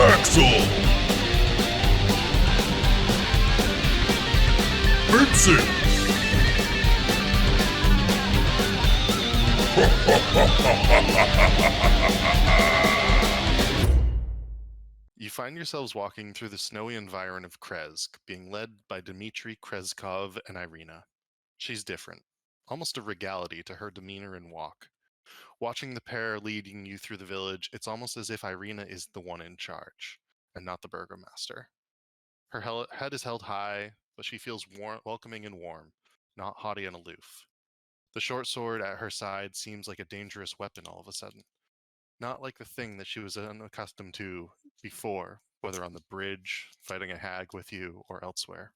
Axel! Vincent! You find yourselves walking through the snowy environ of Kresk, being led by Dmitri Kreskov and Irina. She's different, almost a regality to her demeanor and walk. Watching the pair leading you through the village, it's almost as if Irina is the one in charge, and not the burgomaster. Her head is held high, but she feels welcoming and warm, not haughty and aloof. The short sword at her side seems like a dangerous weapon all of a sudden, not like the thing that she was unaccustomed to before, whether on the bridge, fighting a hag with you, or elsewhere.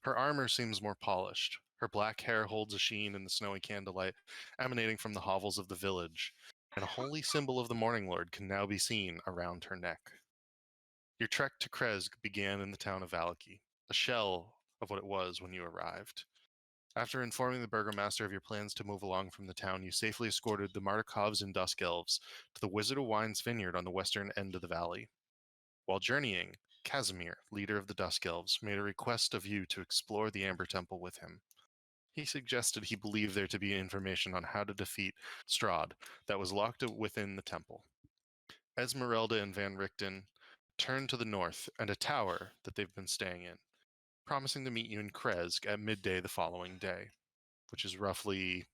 Her armor seems more polished. Her black hair holds a sheen in the snowy candlelight emanating from the hovels of the village, and a holy symbol of the Morning Lord can now be seen around her neck. Your trek to Kresk began in the town of Valaki, a shell of what it was when you arrived. After informing the burgomaster of your plans to move along from the town, you safely escorted the Martikovs and Dusk Elves to the Wizard of Wine's vineyard on the western end of the valley. While journeying, Casimir, leader of the Dusk Elves, made a request of you to explore the Amber Temple with him. He suggested he believed there to be information on how to defeat Strahd that was locked within the temple. Esmeralda and Van Richten turned to the north and a tower that they've been staying in, promising to meet you in Kresk at midday the following day, which is roughly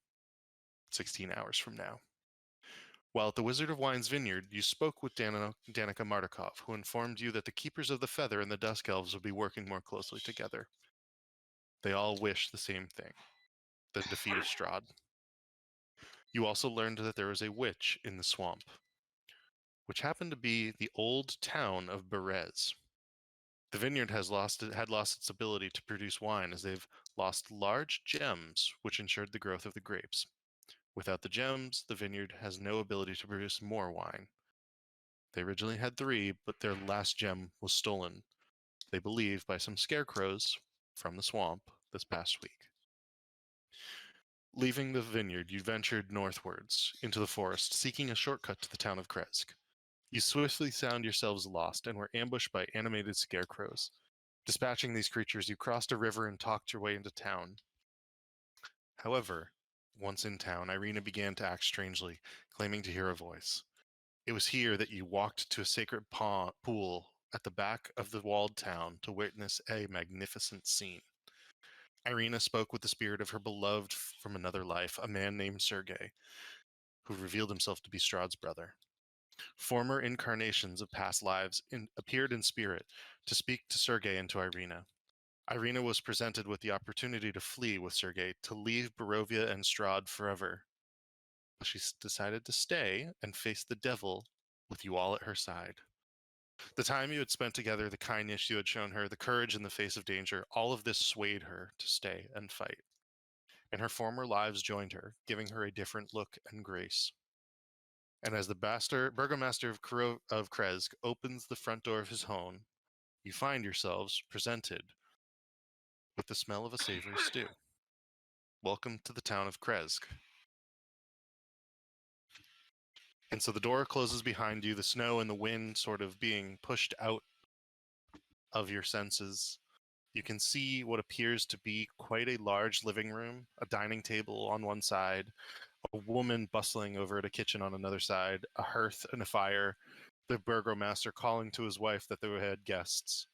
16 hours from now. While at the Wizard of Wine's vineyard, you spoke with Danica Martikov, who informed you that the Keepers of the Feather and the Dusk Elves would be working more closely together. They all wish the same thing, the defeat of Strahd. You also learned that there was a witch in the swamp, which happened to be the old town of Berez. The vineyard had lost its ability to produce wine as they've lost large gems which ensured the growth of the grapes. Without the gems, the vineyard has no ability to produce more wine. They originally had 3, but their last gem was stolen, they believe, by some scarecrows from the swamp this past week. Leaving the vineyard, you ventured northwards into the forest, seeking a shortcut to the town of Kresk. You swiftly found yourselves lost and were ambushed by animated scarecrows. Dispatching these creatures, you crossed a river and talked your way into town. However, once in town, Irina began to act strangely, claiming to hear a voice. It was here that you walked to a sacred pool at the back of the walled town to witness a magnificent scene. Irina spoke with the spirit of her beloved from another life, a man named Sergei, who revealed himself to be Strahd's brother. Former incarnations of past lives appeared in spirit to speak to Sergei and to Irina. Irina was presented with the opportunity to flee with Sergei, to leave Barovia and Strahd forever. She decided to stay and face the devil with you all at her side. The time you had spent together, the kindness you had shown her, the courage in the face of danger, all of this swayed her to stay and fight. And her former lives joined her, giving her a different look and grace. And as the burgomaster of Kresk opens the front door of his home, you find yourselves presented with the smell of a savory stew. Welcome to the town of Kresk. And so the door closes behind you, the snow and the wind sort of being pushed out of your senses. You can see what appears to be quite a large living room, a dining table on one side, a woman bustling over at a kitchen on another side, a hearth and a fire, the burgomaster calling to his wife that they had guests,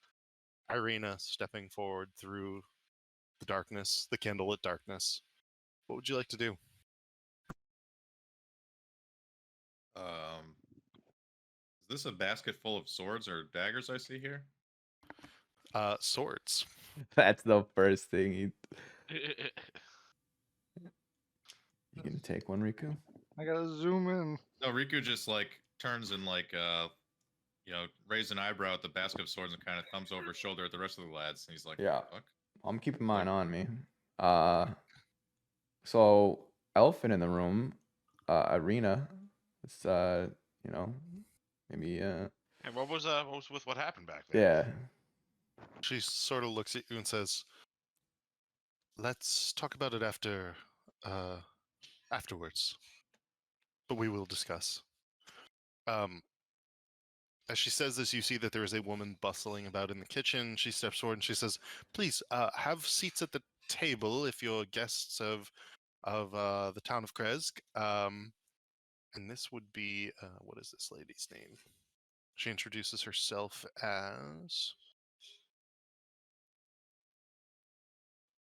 Irina stepping forward through the darkness, the candlelit darkness. What would you like to do? Is this a basket full of swords or daggers I see here? Swords. That's the first thing you can take one, Riku. I gotta zoom in. No, Riku just like turns and like raise an eyebrow at the basket of swords and kind of thumbs over his shoulder at the rest of the lads. And he's like, Yeah. "What the fuck?" I'm keeping mine on me. So elephant in the room, Irina. It's maybe And what was with what happened back there? yeah. She sort of looks at you and says, "Let's talk about it afterwards. But we will discuss." As she says this, you see that there is a woman bustling about in the kitchen. She steps forward and she says, "Please, have seats at the table if you're guests of the town of Kresk." And this would be what is this lady's name? She introduces herself as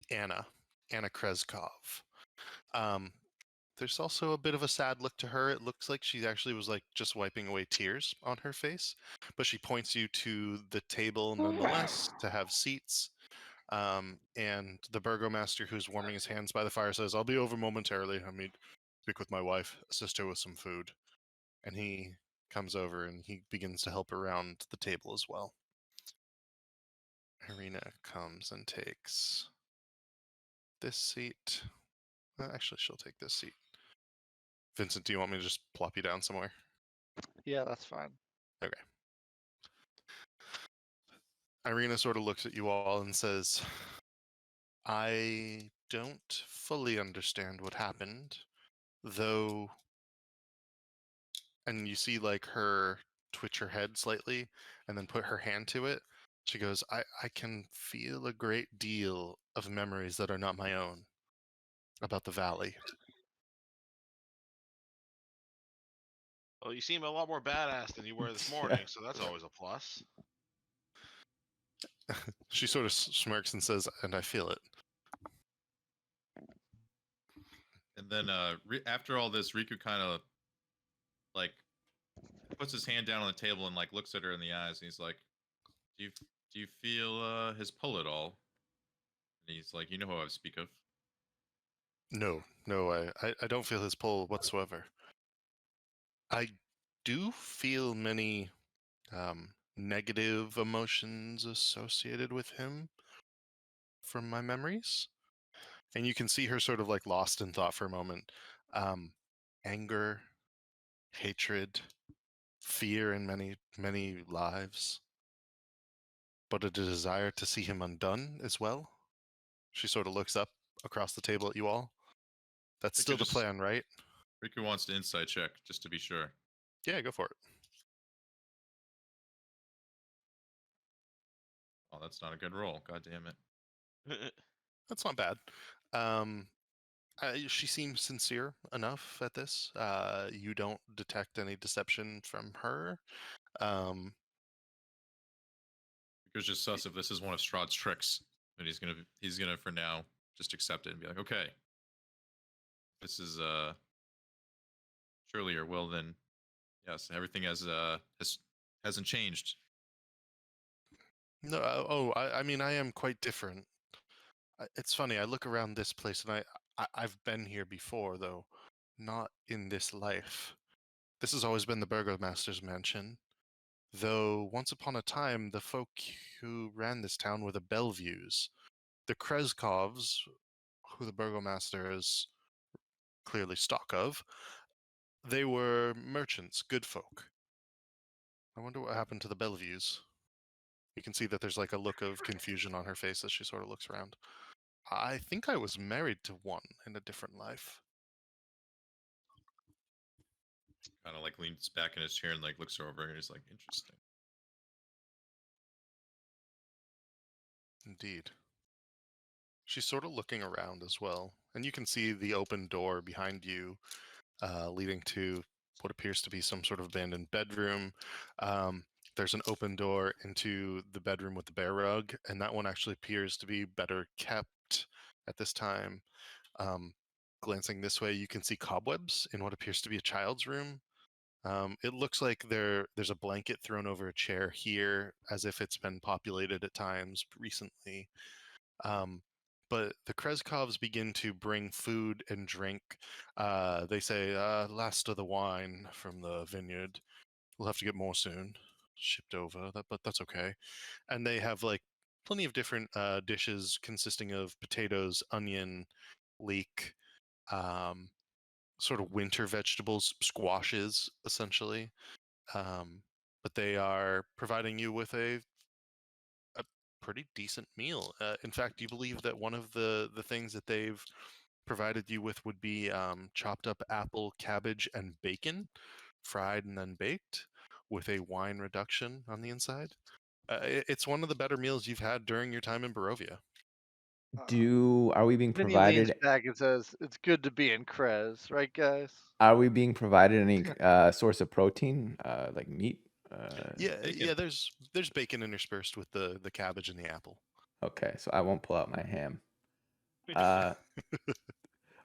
Anna Kreskov. There's also a bit of a sad look to her. It looks like she actually was like just wiping away tears on her face, but she points you to the table nonetheless to have seats. And the burgomaster, who's warming his hands by the fire, says, "I'll be over momentarily. I mean, speak with my wife, assist her with some food." And he comes over and he begins to help around the table as well. Irina comes and takes this seat. Actually, she'll take this seat. Vincent, do you want me to just plop you down somewhere? Yeah, that's fine. Okay. Irina sort of looks at you all and says, "I don't fully understand what happened, though." And you see like her twitch her head slightly and then put her hand to it. She goes, I can feel a great deal of memories that are not my own about the valley. Well, you seem a lot more badass than you were this morning, so that's always a plus. She sort of smirks and says, "And I feel it." And then after all this, Riku kind of like puts his hand down on the table and like looks at her in the eyes, and he's like, "Do you feel his pull at all?" And he's like, "You know who I speak of." No, I don't feel his pull whatsoever. I do feel many negative emotions associated with him from my memories. And you can see her sort of like lost in thought for a moment. Anger, hatred, fear in many lives, but a desire to see him undone as well. She sort of looks up across the table at you all. That's Riku still the plan, right? Riku wants to insight check just to be sure. Yeah, go for it. Oh, that's not a good roll. God damn it. That's not bad. She seems sincere enough at this. You don't detect any deception from her. Riku's just sus if this is one of Strahd's tricks, and he's gonna for now just accept it and be like, okay, this is surely your will. Then yes, everything hasn't changed. No, I mean, I am quite different. It's funny. I look around this place, and I've been here before, though not in this life. This has always been the Burgomaster's mansion, though once upon a time, the folk who ran this town were the Bellevues. The Kreskovs, who the Burgomaster is clearly stock of, they were merchants, good folk. I wonder what happened to the Bellevues. You can see that there's like a look of confusion on her face as she sort of looks around. I think I was married to one in a different life. Kind of like leans back in his chair and like looks her over and he's like, interesting. Indeed. She's sort of looking around as well, and you can see the open door behind you, leading to what appears to be some sort of abandoned bedroom. There's an open door into the bedroom with the bear rug, and that one actually appears to be better kept at this time. Glancing this way, you can see cobwebs in what appears to be a child's room. It looks like there's a blanket thrown over a chair here, as if it's been populated at times recently. But the Kreskovs begin to bring food and drink. They say, last of the wine from the vineyard. We'll have to get more soon. Shipped over, but that's okay. And they have like plenty of different dishes consisting of potatoes, onion, leek, sort of winter vegetables, squashes, essentially. But they are providing you with a pretty decent meal. In fact, do you believe that one of the things that they've provided you with would be chopped up apple, cabbage, and bacon, fried and then baked? with a wine reduction on the inside. It's one of the better meals you've had during your time in Barovia. Are we being Then he leans provided? back and says, "It's good to be in Krez, right, guys?" Are we being provided any source of protein, like meat? Yeah, Bacon. there's bacon interspersed with the cabbage and the apple. Okay, so I won't pull out my ham.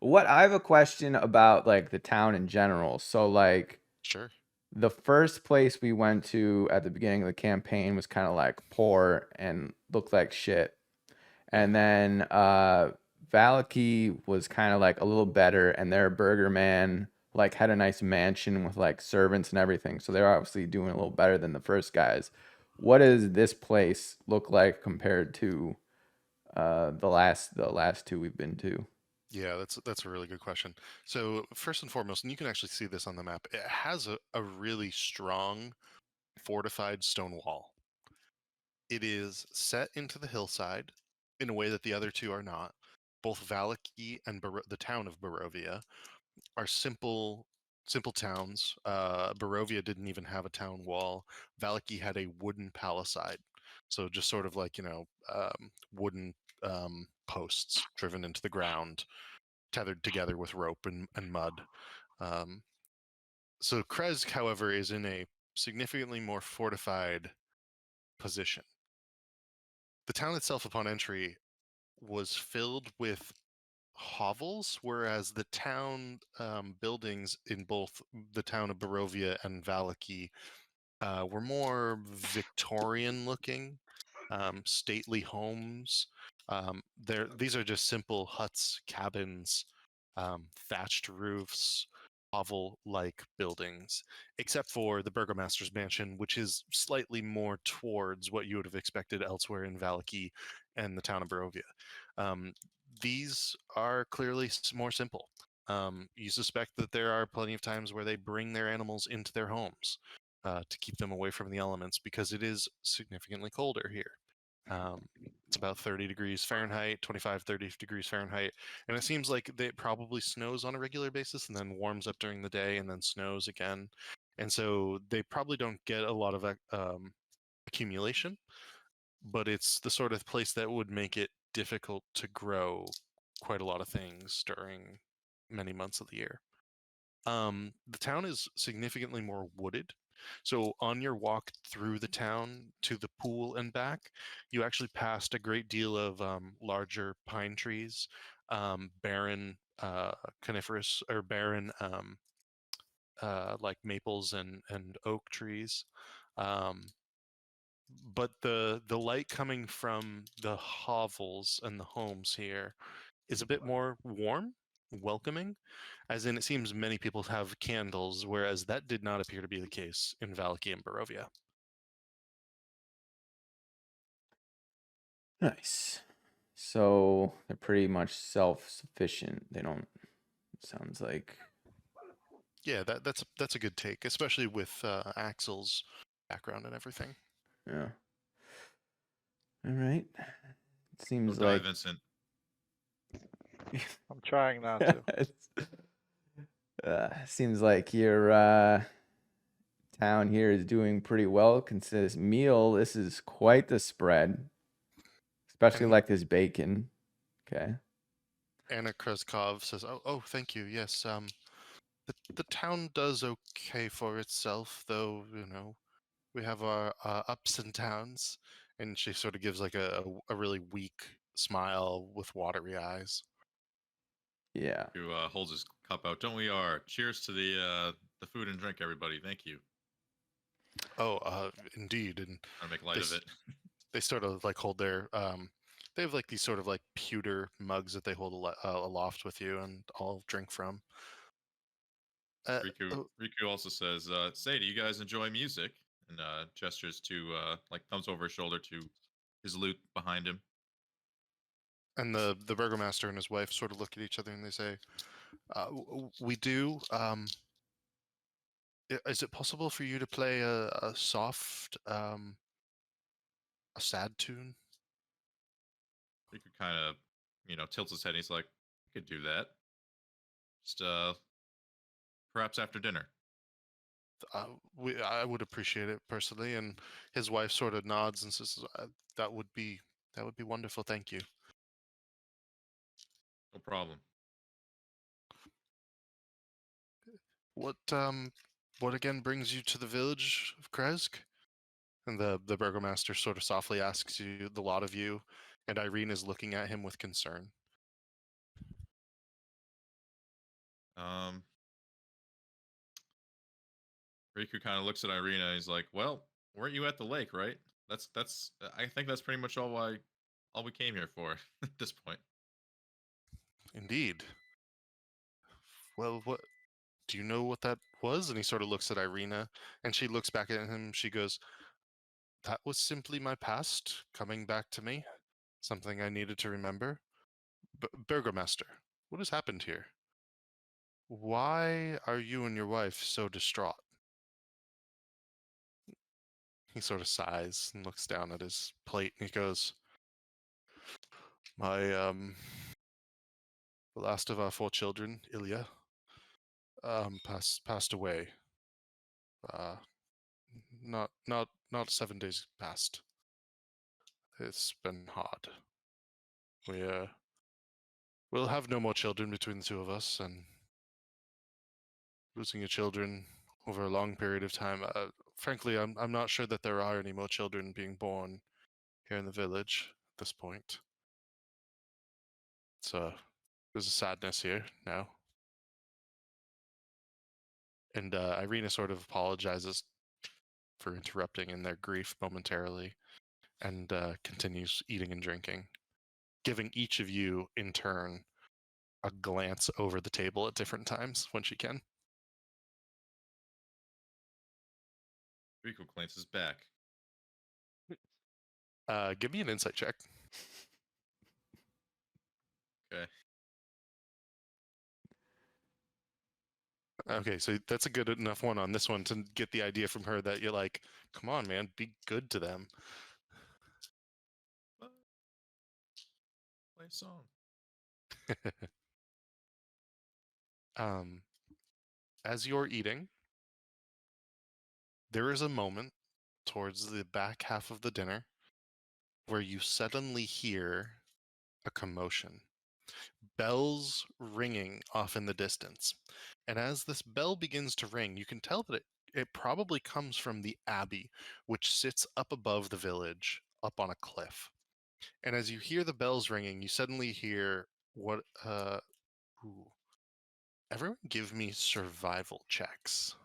What I have a question about like the town in general. So like Sure. the first place we went to at the beginning of the campaign was kind of like poor and looked like shit. And then Valaki was kind of like a little better, and their burger man like had a nice mansion with like servants and everything. So they're obviously doing a little better than the first guys. What does this place look like compared to the last two we've been to? Yeah, that's a really good question. So first and foremost, and you can actually see this on the map, it has a really strong fortified stone wall. It is set into the hillside in a way that the other two are not. Both Valaki and the town of Barovia are simple towns. Barovia didn't even have a town wall. Valaki had a wooden palisade, so just sort of like wooden posts driven into the ground, tethered together with rope and mud. Um, so Krezk, however, is in a significantly more fortified position. The town itself, upon entry, was filled with hovels, whereas the town buildings in both the town of Barovia and Valaki were more Victorian looking, stately homes. These are just simple huts, cabins, thatched roofs, hovel-like buildings, except for the Burgomaster's mansion, which is slightly more towards what you would have expected elsewhere in Valaki and the town of Barovia. Um, these are clearly more simple. You suspect that there are plenty of times where they bring their animals into their homes to keep them away from the elements because it is significantly colder here. It's about 30 degrees Fahrenheit, 25, 30 degrees Fahrenheit. And it seems like it probably snows on a regular basis and then warms up during the day and then snows again. And so they probably don't get a lot of accumulation, but it's the sort of place that would make it difficult to grow quite a lot of things during many months of the year. The town is significantly more wooded. So on your walk through the town to the pool and back, you actually passed a great deal of larger pine trees, barren coniferous or barren like maples and oak trees. Um, but the light coming from the hovels and the homes here is a bit more warm, welcoming, as in it seems many people have candles, whereas that did not appear to be the case in Valaki and Barovia. Nice. So they're pretty much self-sufficient. They don't. Sounds like. Yeah, that's a good take, especially with Axel's background and everything. Yeah. All right. It seems Don't die, like. Vincent. I'm trying not to. Seems like your town here is doing pretty well. Consider this meal. This is quite the spread, especially And like this bacon. Okay. Anna Kreskov says, "Oh, thank you. Yes, the town does okay for itself, though. You know, we have our ups and downs." And she sort of gives like a really weak smile with watery eyes. Yeah. Who holds his cup out? Don't we are? Cheers to the food and drink, everybody. Thank you. Oh, indeed. And Trying to make light they of it. they sort of like hold their they have like these sort of like pewter mugs that they hold aloft with you and all drink from. Riku Oh, Riku also says, "Say, do you guys enjoy music?" And gestures to like thumbs over his shoulder to his lute behind him. and the burgomaster and his wife sort of look at each other and they say, "We do. Is it possible for you to play a soft, a sad tune?" Riku kind of, tilts his head. And he's like, "I could do that. Just perhaps after dinner." I would appreciate it personally. And his wife sort of nods and says, that would be wonderful. Thank you. No problem. What again brings you to the village of Kresk? And the burgomaster sort of softly asks you, the lot of you, and Irene is looking at him with concern. Um, Riku kind of looks at Irina. He's like, "Well, weren't you at the lake, right? That's. I think that's pretty much all we came here for at this point." Indeed. Well, what do you know what that was? And he sort of looks at Irina, and she looks back at him. She goes, "That was simply my past coming back to me. Something I needed to remember. Burgomaster, what has happened here? Why are you and your wife so distraught?" He sort of sighs and looks down at his plate, and he goes, "My the last of our 4 children, Ilya, passed away. Uh, not 7 days past. It's been hard. We'll have no more children between the two of us, and losing your children over a long period of time. Frankly, I'm not sure that there are any more children being born here in the village at this point. So there's a sadness here now." And Irina sort of apologizes for interrupting in their grief momentarily, and continues eating and drinking, giving each of you in turn a glance over the table at different times when she can. Riku glances back. Give me an insight check. Okay. Okay, so that's a good enough one on this one to get the idea from her that you're like, come on, man, be good to them. Play a song. As you're eating, there is a moment towards the back half of the dinner where you suddenly hear a commotion. Bells ringing off in the distance. And as this bell begins to ring, you can tell that it probably comes from the abbey, which sits up above the village, up on a cliff. And as you hear the bells ringing, you suddenly hear what ooh. Everyone give me survival checks.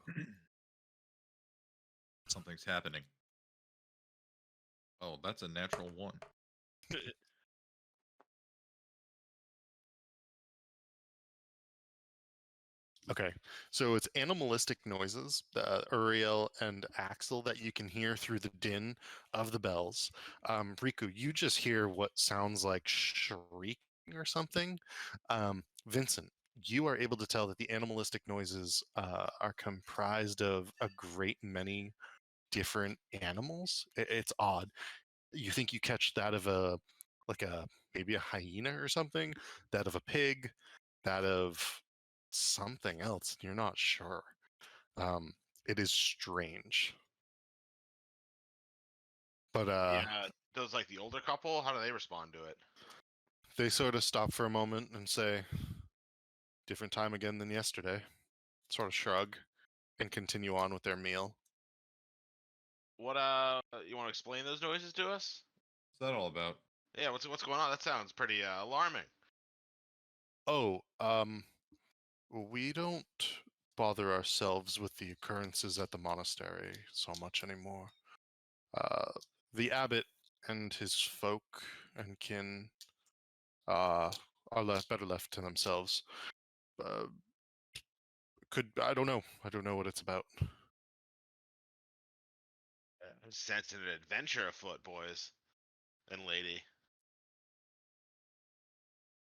Something's happening. Oh, that's a natural 1. Okay, so it's animalistic noises, Uriel and Axel, that you can hear through the din of the bells. Riku, you just hear what sounds like shrieking or something. Vincent, you are able to tell that the animalistic noises are comprised of a great many different animals. It's odd. You think you catch that of maybe a hyena or something, that of a pig, that of something else. You're not sure. It is strange. But Yeah, those like the older couple. How do they respond to it? they sort of stop for a moment and say, "Different time again than yesterday." Sort of shrug and continue on with their meal. What you want to explain those noises to us? What's that all about? Yeah, what's going on? That sounds pretty alarming. Oh, we don't bother ourselves with the occurrences at the monastery so much anymore. Uh, the abbot and his folk and kin are better left to themselves. Uh, I don't know. I don't know what it's about. I'm sensing an adventure afoot, boys and lady.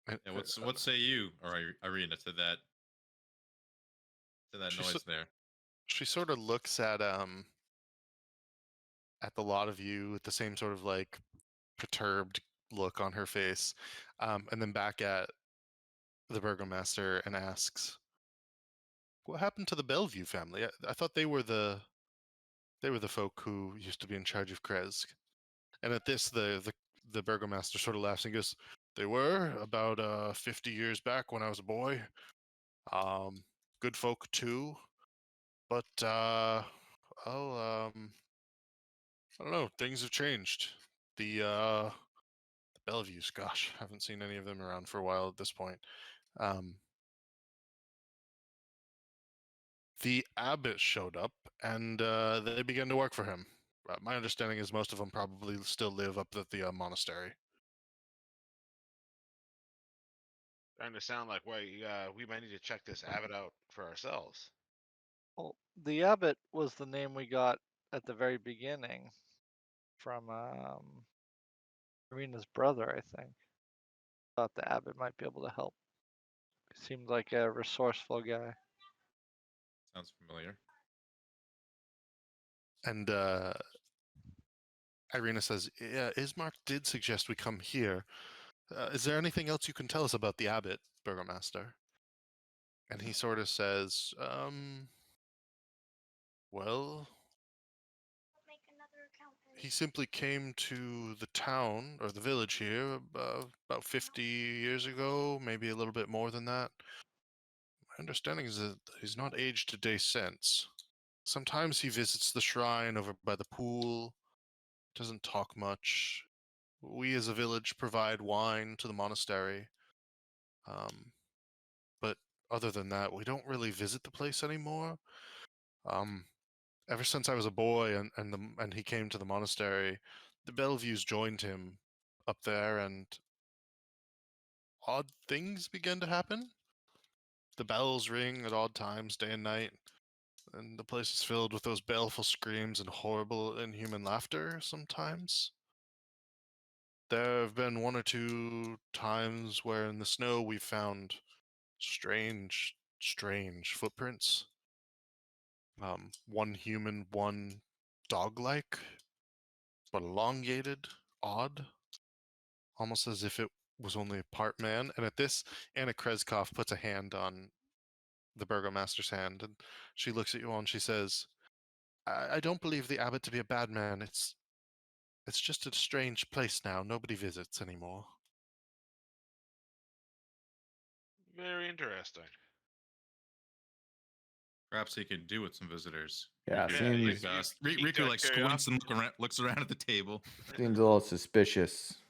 Yeah, what say you, or Irina, to that She's noise there? She sort of looks at the lot of you with the same sort of like perturbed look on her face, and then back at the burgomaster and asks, what happened to the Bellevue family? I thought they were the folk who used to be in charge of Kresk. And at this, the burgomaster sort of laughs and goes, "They were about 50 years back when I was a boy. Good folk too, but well, I don't know. Things have changed. The Bellevues, gosh, haven't seen any of them around for a while at this point. The abbot showed up, and they began to work for him. My understanding is most of them probably still live up at the monastery." Starting to sound like we might need to check this Abbot out for ourselves. Well, the Abbot was the name we got at the very beginning from Marina's brother, I think. Thought the Abbot might be able to help. He seemed like a resourceful guy. Sounds familiar. And Irina says, "Yeah, Ismark did suggest we come here. Is there anything else you can tell us about the abbot, Burgomaster?" And he sort of says, well, he simply came to the town, or the village here, about 50 years ago, maybe a little bit more than that. My understanding is that he's not aged a day since. Sometimes he visits the shrine over by the pool, doesn't talk much. We as a village provide wine to the monastery. But other than that, we don't really visit the place anymore. Ever since I was a boy and he came to the monastery, the Bellevues joined him up there, and odd things began to happen. The bells ring at odd times, day and night, and the place is filled with those baleful screams and horrible, inhuman laughter sometimes. There have been one or two times where in the snow we've found strange footprints. One human, one dog-like, but elongated, odd, almost as if it was only part man. And at this, Anna Kreskov puts a hand on the burgomaster's hand, and she looks at you all and she says, I don't believe the abbot to be a bad man. It's just a strange place now. Nobody visits anymore." Very interesting. Perhaps he could do with some visitors. Yeah, Riku, seems piqued Riku our like squints and looks around at the table. seems a little suspicious.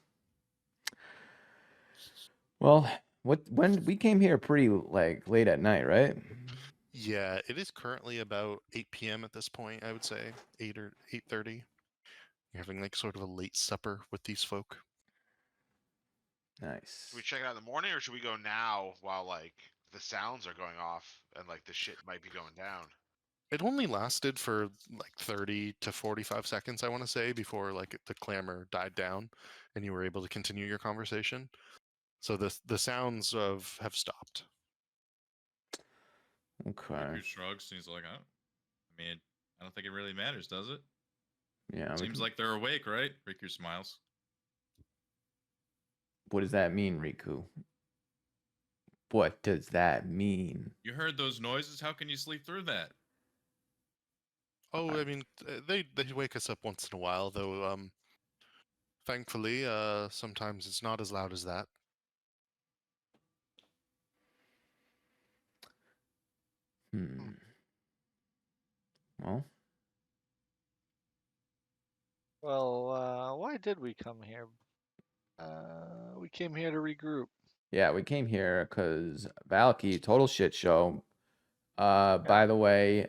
Well, when we came here pretty like late at night, right? Yeah, it is currently about 8 p.m. at this point, I would say. 8 or 8:30. You're having like sort of a late supper with these folk. Nice. Should we check it out in the morning, or should we go now while like the sounds are going off and like the shit might be going down? It only lasted for like 30 to 45 seconds, I want to say, before like the clamor died down and you were able to continue your conversation. So the sounds have stopped. Okay. Riku shrugs and he's like, I mean, I don't think it really matters, does it? Yeah. Seems like they're awake, right? Riku smiles. What does that mean, Riku? What does that mean? You heard those noises. How can you sleep through that? Oh, I mean, they wake us up once in a while, though. Thankfully, sometimes it's not as loud as that. Well, Well, why did we come here? We came here to regroup. yeah, we came here because Valky, total shit show. By the way,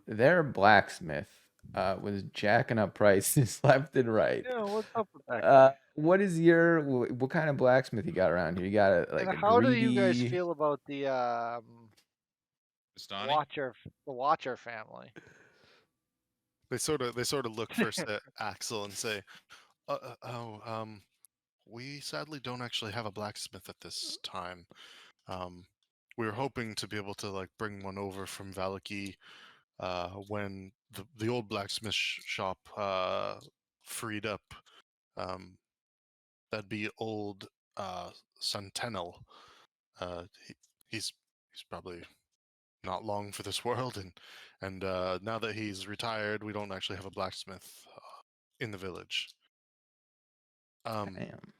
their blacksmith was jacking up prices left and right. Yeah, what's up with that guy? What is what kind of blacksmith you got around here? You got And a how do you guys greedy. feel about the Vistani? Watcher family? They sort of look first at Axel and say, we sadly don't actually have a blacksmith at this time. We were hoping to be able to like bring one over from Valaki when the old blacksmith shop freed up. That'd be old Centennial. He's probably not long for this world, and now that he's retired, we don't actually have a blacksmith in the village. Damn.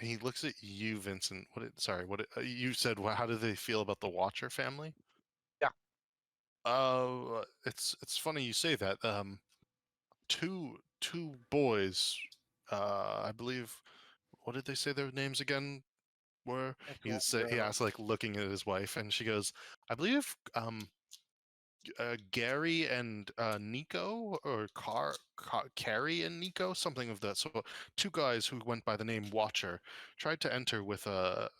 He looks at you, Vincent. You said? How do they feel about the Watcher family? Yeah. It's funny you say that. Two boys, I believe. What did they say their names again were? He asked, like, looking at his wife, and she goes, I believe Gary and Nico, or Carrie and Nico, something of that sort. Two guys who went by the name Watcher tried to enter with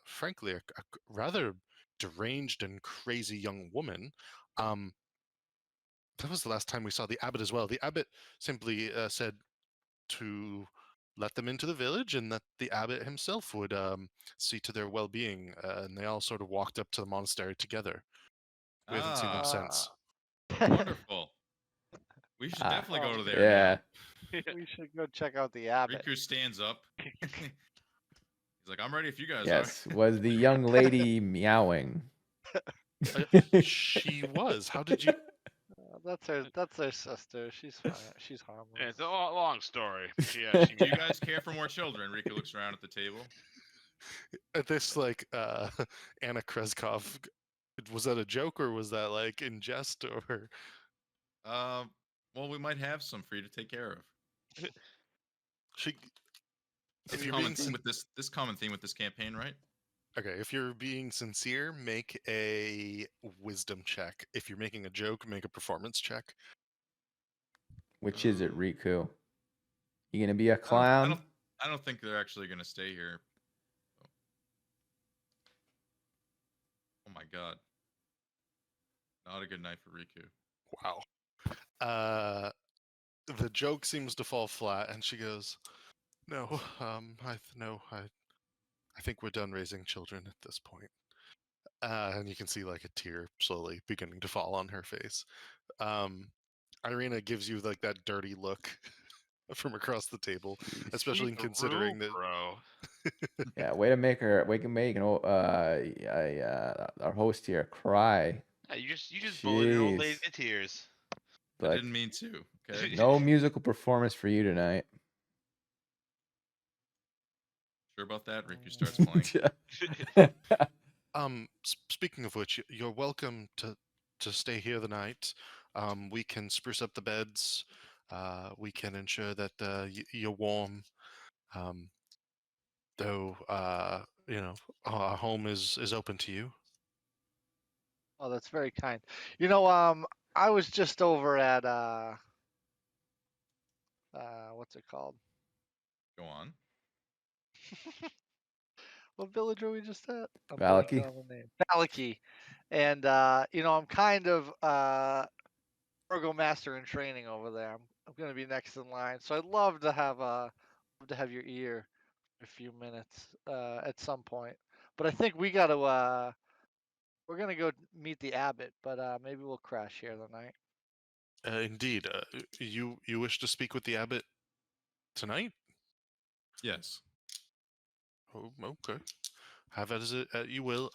frankly, a rather deranged and crazy young woman. That was the last time we saw the abbot as well. The abbot simply said to let them into the village, and that the abbot himself would see to their well-being. And they all sort of walked up to the monastery together. We haven't seen them since. Wonderful. We should Ah, definitely go to there Yeah. We should go check out the abbot. now. Riku stands up. He's like, I'm ready if you guys Yes. are. Was the young lady meowing? She was. How did you? That's her sister. She's fine. She's harmless. Yeah, it's a long story. Yeah, Do you guys care for more children? Riku looks around at the table. At this, like, Anna Kreskov, was that a joke, or was that like in jest, or? Well, we might have some for you to take care of. She. If If you're common being theme with this common theme with this campaign, right? okay, if you're being sincere, make a wisdom check. If you're making a joke, make a performance check. Which is it, Riku? You gonna be a I clown? don't think they're actually gonna stay here. Oh my god. Not a good night for Riku. Wow. The joke seems to fall flat, and she goes, "No, I think we're done raising children at this point." And you can see, like, a tear slowly beginning to fall on her face. Irina gives you, like, that dirty look from across the table, Jeez. especially The considering rule, that. bro. Yeah, way to make our host here cry. Yeah, you just bullied an old lady Jeez. to tears. I But didn't mean to. Okay. no musical performance for you tonight. Sure about that? Riku starts playing. Speaking of which, you're welcome to stay here the night. We can spruce up the beds. We can ensure that you're warm. Though, our home is open to you. Oh, that's very kind. I was just over at what's it called? Go on. What village are we just at? I'm Valaki? blanking on the name. Valaki. And I'm kind of Master in training over there. I'm gonna be next in line. So I'd love to have your ear for a few minutes at some point. But I think we're gonna go meet the abbot, but maybe we'll crash here tonight. Indeed. You wish to speak with the abbot tonight? Yes. Oh, okay. Have it as you will.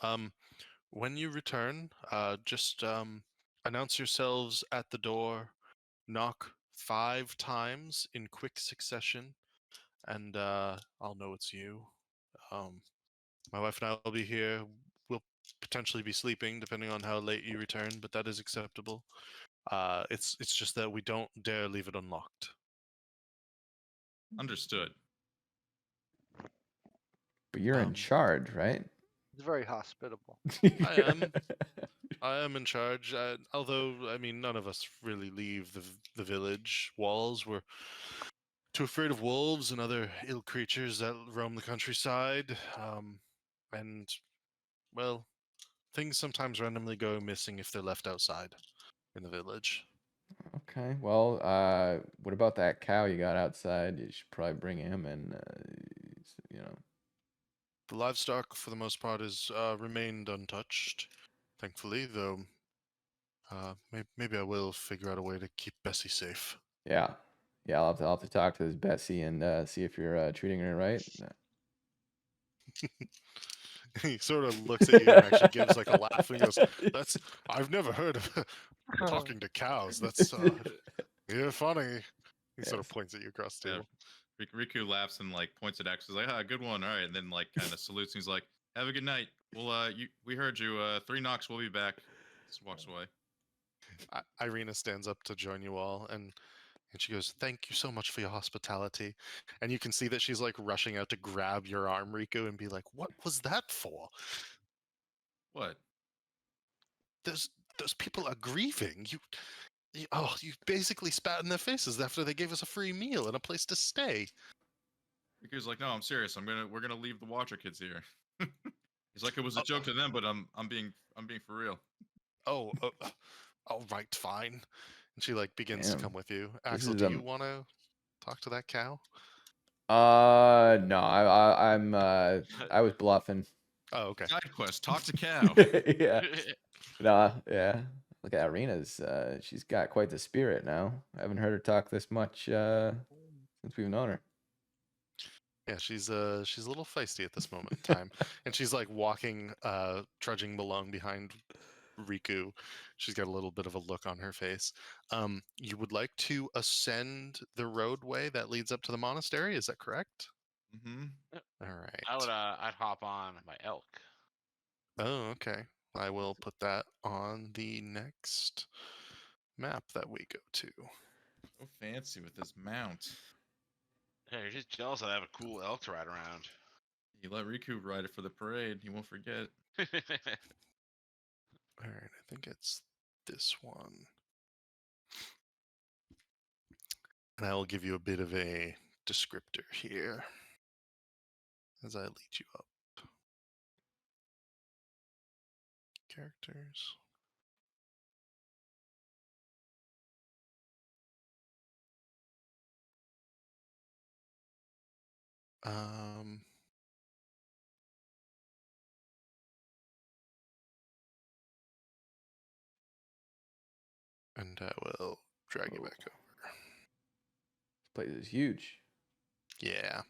When you return, just announce yourselves at the door. Knock 5 times in quick succession, and I'll know it's you. My wife and I will be here. We'll potentially be sleeping, depending on how late you return, but that is acceptable. It's just that we don't dare leave it unlocked. Understood. But you're in charge, right? It's very hospitable. I am in charge. Although, I mean, none of us really leave the village walls. We're too afraid of wolves and other ill creatures that roam the countryside. And, well, things sometimes randomly go missing if they're left outside in the village. Okay. Well, what about that cow you got outside? You should probably bring him in. The livestock, for the most part, has remained untouched, thankfully. Though, maybe I will figure out a way to keep Bessie safe. Yeah. Yeah, I'll have to talk to this Bessie and see if you're treating her right. He sort of looks at you and actually gives like a laugh and goes, I've never heard of talking to cows. That's you're funny. He sort of Yes. points at you across the Yeah. table. Riku laughs and like points at X. He's like, good one. All right. And then like kind of salutes. And he's like, have a good night. Well, we heard you. 3 knocks. We'll be back. Just walks away. Irina stands up to join you all, and she goes, "Thank you so much for your hospitality." And you can see that she's like rushing out to grab your arm, Riku, and be like, "What was that for? What? Those people are grieving. You basically spat in their faces after they gave us a free meal and a place to stay." Riku's like, no, I'm serious. We're gonna leave the Watcher kids here. He's like, it was a joke to them, but I'm being for real. Oh, all right, fine. And she like begins to Damn. come with you. This Axel, is, do you want to talk to that cow? No, I was bluffing. Oh, okay. Side quest, talk to cow. Yeah. Nah, yeah. Look at Irina's. She's got quite the spirit now. I haven't heard her talk this much since we've known her. Yeah, she's a little feisty at this moment in time, and she's like walking, trudging along behind Riku. She's got a little bit of a look on her face. You would like to ascend the roadway that leads up to the monastery, is that correct? Mm-hmm. All right. I'd hop on my elk. Oh, okay. I will put that on the next map that we go to. So fancy with this mount. Hey, you're just jealous that I have a cool elk to ride around. You let Riku ride it for the parade. He won't forget. All right, I think it's this one. And I will give you a bit of a descriptor here as I lead you up. Characters. And I will drag you back over. This place is huge. Yeah,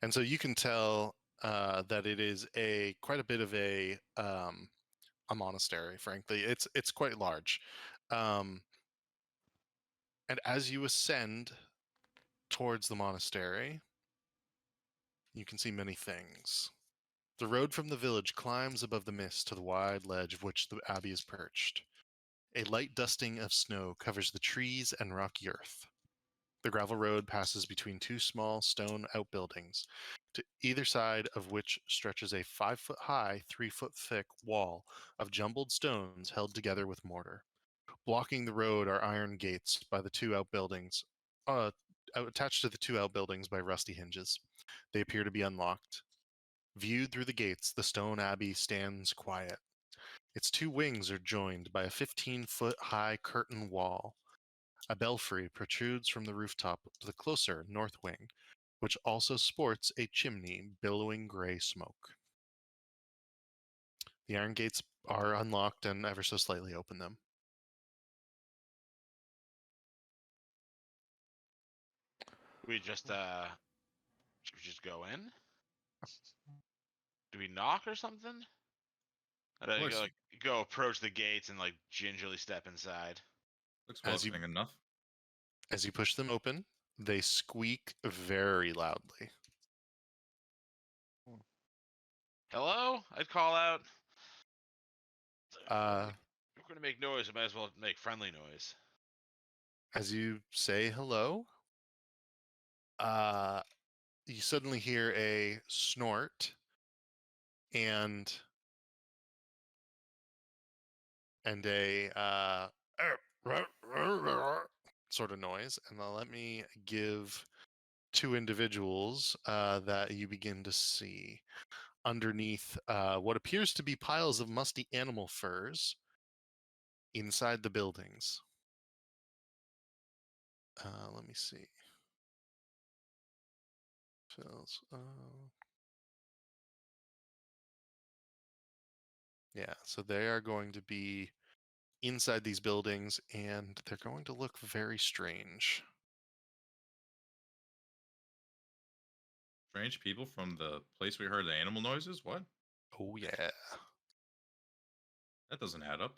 and so you can tell that it is quite a bit of a monastery. Frankly, it's quite large, and as you ascend towards the monastery, you can see many things. The road from the village climbs above the mist to the wide ledge of which the abbey is perched. A light dusting of snow covers the trees and rocky earth. The gravel road passes between 2 small stone outbuildings, to either side of which stretches a 5-foot-high, 3-foot-thick wall of jumbled stones held together with mortar. Blocking the road are iron gates by the 2 outbuildings, attached to the 2 outbuildings by rusty hinges. They appear to be unlocked. Viewed through the gates, the stone abbey stands quiet. Its 2 wings are joined by a 15-foot-high curtain wall. A belfry protrudes from the rooftop to the closer north wing, which also sports a chimney billowing gray smoke. The iron gates are unlocked and ever so slightly open them. We just should we just go in? Do we knock or something? I don't Looks- go approach the gates and like gingerly step inside. Looks As you- welcoming enough. As you push them open, they squeak very loudly. Hello? I'd call out. Uh, If we're gonna make noise, we might as well make friendly noise. as you say hello, you suddenly hear a snort and a sort of noise. And now let me give 2 individuals that you begin to see underneath what appears to be piles of musty animal furs inside the buildings. Let me see. Fills. Yeah, so they are going to be inside these buildings, and they're going to look very strange. Strange people from the place we heard the animal noises? What? Oh yeah. That doesn't add up.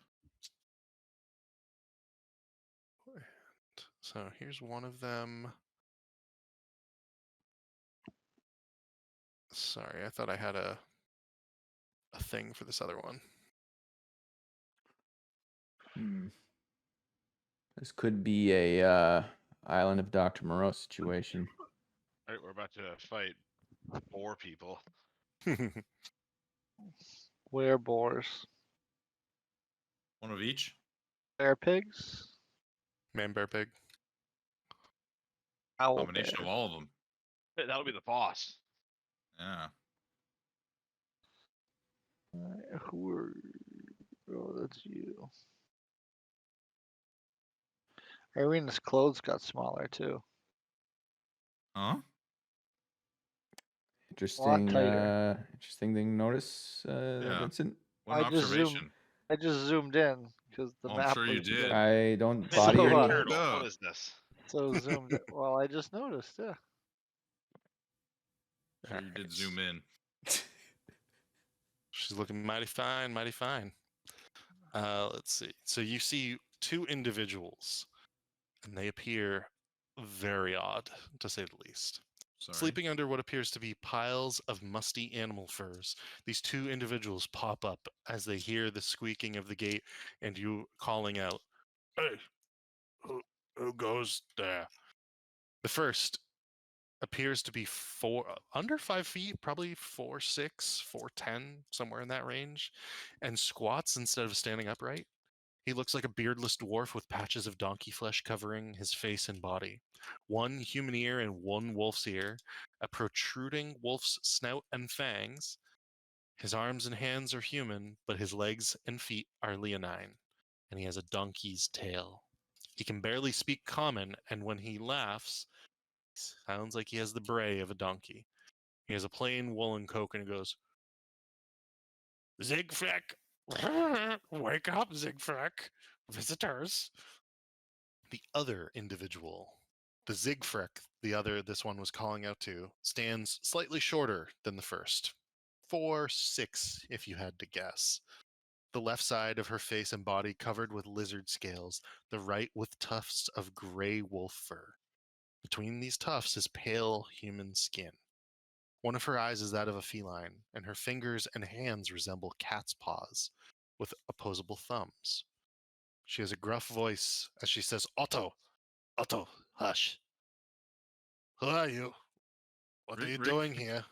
So here's one of them. Sorry, I thought I had a thing for this other one. This could be a Island of Dr. Moreau situation. All right, we're about to fight 4 people. Were boars. One of each. Bear pigs. Man, bear, pig. Owl Combination bear. of all of them. That'll be the boss. Yeah. Who are? Oh, that's you. Irina's clothes got smaller too. Huh? Interesting. tighter. Interesting thing to notice, Yeah. Vincent. One I just observation. I just zoomed in because the Oh, I'm map sure you was did. I don't It's body So, like a your turtle. up. What is this? so zoomed. Well, I just noticed. Yeah. Sure you did zoom in. She's looking mighty fine, mighty fine. Let's see. So you see 2 individuals, and they appear very odd, to say the least. Sorry. Sleeping under what appears to be piles of musty animal furs, these 2 individuals pop up as they hear the squeaking of the gate and you calling out, "Hey, who goes there?" The first appears to be under 5 feet, probably 4'6", 4'10", somewhere in that range, and squats instead of standing upright. He looks like a beardless dwarf with patches of donkey flesh covering his face and body. 1 human ear and 1 wolf's ear, a protruding wolf's snout and fangs. His arms and hands are human, but his legs and feet are leonine, and he has a donkey's tail. He can barely speak common, and when he laughs, sounds like he has the bray of a donkey. He has a plain woolen coat and he goes, "Zigfrick! Wake up, Zigfrick! Visitors!" The other individual, the Zigfrick, this one was calling out to, stands slightly shorter than the first. 4'6", if you had to guess. The left side of her face and body covered with lizard scales, the right with tufts of gray wolf fur. Between these tufts is pale human skin. One of her eyes is that of a feline, and her fingers and hands resemble cat's paws, with opposable thumbs. She has a gruff voice as she says, Otto, Otto, hush. Who are you? What are you doing here?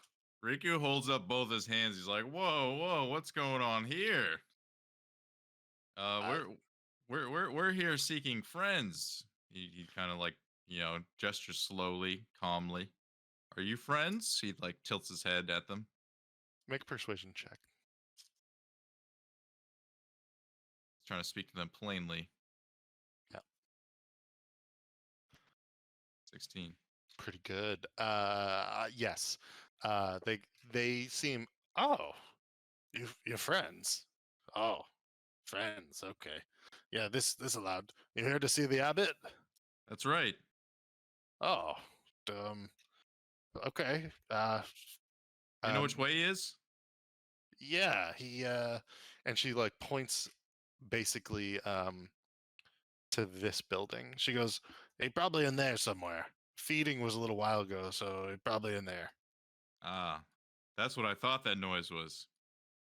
Riku holds up both his hands. He's like, "Whoa, whoa, what's going on here? We're here seeking friends." He kind of like, gestures slowly, calmly. "Are you friends?" He like tilts his head at them. Make a persuasion check. He's trying to speak to them plainly. Yeah. 16. Pretty good. Yes. They seem. Oh, you're friends. Oh, friends. Okay. Yeah. This allowed. You here to see the abbot? That's right. Oh. Okay. You know which way he is? Yeah. He. And she like points, basically, to this building. She goes, "He probably in there somewhere. Feeding was a little while ago, so he probably in there." Ah, that's what I thought that noise was.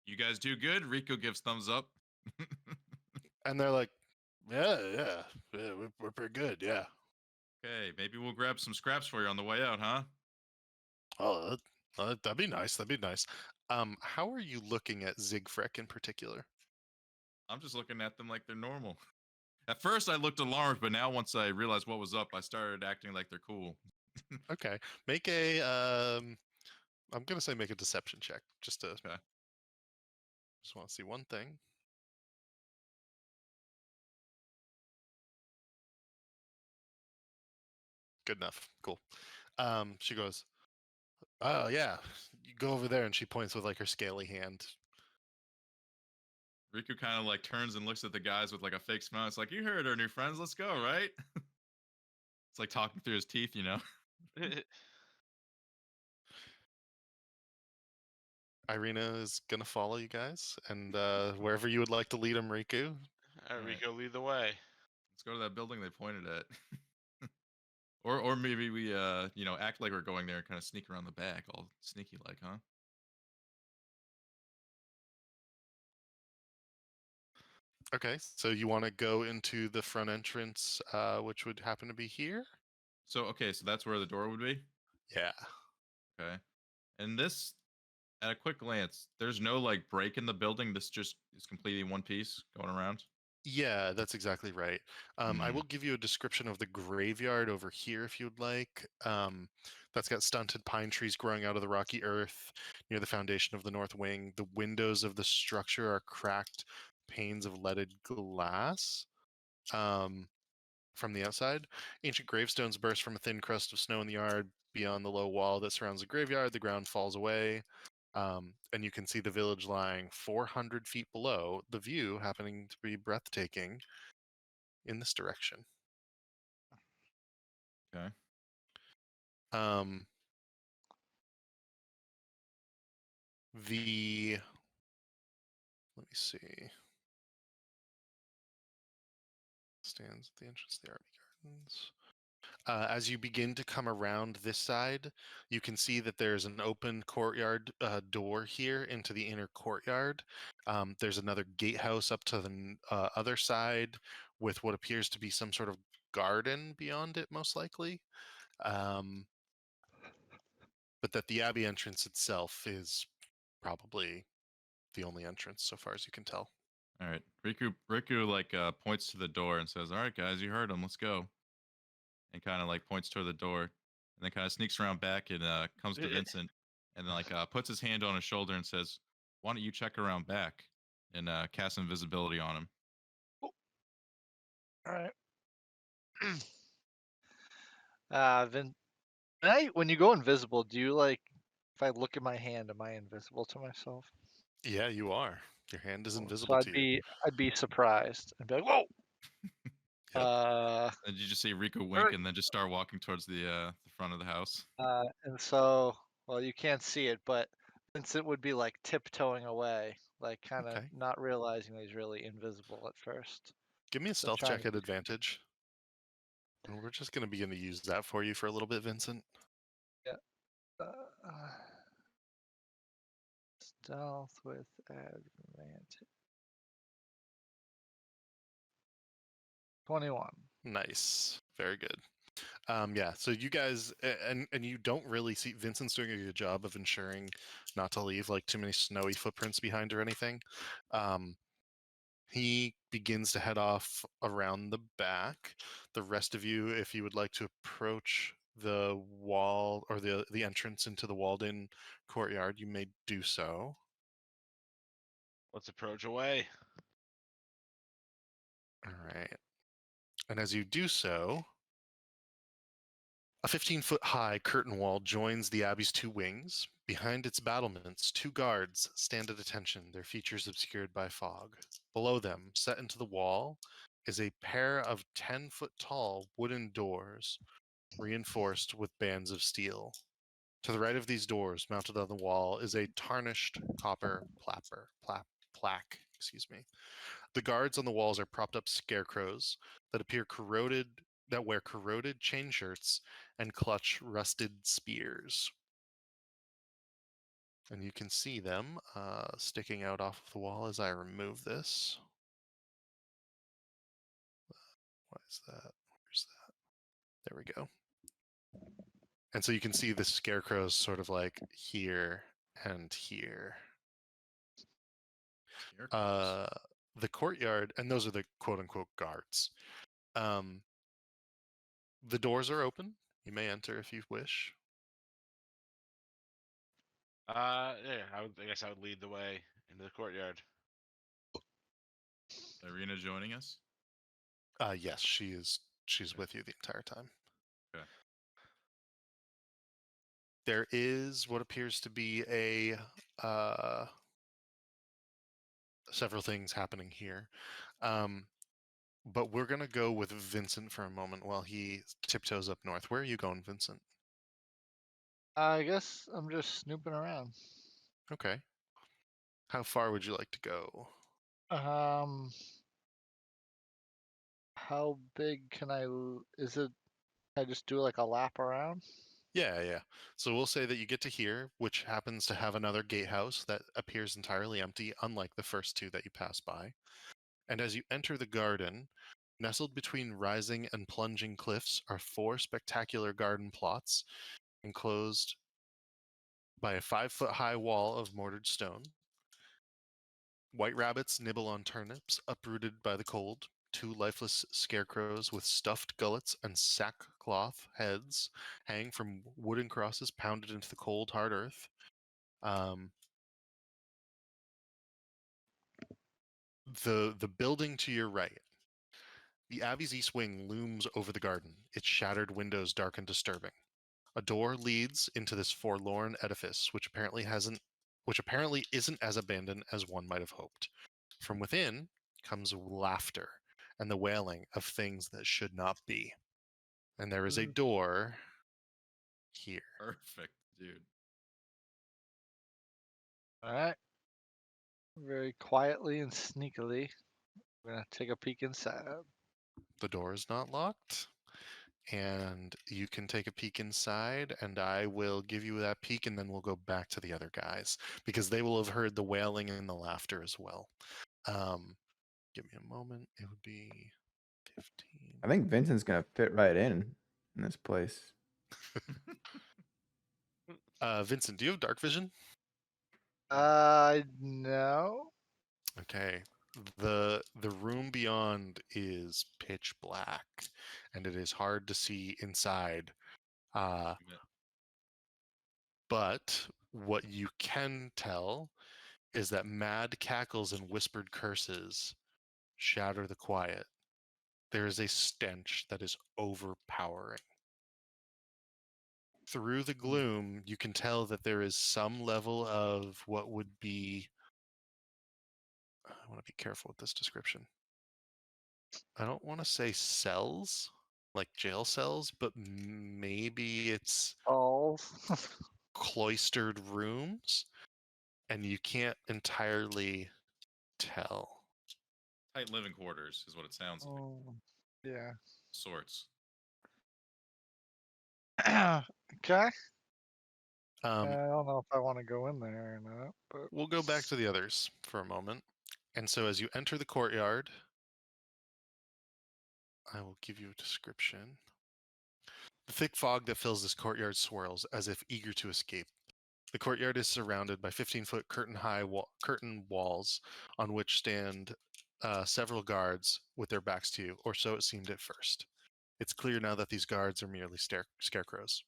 You guys do good. Riku gives thumbs up. And they're like, yeah, we're pretty good, yeah. Okay, maybe we'll grab some scraps for you on the way out, huh? Oh, that'd be nice. That'd be nice. How are you looking at Zigfrick in particular? I'm just looking at them like they're normal. At first, I looked alarmed, but now once I realized what was up, I started acting like they're cool. Okay, make a. I'm gonna say make a deception check, just to. Okay. Just want to see one thing. Good enough. Cool. She goes, "Oh yeah, you go over there," and she points with like her scaly hand. Riku kind of like turns and looks at the guys with like a fake smile. It's like, "You heard our new friends. Let's go, right?" It's like talking through his teeth, Irina is gonna follow you guys, and wherever you would like to lead him, Riku. All right, Alright. Rico, lead the way. Let's go to that building they pointed at. Or maybe we act like we're going there and kind of sneak around the back, all sneaky like, huh? Okay, so you want to go into the front entrance, which would happen to be here? So so that's where the door would be. Yeah. Okay. And this, at a quick glance, there's no like break in the building. This just is completely one piece going around. Yeah, that's exactly right. I Hmm. will give you a description of the graveyard over here if you'd like. That's got stunted pine trees growing out of the rocky earth near the foundation of the north wing. The windows of the structure are cracked panes of leaded glass from the outside. Ancient gravestones burst from a thin crust of snow in the yard. Beyond the low wall that surrounds the graveyard, the ground falls away. And you can see the village lying 400 feet below, the view happening to be breathtaking in this direction. Okay. Um, the let me see. Stands at the entrance to the Arby Gardens. As you begin to come around this side, you can see that there's an open courtyard door here into the inner courtyard. There's another gatehouse up to the other side with what appears to be some sort of garden beyond it, most likely. But that the abbey entrance itself is probably the only entrance so far as you can tell. All right. Riku like points to the door and says, "All right, guys, you heard him. Let's go." And kind of like points toward the door, and then kind of sneaks around back and comes to Vincent, and then like puts his hand on his shoulder and says, "Why don't you check around back?" And cast invisibility on him. All right. Then when you go invisible, do you like? If I look at my hand, am I invisible to myself? Yeah, you are. Your hand is So invisible to you. I'd be surprised. I'd be like, whoa. Yep. And you just see Riku wink, Alright. and then just start walking towards the front of the house. And so, well, you can't see it, but Vincent would be like tiptoeing away, like kind of Okay. not realizing that he's really invisible at first. Give me a So stealth trying check to at advantage. And we're just going to begin to use that for you for a little bit, Vincent. uh, stealth with advantage. 21. Nice. Very good. Yeah, so you guys and you don't really see Vincent's doing a good job of ensuring not to leave like too many snowy footprints behind or anything. He begins to head off around the back. The rest of you, if you would like to approach the wall or the entrance into the walled-in courtyard, you may do so. Let's approach away. All right. And as you do so, a 15-foot high curtain wall joins the abbey's two wings. Behind its battlements, two guards stand at attention, their features obscured by fog. Below them, set into the wall, is a pair of 10-foot tall wooden doors, reinforced with bands of steel. To the right of these doors, mounted on the wall, is a tarnished copper plaque. The guards on the walls are propped up scarecrows that appear corroded, that wear corroded chain shirts and clutch rusted spears. And you can see them sticking out off of the wall as I remove this. What is that? Where's that? There we go. And so you can see the scarecrows sort of like here and here. The courtyard, and those are the quote unquote guards. The doors are open. You may enter if you wish. Yeah, I guess I would lead the way into the courtyard. Irina joining us. Yes, she's Okay. with you the entire time. Okay. There is what appears to be a several things happening here. But we're gonna go with Vincent for a moment while he tiptoes up north. Where are you going, Vincent? I guess I'm just snooping around. Okay. How far would you like to go? How big can is it? Can I just do like a lap around? Yeah. So we'll say that you get to here, which happens to have another gatehouse that appears entirely empty, unlike the first two that you pass by. And as you enter the garden, nestled between rising and plunging cliffs are 4 spectacular garden plots, enclosed by a 5-foot-high wall of mortared stone. White rabbits nibble on turnips, uprooted by the cold. 2 lifeless scarecrows with stuffed gullets and sackcloth heads hang from wooden crosses pounded into the cold, hard earth. The building to your right, the Abbey's east wing looms over the garden, its shattered windows dark and disturbing. A door leads into this forlorn edifice, which apparently isn't as abandoned as one might have hoped. From within comes laughter and the wailing of things that should not be. And there is a door here. Perfect, dude. All right. Very quietly and sneakily, we're gonna take a peek inside. The door is not locked, and you can take a peek inside, and I will give you that peek, and then we'll go back to the other guys because they will have heard the wailing and the laughter as well. Give me a moment. It would be 15. I think Vincent's gonna fit right in this place. Vincent, do you have dark vision? No. Okay. The room beyond is pitch black, and it is hard to see inside. But what you can tell is that mad cackles and whispered curses shatter the quiet. There is a stench that is overpowering. Through the gloom, you can tell that there is some level of what would be. I want to be careful with this description. I don't want to say cells, like jail cells, but maybe it's Balls. cloistered rooms, and you can't entirely tell. Tight living quarters is what it sounds like. Yeah. Sorts. Okay. I Um, don't know if I want to go in there or not, but we'll go back to the others for a moment. And so as you enter the courtyard, I will give you a description. The thick fog that fills this courtyard swirls as if eager to escape. The courtyard is surrounded by 15-foot curtain walls on which stand several guards with their backs to you, or so it seemed at first. It's clear now that these guards are merely scarecrows.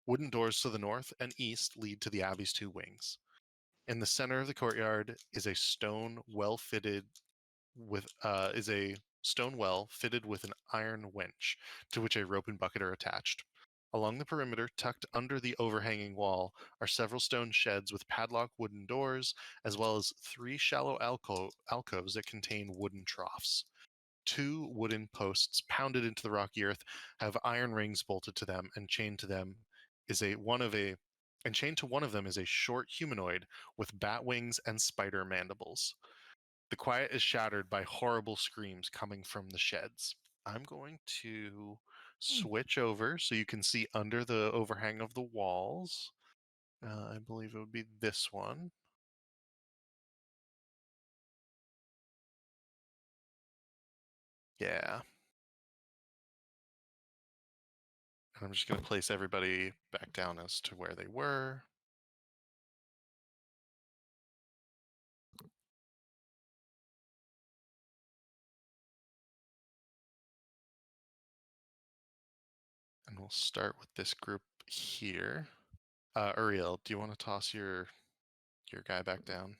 Wooden doors to the north and east lead to the Abbey's 2 wings. In the center of the courtyard is a stone well fitted with an iron winch to which a rope and bucket are attached. Along the perimeter, tucked under the overhanging wall, are several stone sheds with padlocked wooden doors, as well as 3 shallow alcoves that contain wooden troughs. 2 wooden posts pounded into the rocky earth have iron rings bolted to them, and chained to one of them is a short humanoid with bat wings and spider mandibles. The quiet is shattered by horrible screams coming from the sheds. I'm going to switch over so you can see under the overhang of the walls. I believe it would be this one. Yeah. And I'm just going to place everybody back down as to where they were. And we'll start with this group here. Uriel, do you want to toss your guy back down?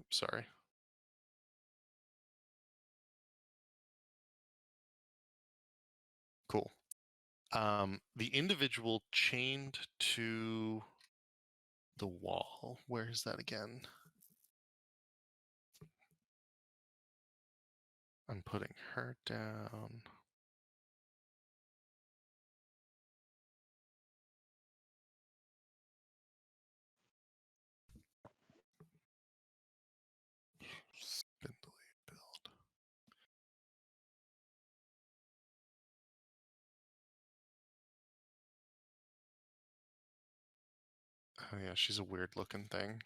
Oops, sorry. Cool. The individual chained to the wall. Where is that again? I'm putting her down. Oh yeah, she's a weird looking thing.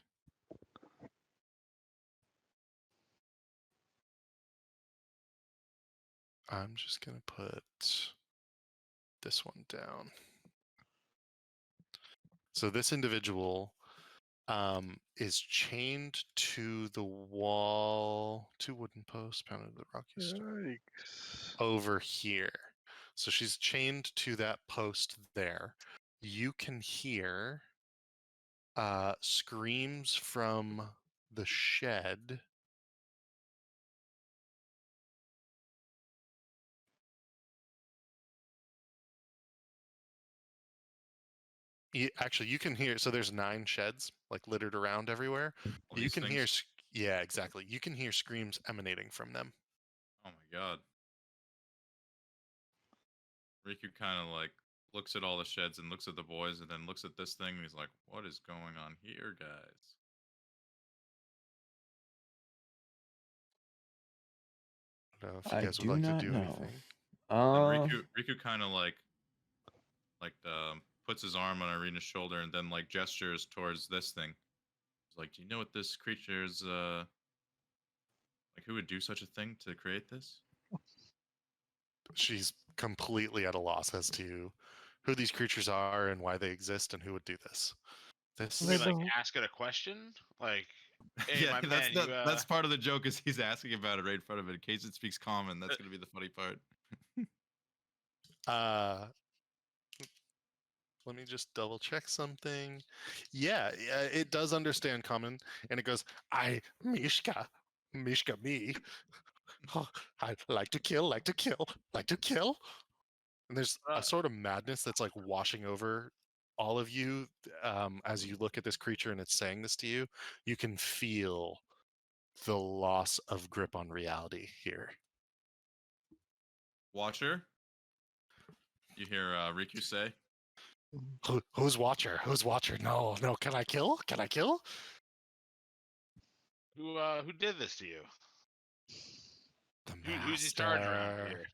I'm just gonna put this one down. So this individual is chained to the wall, 2 wooden posts pounded to the rocky stone Yikes. over here. So she's chained to that post there. You can hear screams from the shed. Actually, you can hear. So there's 9 sheds like littered around everywhere. All You these can hear. things? Yeah, exactly. You can hear screams emanating from them. Oh my god. Riku kind of like looks at all the sheds and looks at the boys and then looks at this thing and he's like, "What is going on here, guys?" I don't know if you I guys would do like to not do know. anything. Then Riku kind of like puts his arm on Irina's shoulder and then like gestures towards this thing. He's like, "Do you know what this creature's like? Who would do such a thing to create this?" She's completely at a loss as to who these creatures are and why they exist and who would do this. This You mean, like, Never- ask it a question? Like, hey, Yeah, my that's man, you, that's part of the joke is he's asking about it right in front of it in case it speaks common. That's gonna be the funny part. Let me just double check something. Yeah, it does understand common, and it goes, "I Mishka, Mishka me. I like to kill, like to kill, like to kill." And there's a sort of madness that's like washing over all of you as you look at this creature and it's saying this to you. You can feel the loss of grip on reality here. Watcher, you hear Riku say, Who's Watcher? Who's Watcher? No, no. Can I kill? Can I kill? who did this to you? The Who's in charge around master. here?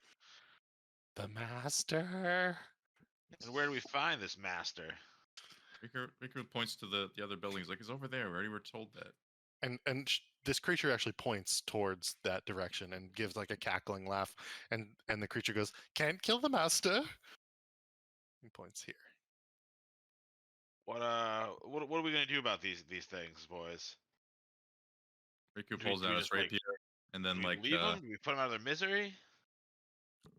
The master. And where do we find this master? Riku points to the other building. He's like, "It's over there. We already were told that." And this creature actually points towards that direction and gives like a cackling laugh, and the creature goes, "Can't kill the master." He points here. What are we gonna do about these things, boys? Riku Do pulls we out his just, like, rapier and do then we like leave them? Do we put them out of their misery?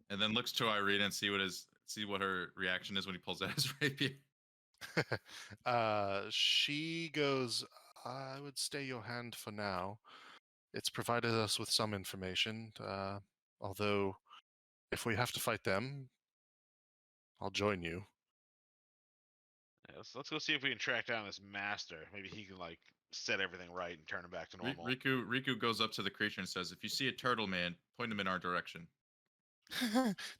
and then looks to Irina and see what her reaction is when he pulls out his rapier. She goes, "I would stay your hand for now. It's provided us with some information. Although, if we have to fight them, I'll join you." Yeah, let's go see if we can track down this master. Maybe he can, like, set everything right and turn it back to normal. Riku goes up to the creature and says, "If you see a turtle man, point him in our direction."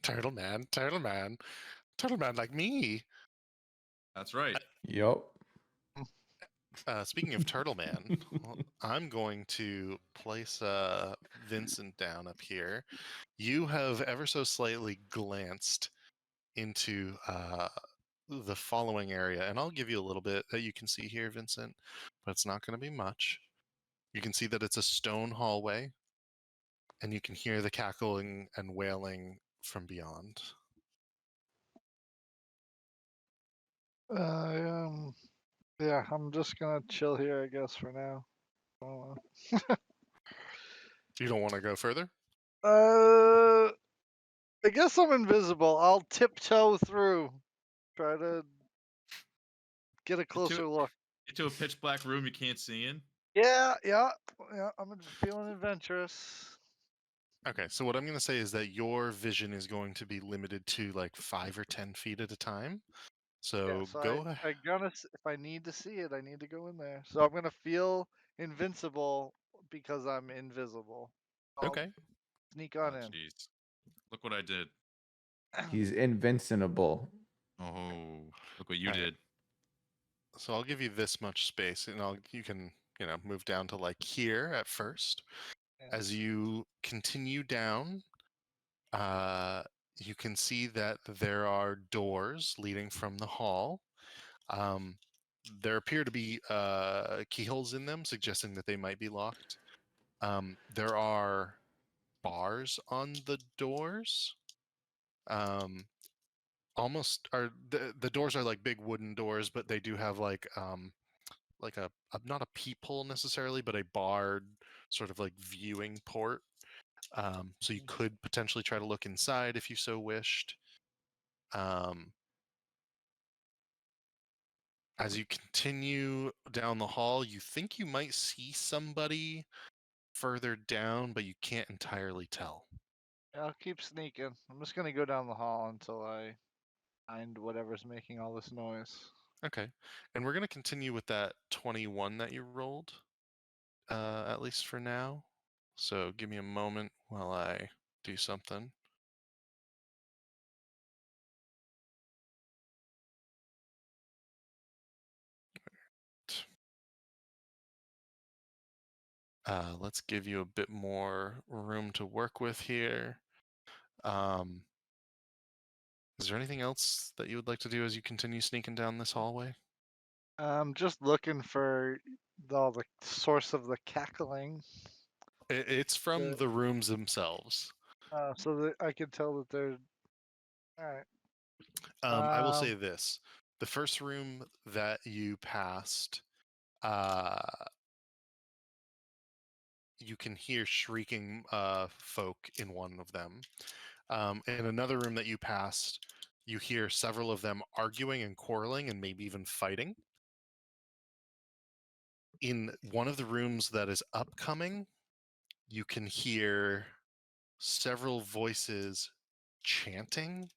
Turtle man, turtle man, turtle man like me. That's right. Yup. Speaking of Turtle Man, well, I'm going to place Vincent down up here. You have ever so slightly glanced into the following area, and I'll give you a little bit that you can see here, Vincent, but it's not going to be much. You can see that it's a stone hallway, and you can hear the cackling and wailing from beyond. Yeah, I'm just gonna chill here, I guess, for now. You don't want to go further? I guess I'm invisible. I'll tiptoe through. Try to get a closer look. Into a pitch black room you can't see in. Yeah. I'm feeling adventurous. Okay, so what I'm going to say is that your vision is going to be limited to like 5 or 10 feet at a time. So Yeah, go ahead. if I need to see it, I need to go in there. So I'm gonna feel invincible because I'm invisible. I'll Okay. sneak Oh, on in. jeez. Look what I did. He's invincible. Oh, look what you Alright. did. So I'll give you this much space, and you can move down to like here at first. Yeah. As you continue down, you can see that there are doors leading from the hall. there appear to be keyholes in them, suggesting that they might be locked. There are bars on the doors. Almost are the doors are like big wooden doors, but they do have like a not a peephole necessarily, but a barred sort of like viewing port. So you could potentially try to look inside if you so wished. As you continue down the hall, you think you might see somebody further down, but you can't entirely tell. I'll keep sneaking. I'm just gonna go down the hall until I find whatever's making all this noise. Okay. And we're going to continue with that 21 that you rolled, at least for now. So give me a moment while I do something. Let's give you a bit more room to work with here. Is there anything else that you would like to do as you continue sneaking down this hallway? I'm just looking for the source of the cackling, It's from The- the rooms themselves. so that I can tell that they're all right. I will say this. The first room that you passed, you can hear shrieking folk in one of them. In another room that you passed, you hear several of them arguing and quarreling and maybe even fighting. In one of the rooms that is upcoming, you can hear several voices chanting.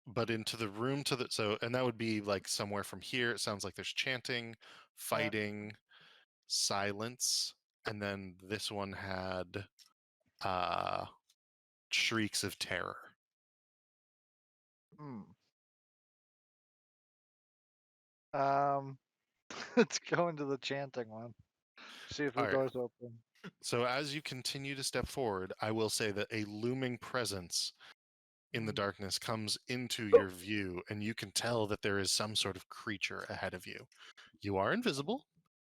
But into the room to the and that would be like somewhere from here. It sounds like there's chanting, fighting, silence, and then this one had shrieks of terror. Let's go into the chanting one. See if the All right. door's open. So as you continue to step forward, I will say that a looming presence in the darkness comes into your view, and you can tell that there is some sort of creature ahead of you. You are invisible.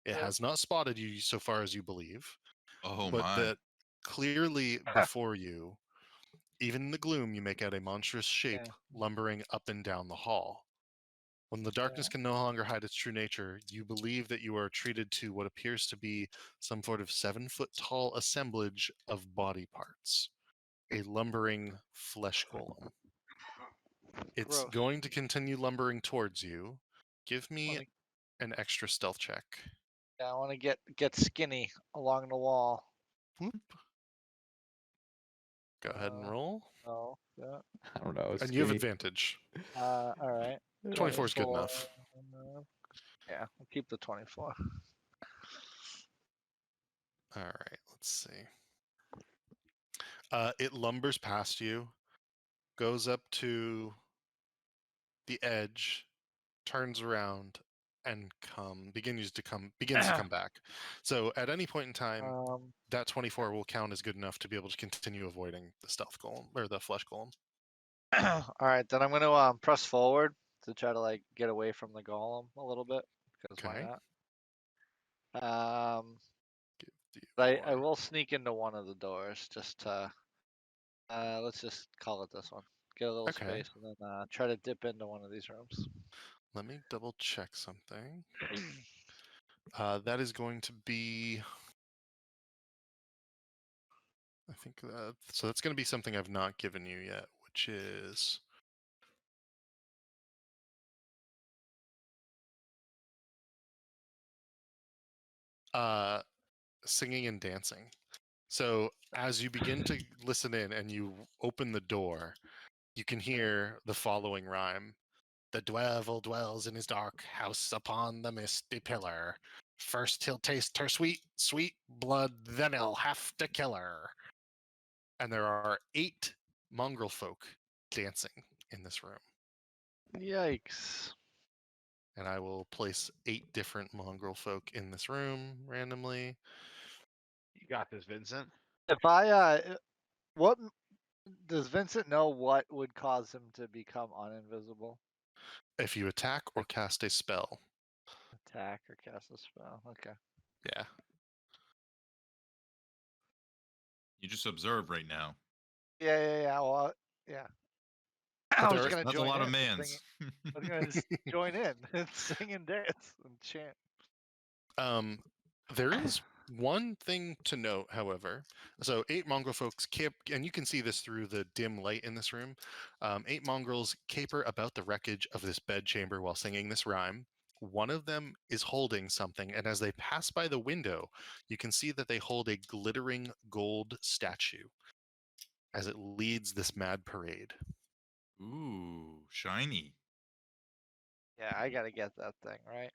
It Yep. has not spotted you so far as you believe. Oh But my. that clearly before you, even in the gloom, you make out a monstrous shape Yeah. lumbering up and down the hall. When the darkness can no longer hide its true nature, you believe that you are treated to what appears to be some sort of 7-foot-tall assemblage of body parts. A lumbering flesh golem. It's Gross. going to continue lumbering towards you. Give me Wanna- an extra stealth check. Yeah, I want to get skinny along the wall. Whoop. Go ahead and roll. Oh, yeah. I don't know. And you have Skinny. advantage. All right. 24 is good enough. Yeah, we'll keep the 24. All right, let's see. It lumbers past you, goes up to the edge, turns around, and begins to come back. So at any point in time, that 24 will count as good enough to be able to continue avoiding the stealth golem or the flesh golem. All right, then I'm gonna press forward to try to like get away from the golem a little bit because Okay. why not? Give you I more. will sneak into one of the doors just to let's just call it this one. Get a little Okay. space and then try to dip into one of these rooms. Let me double check something. That is going to be, I think so that's going to be something I've not given you yet, which is singing and dancing. So as you begin to listen in and you open the door, you can hear the following rhyme. The devil dwells in his dark house upon the misty pillar. First he'll taste her sweet, sweet blood, then he'll have to kill her. And there are 8 mongrel folk dancing in this room. Yikes. And I will place 8 different mongrel folk in this room randomly. You got this, Vincent. If I what Does Vincent know what would cause him to become uninvisible? If you attack or cast a spell. Attack or cast a spell? Okay. Yeah. You just observe right now. Yeah. Well, yeah. I But was there just are gonna That's a join lot of in. Just mans. singing. I was gonna just join in and sing and dance and chant. There is one thing to note, however. So 8 mongrel folks and you can see this through the dim light in this room. 8 mongrels caper about the wreckage of this bedchamber while singing this rhyme. One of them is holding something, and as they pass by the window, you can see that they hold a glittering gold statue as it leads this mad parade. Ooh, shiny. Yeah, I gotta get that thing right.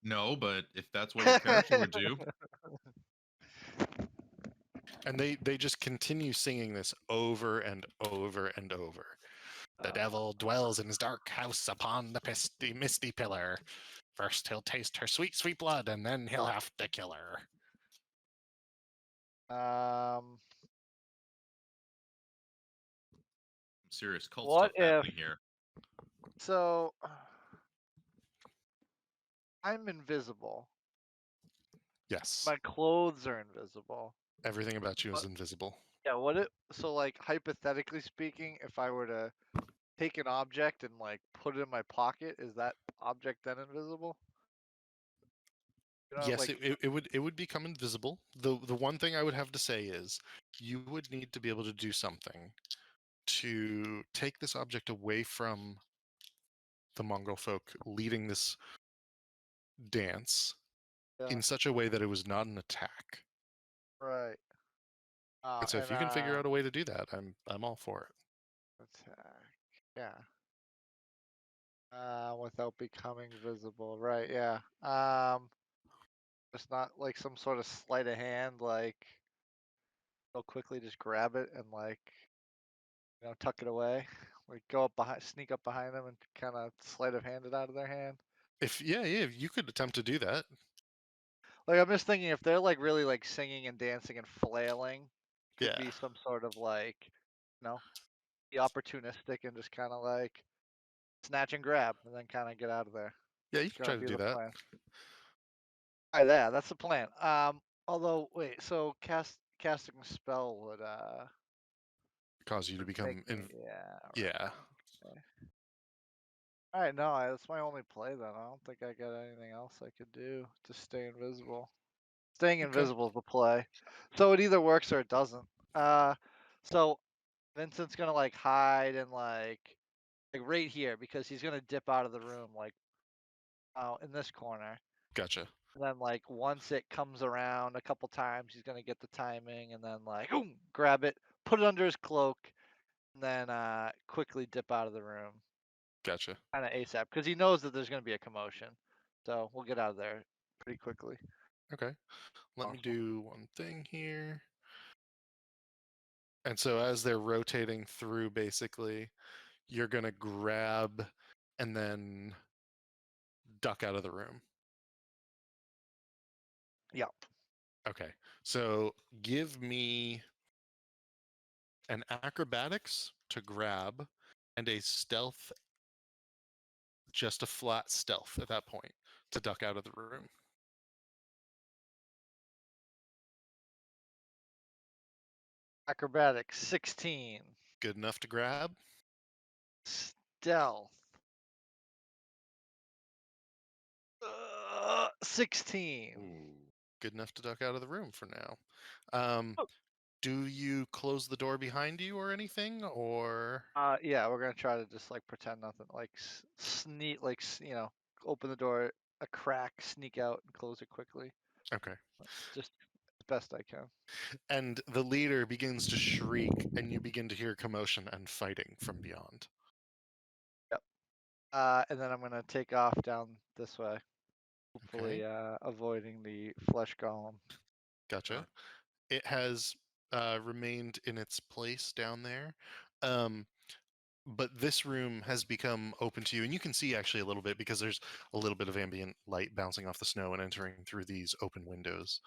No, but if that's what your character would do, And they just continue singing this over and over and over. The devil dwells in his dark house upon the misty pillar. First he'll taste her sweet, sweet blood, and then he'll have to kill her. serious cult What stuff happening here. So I'm invisible. Yes. My clothes are invisible. Everything about you is invisible. Yeah, so like hypothetically speaking, if I were to take an object and like put it in my pocket, is that object then invisible? You know, Yes, like it would become invisible. The one thing I would have to say is you would need to be able to do something to take this object away from the Mongol folk leading this dance yeah, in such a way that it was not an attack. right. And so if you can figure out a way to do that, I'm all for it. Attack. Yeah. Without becoming visible. Right, yeah. It's not like some sort of sleight of hand, like they'll quickly just grab it and like tuck it away. Like go up behind, sneak up behind them and kind of sleight of hand it out of their hand. If you could attempt to do that. Like I'm just thinking if they're like really like singing and dancing and flailing, could Yeah. be some sort of like, be opportunistic and just kind of like snatch and grab and then kind of get out of there. Yeah, you It's can gonna try to be do the that. plan. All right, yeah, that's the plan. Although wait, so casting a spell would Cause you to become make me, yeah, right, yeah. okay. All right, no, that's my only play then. I don't think I got anything else I could do to stay invisible. Staying Okay. invisible is the play. So it either works or it doesn't. So Vincent's gonna like hide and like right here because he's gonna dip out of the room like in this corner. Gotcha. And then like once it comes around a couple times, he's gonna get the timing and then like boom, grab it, put it under his cloak, and then quickly dip out of the room. Gotcha. Kind of ASAP because he knows that there's gonna be a commotion. So we'll get out of there pretty quickly. Okay. Let me Awesome. do one thing here. And so as they're rotating through, basically, you're going to grab and then duck out of the room. Yep. Okay. So give me an acrobatics to grab and a stealth, just a flat stealth at that point to duck out of the room. Acrobatics 16. Good enough to grab? Stealth 16. Ooh. Good enough to duck out of the room for now. Oh. Do you close the door behind you or anything, or? Yeah, we're gonna try to just like pretend nothing, like sneak, like open the door a crack, sneak out, and close it quickly. Okay. Just as best I can. And the leader begins to shriek, and you begin to hear commotion and fighting from beyond. Yep. And then I'm gonna take off down this way, hopefully avoiding the flesh golem. Gotcha. It has remained in its place down there. But this room has become open to you, and you can see actually a little bit because there's a little bit of ambient light bouncing off the snow and entering through these open windows.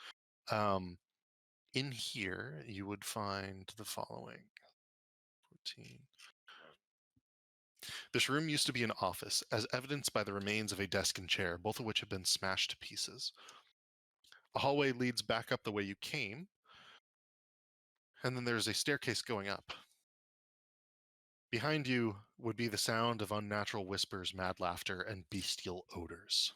In here, you would find the following. 14. This room used to be an office, as evidenced by the remains of a desk and chair, both of which have been smashed to pieces. A hallway leads back up the way you came, and then there's a staircase going up. Behind you would be the sound of unnatural whispers, mad laughter, and bestial odors.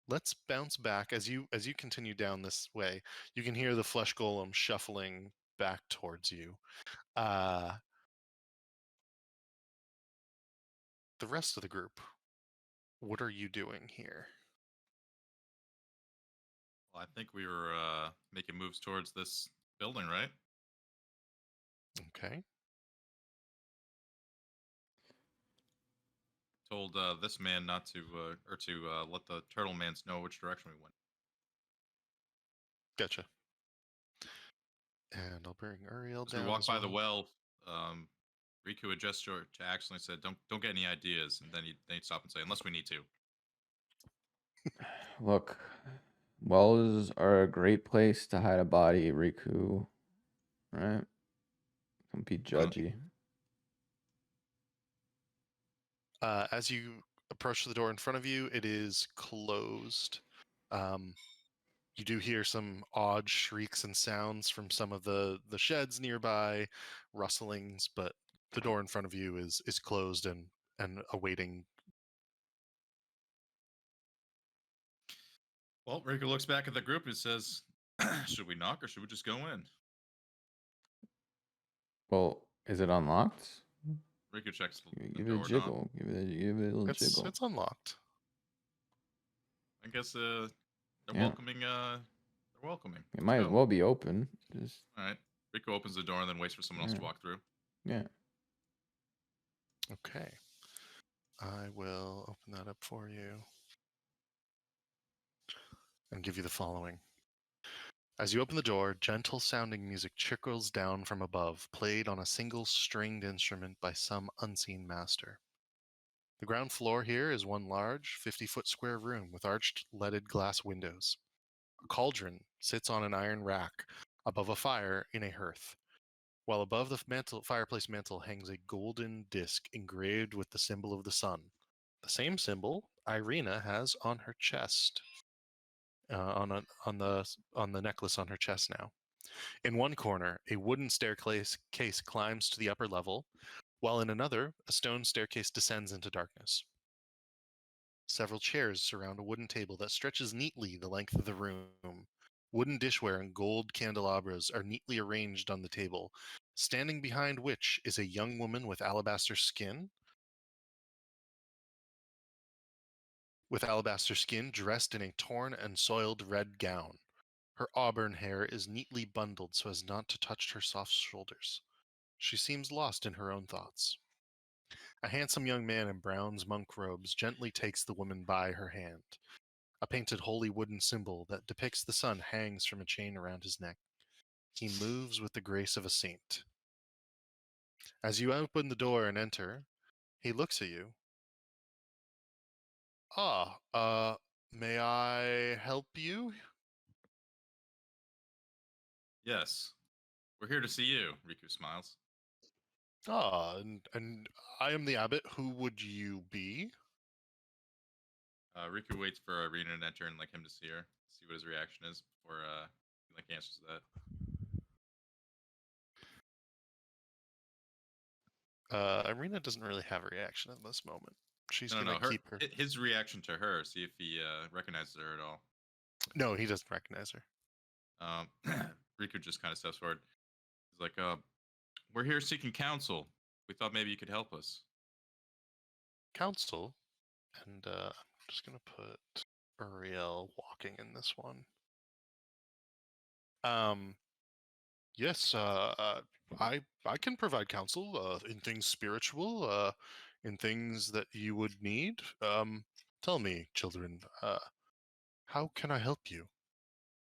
Let's bounce back as you continue down this way. You can hear the flesh golem shuffling back towards you. The rest of the group, what are you doing here? Well, I think we were making moves towards this building, right? Okay. Told this man not to, or to let the turtle mans know which direction we went. Gotcha. And I'll bring Uriel As down. we walked as by the well. well, Riku had gestured to accidentally said, "Don't get any ideas," and then he'd stop and say, "Unless we need to." Look, wells are a great place to hide a body, Riku. Right? Don't be judgy. As you approach the door in front of you, it is closed. You do hear some odd shrieks and sounds from some of the sheds nearby, rustlings, but the door in front of you is closed and awaiting. Well, Riku looks back at the group and says, "Should we knock or should we just go in?" Well, is it unlocked? Riku checks the Give it a door knob. jiggle. Give it a little jiggle. It's unlocked. I guess they're Yeah. welcoming. They're welcoming. It Let's might as go. well be open. Just All right. Riku opens the door and then waits for someone else to Yeah. walk through. yeah. Okay. I will open that up for you and give you the following. As you open the door, gentle sounding music trickles down from above, played on a single stringed instrument by some unseen master. The ground floor here is one large, 50-foot square room with arched leaded glass windows. A cauldron sits on an iron rack above a fire in a hearth, while above the fireplace mantel hangs a golden disc engraved with the symbol of the sun. The same symbol Irina has on her chest. On the necklace on her chest now. In one corner, a wooden staircase climbs to the upper level, while in another, a stone staircase descends into darkness. Several chairs surround a wooden table that stretches neatly the length of the room. Wooden dishware and gold candelabras are neatly arranged on the table, standing behind which is a young woman with alabaster skin, dressed in a torn and soiled red gown. Her auburn hair is neatly bundled so as not to touch her soft shoulders. She seems lost in her own thoughts. A handsome young man in brown's monk robes gently takes the woman by her hand. A painted holy wooden symbol that depicts the sun hangs from a chain around his neck. He moves with the grace of a saint. As you open the door and enter, he looks at you. May I help you? Yes. We're here to see you, Riku smiles. And I am the abbot. Who would you be? Riku waits for Irina to enter and like him to see her, see what his reaction is before he like answers that. Irina doesn't really have a reaction in this moment. She's No, gonna keep her. His reaction to her, see if he recognizes her at all. No, he doesn't recognize her. Riku just kind of steps forward. He's like, "We're here seeking counsel. We thought maybe you could help us." Council, and I'm just gonna put Uriel walking in this one. Yes, I can provide counsel in things spiritual, in things that you would need. Tell me, children, how can I help you?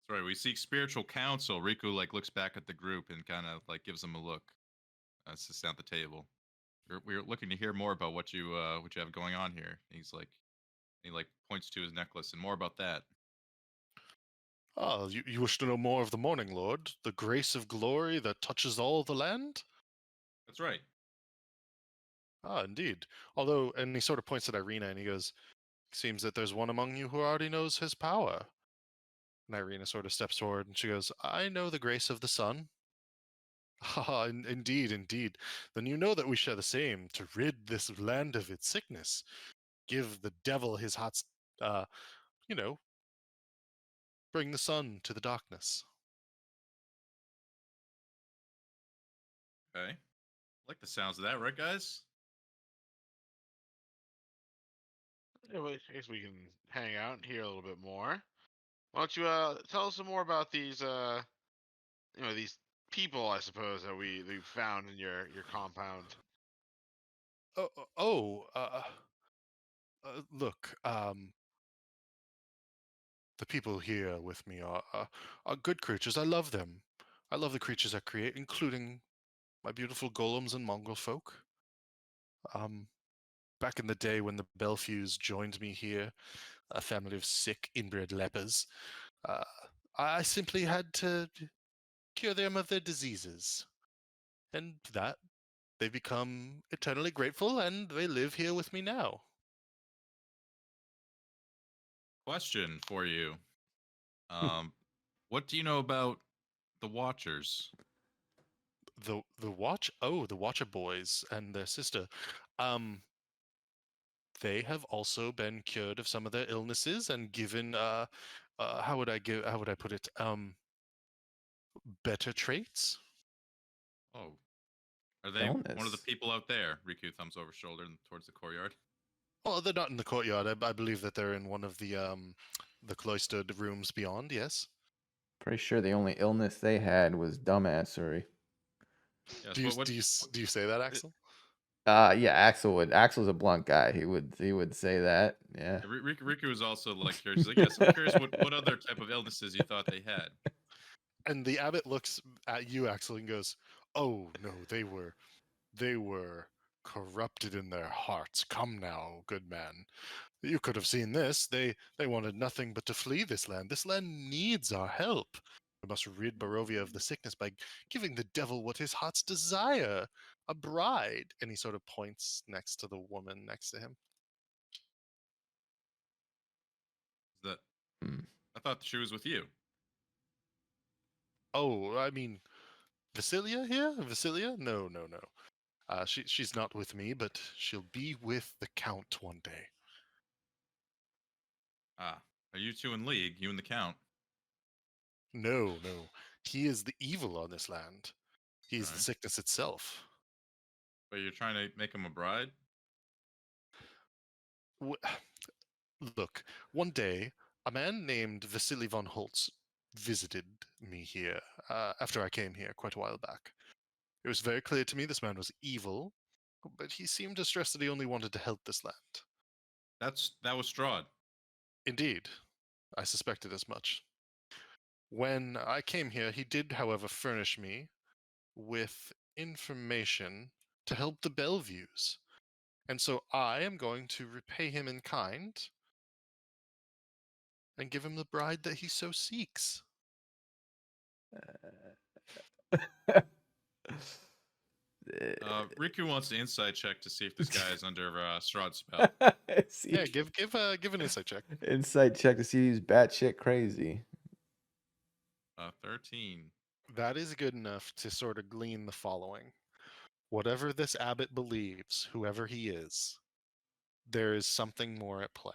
Sorry, we seek spiritual counsel. Riku like looks back at the group and kind of like gives them a look. Sits down at the table. We're looking to hear more about what you have going on here. He like points to his necklace and more about that. Ah, you wish to know more of the Morning Lord, the grace of glory that touches all the land? That's right. Ah, indeed. Although, and he sort of points at Irina and he goes, seems that there's one among you who already knows his power. And Irina sort of steps forward and she goes, I know the grace of the sun. Ah, indeed, indeed. Then you know that we share the same, to rid this land of its sickness. Give the devil his hot, uh, you know, bring the sun to the darkness. Okay. Like the sounds of that, right, guys? Yeah, well, I guess we can hang out and hear a little bit more. Why don't you tell us some more about these these people, I suppose, that we found in your compound. Look, the people here with me are good creatures. I love them. I love the creatures I create, including my beautiful golems and mongrel folk. Um, Back in the day when the Belfews joined me here, a family of sick inbred lepers, uh, I simply had to cure them of their diseases. And that, they become eternally grateful and they live here with me now. Question for you. What do you know about the Watchers? The Watcher boys and their sister. Um, they have also been cured of some of their illnesses and given how would I put it? Better traits. Oh, are they one of the Illness. people out there? Riku thumbs over shoulder and towards the courtyard. Well, they're not in the courtyard. I believe that they're in one of the cloistered rooms beyond. Yes. Pretty sure the only illness they had was dumbassery. Yes. Do you say that, Axel? Yeah, Axel's a blunt guy. He would say that. Yeah. Riku was also like curious. He's like, yes, I'm curious what other type of illnesses you thought they had. And the abbot looks at you, Axel, and goes, "Oh no, they were corrupted in their hearts. Come now, good man. You could have seen this. They wanted nothing but to flee this land. This land needs our help. We must rid Barovia of the sickness by giving the devil what his hearts desire, a bride." And he sort of points next to the woman next to him. Is that Hmm. I thought she was with you. Oh, I mean, Vasilia here? Vasilia? No, no, no. She's not with me, but she'll be with the Count one day. Ah, are you two in league? You and the Count. No, no. He is the evil on this land. He is the Alright. sickness itself. But you're trying to make him a bride? Look, one day, a man named Vasily von Holtz visited me here after I came here quite a while back. It was very clear to me this man was evil, but he seemed to stress that he only wanted to help this land. That was Strahd. Indeed, I suspected as much. When I came here, he did, however, furnish me with information to help the Belleviews. And so I am going to repay him in kind and give him the bride that he so seeks. Riku wants an insight check to see if this guy is under Strahd's spell. Yeah, give an insight check. Insight check to see he's batshit crazy. 13. That is good enough to sort of glean the following. Whatever this abbot believes, whoever he is, there is something more at play.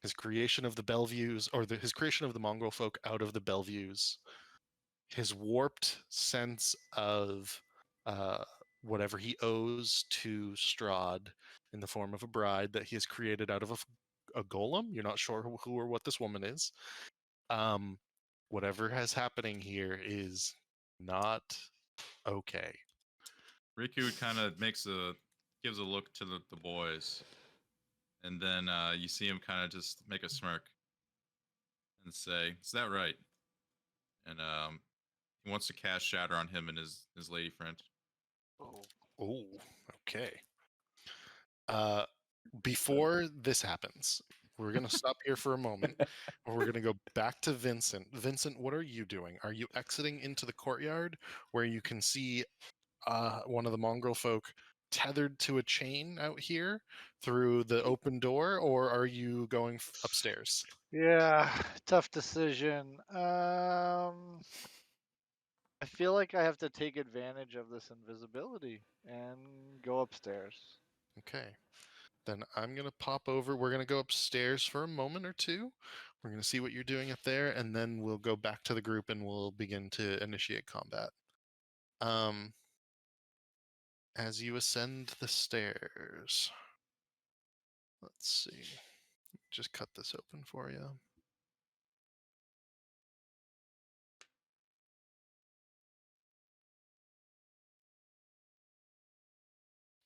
His creation of the Belleviews, or his creation of the mongrel folk out of the Belleviews, his warped sense of whatever he owes to Strahd in the form of a bride that he has created out of a golem. You're not sure who or what this woman is. Whatever has happening here is not okay. Riku kind of gives a look to the boys, and then you see him kind of just make a smirk and say, "Is that right?" And he wants to cast Shatter on him and his lady friend. Oh, okay. Before this happens, we're gonna stop here for a moment, and we're gonna go back to Vincent. Vincent, what are you doing? Are you exiting into the courtyard where you can see one of the mongrel folk tethered to a chain out here through the open door, or are you going upstairs? Yeah, tough decision. I feel like I have to take advantage of this invisibility and go upstairs. Okay. Then I'm going to pop over. We're going to go upstairs for a moment or two. We're going to see what you're doing up there, and then we'll go back to the group and we'll begin to initiate combat. As you ascend the stairs, let's see. Just cut this open for you.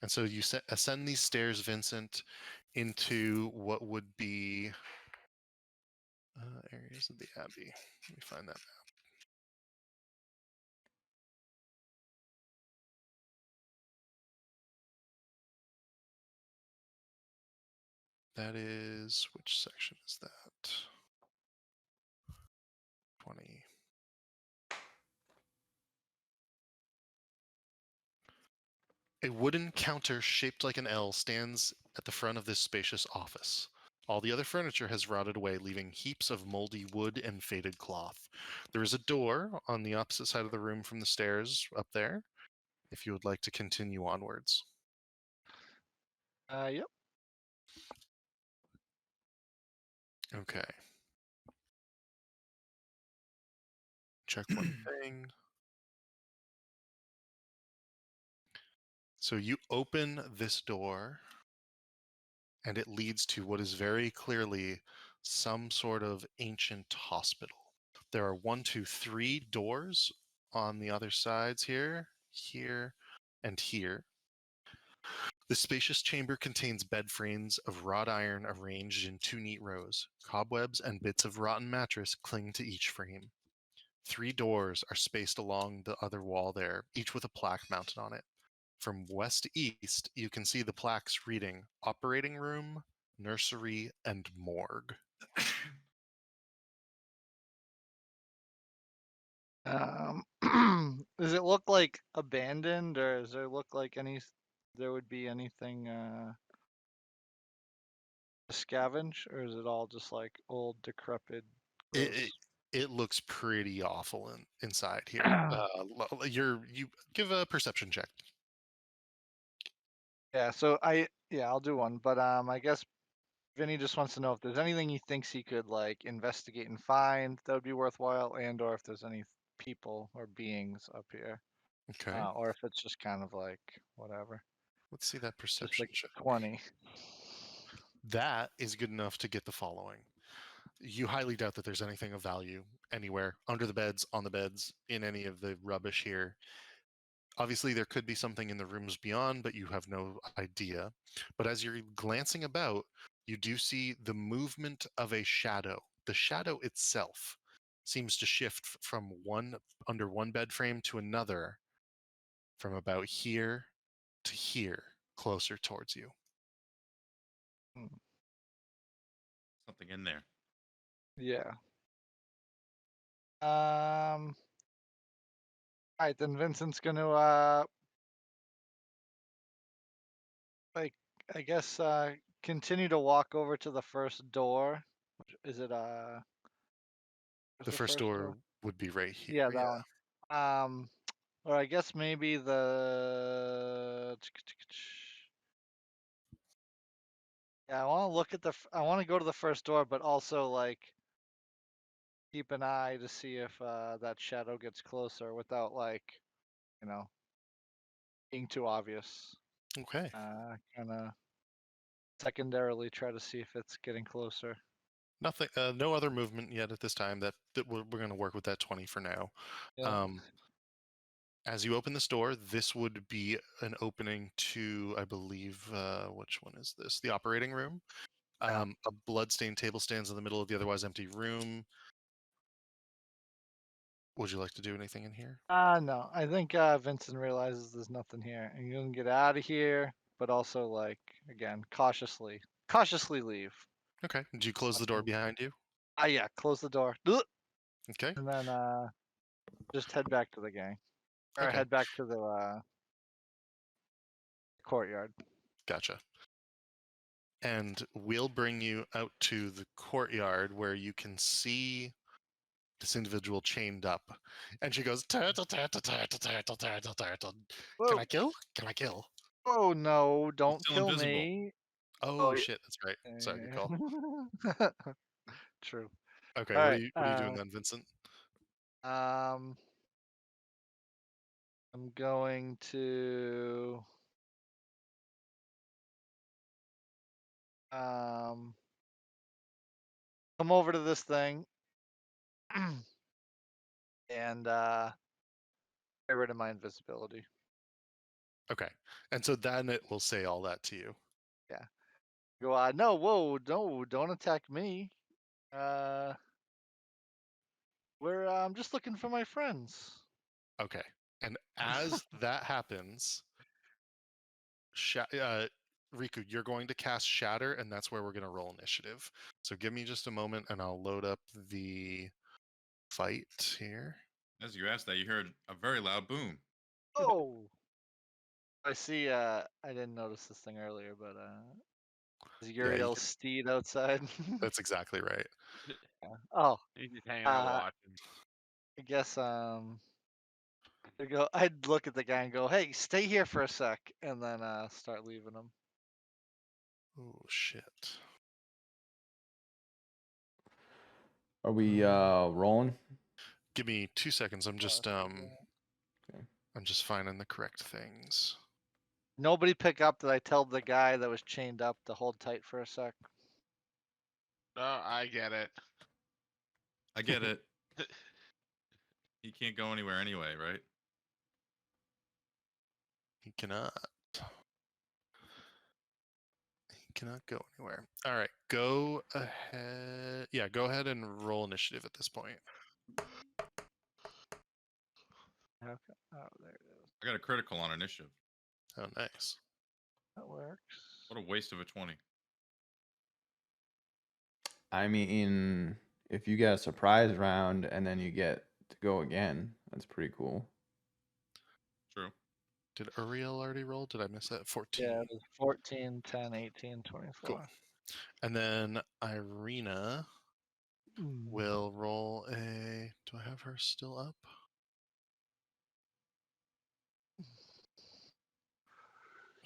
And so you ascend these stairs, Vincent, into what would be areas of the Abbey. Let me find that map. That is, which section is that? 20. A wooden counter shaped like an L stands at the front of this spacious office. All the other furniture has rotted away, leaving heaps of moldy wood and faded cloth. There is a door on the opposite side of the room from the stairs up there, if you would like to continue onwards. Yep. Okay. Check one thing. So you open this door, and it leads to what is very clearly some sort of ancient hospital. There are 1, 2, 3 doors on the other sides here, and here. The spacious chamber contains bed frames of wrought iron arranged in 2 neat rows. Cobwebs and bits of rotten mattress cling to each frame. 3 doors are spaced along the other wall there, each with a plaque mounted on it. From west to east, you can see the plaques reading Operating Room, Nursery, and Morgue. Does it look like abandoned, or does there look like there would be anything to scavenge, or is it all just like old, decrepit, It, gross? it looks pretty awful inside here. You give a perception check. Yeah, so I'll do one, but I guess Vinny just wants to know if there's anything he thinks he could like investigate and find that would be worthwhile, and or if there's any people or beings up here, Okay. or if it's just kind of like whatever, Let's see that just perception like check. 20. That is good enough to get the following. You highly doubt that there's anything of value anywhere, under the beds, on the beds, in any of the rubbish here. Obviously, there could be something in the rooms beyond, but you have no idea. But as you're glancing about, you do see the movement of a shadow. The shadow itself seems to shift from under one bed frame to another, from about here to here, closer towards you. Something in there. Yeah. All right, then Vincent's gonna like I guess continue to walk over to the first door. Is it where's The the first first door door? would be right here. Yeah, that one. Or I guess maybe yeah, I want to look at I want to go to the first door, but also like keep an eye to see if that shadow gets closer without like, you know, being too obvious. Okay. Kind of secondarily try to see if it's getting closer. Nothing. No other movement yet at this time. That we're going to work with that 20 for now. Yeah. As you open this door, this would be an opening to, I believe, which one is this? The operating room. A bloodstained table stands in the middle of the otherwise empty room. Would you like to do anything in here? No. I think Vincent realizes there's nothing here, and you're gonna get out of here, but also like again, cautiously leave. Okay. Did you close the door behind you? Yeah, close the door. Ugh. Okay. And then just head back to the gang. Or Okay. head back to the courtyard. Gotcha. And we'll bring you out to the courtyard where you can see this individual chained up. And she goes, turtle, turtle, turtle, turtle, turtle, turtle. Can Whoa. I kill? Can I kill? Oh no, don't still kill invisible. me. Oh, yeah. shit, that's right. Sorry, good call. True. Okay, All what right, are you doing then, Vincent? I'm going to come over to this thing and get rid of my invisibility. Okay. And so then it will say all that to you. Go, no, whoa, no, don't attack me. I'm just looking for my friends. Okay. And as that happens, Riku, you're going to cast Shatter, and that's where we're going to roll initiative. So give me just a moment, and I'll load up the fight here. As you asked that, you heard a very loud boom. Oh, I see. I didn't notice this thing earlier, but is Uriel's steed outside? That's exactly right. Oh, He's just hanging out watching. I guess I'd look at the guy and go, "Hey, stay here for a sec," and then start leaving him. Oh shit. Are we rolling? Give me 2 seconds. I'm just Okay. I'm just finding the correct things. Nobody pick up that I tell the guy that was chained up to hold tight for a sec. Oh, I get it. I get it. He can't go anywhere anyway, right? He cannot. He cannot go anywhere. All right, go ahead. Yeah, go ahead and roll initiative at this point. Okay. Oh, there it is. I got a critical on initiative. Oh, nice. That works. What a waste of a 20. I mean, if you get a surprise round and then you get to go again, that's pretty cool. True. Did Uriel already roll? Did I miss that? 14. Yeah, it was 14, 10, 18, 24. Cool. And then Irina will roll a. Do I have her still up?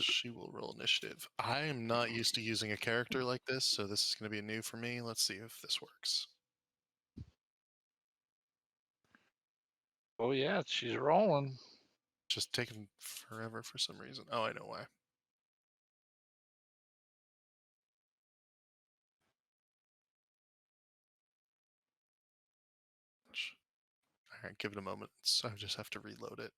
She will roll initiative. I am not used to using a character like this, so this is going to be new for me. Let's see if this works. Oh yeah, she's rolling. Just taking forever for some reason. Oh, I know why. All right, give it a moment. So I just have to reload it.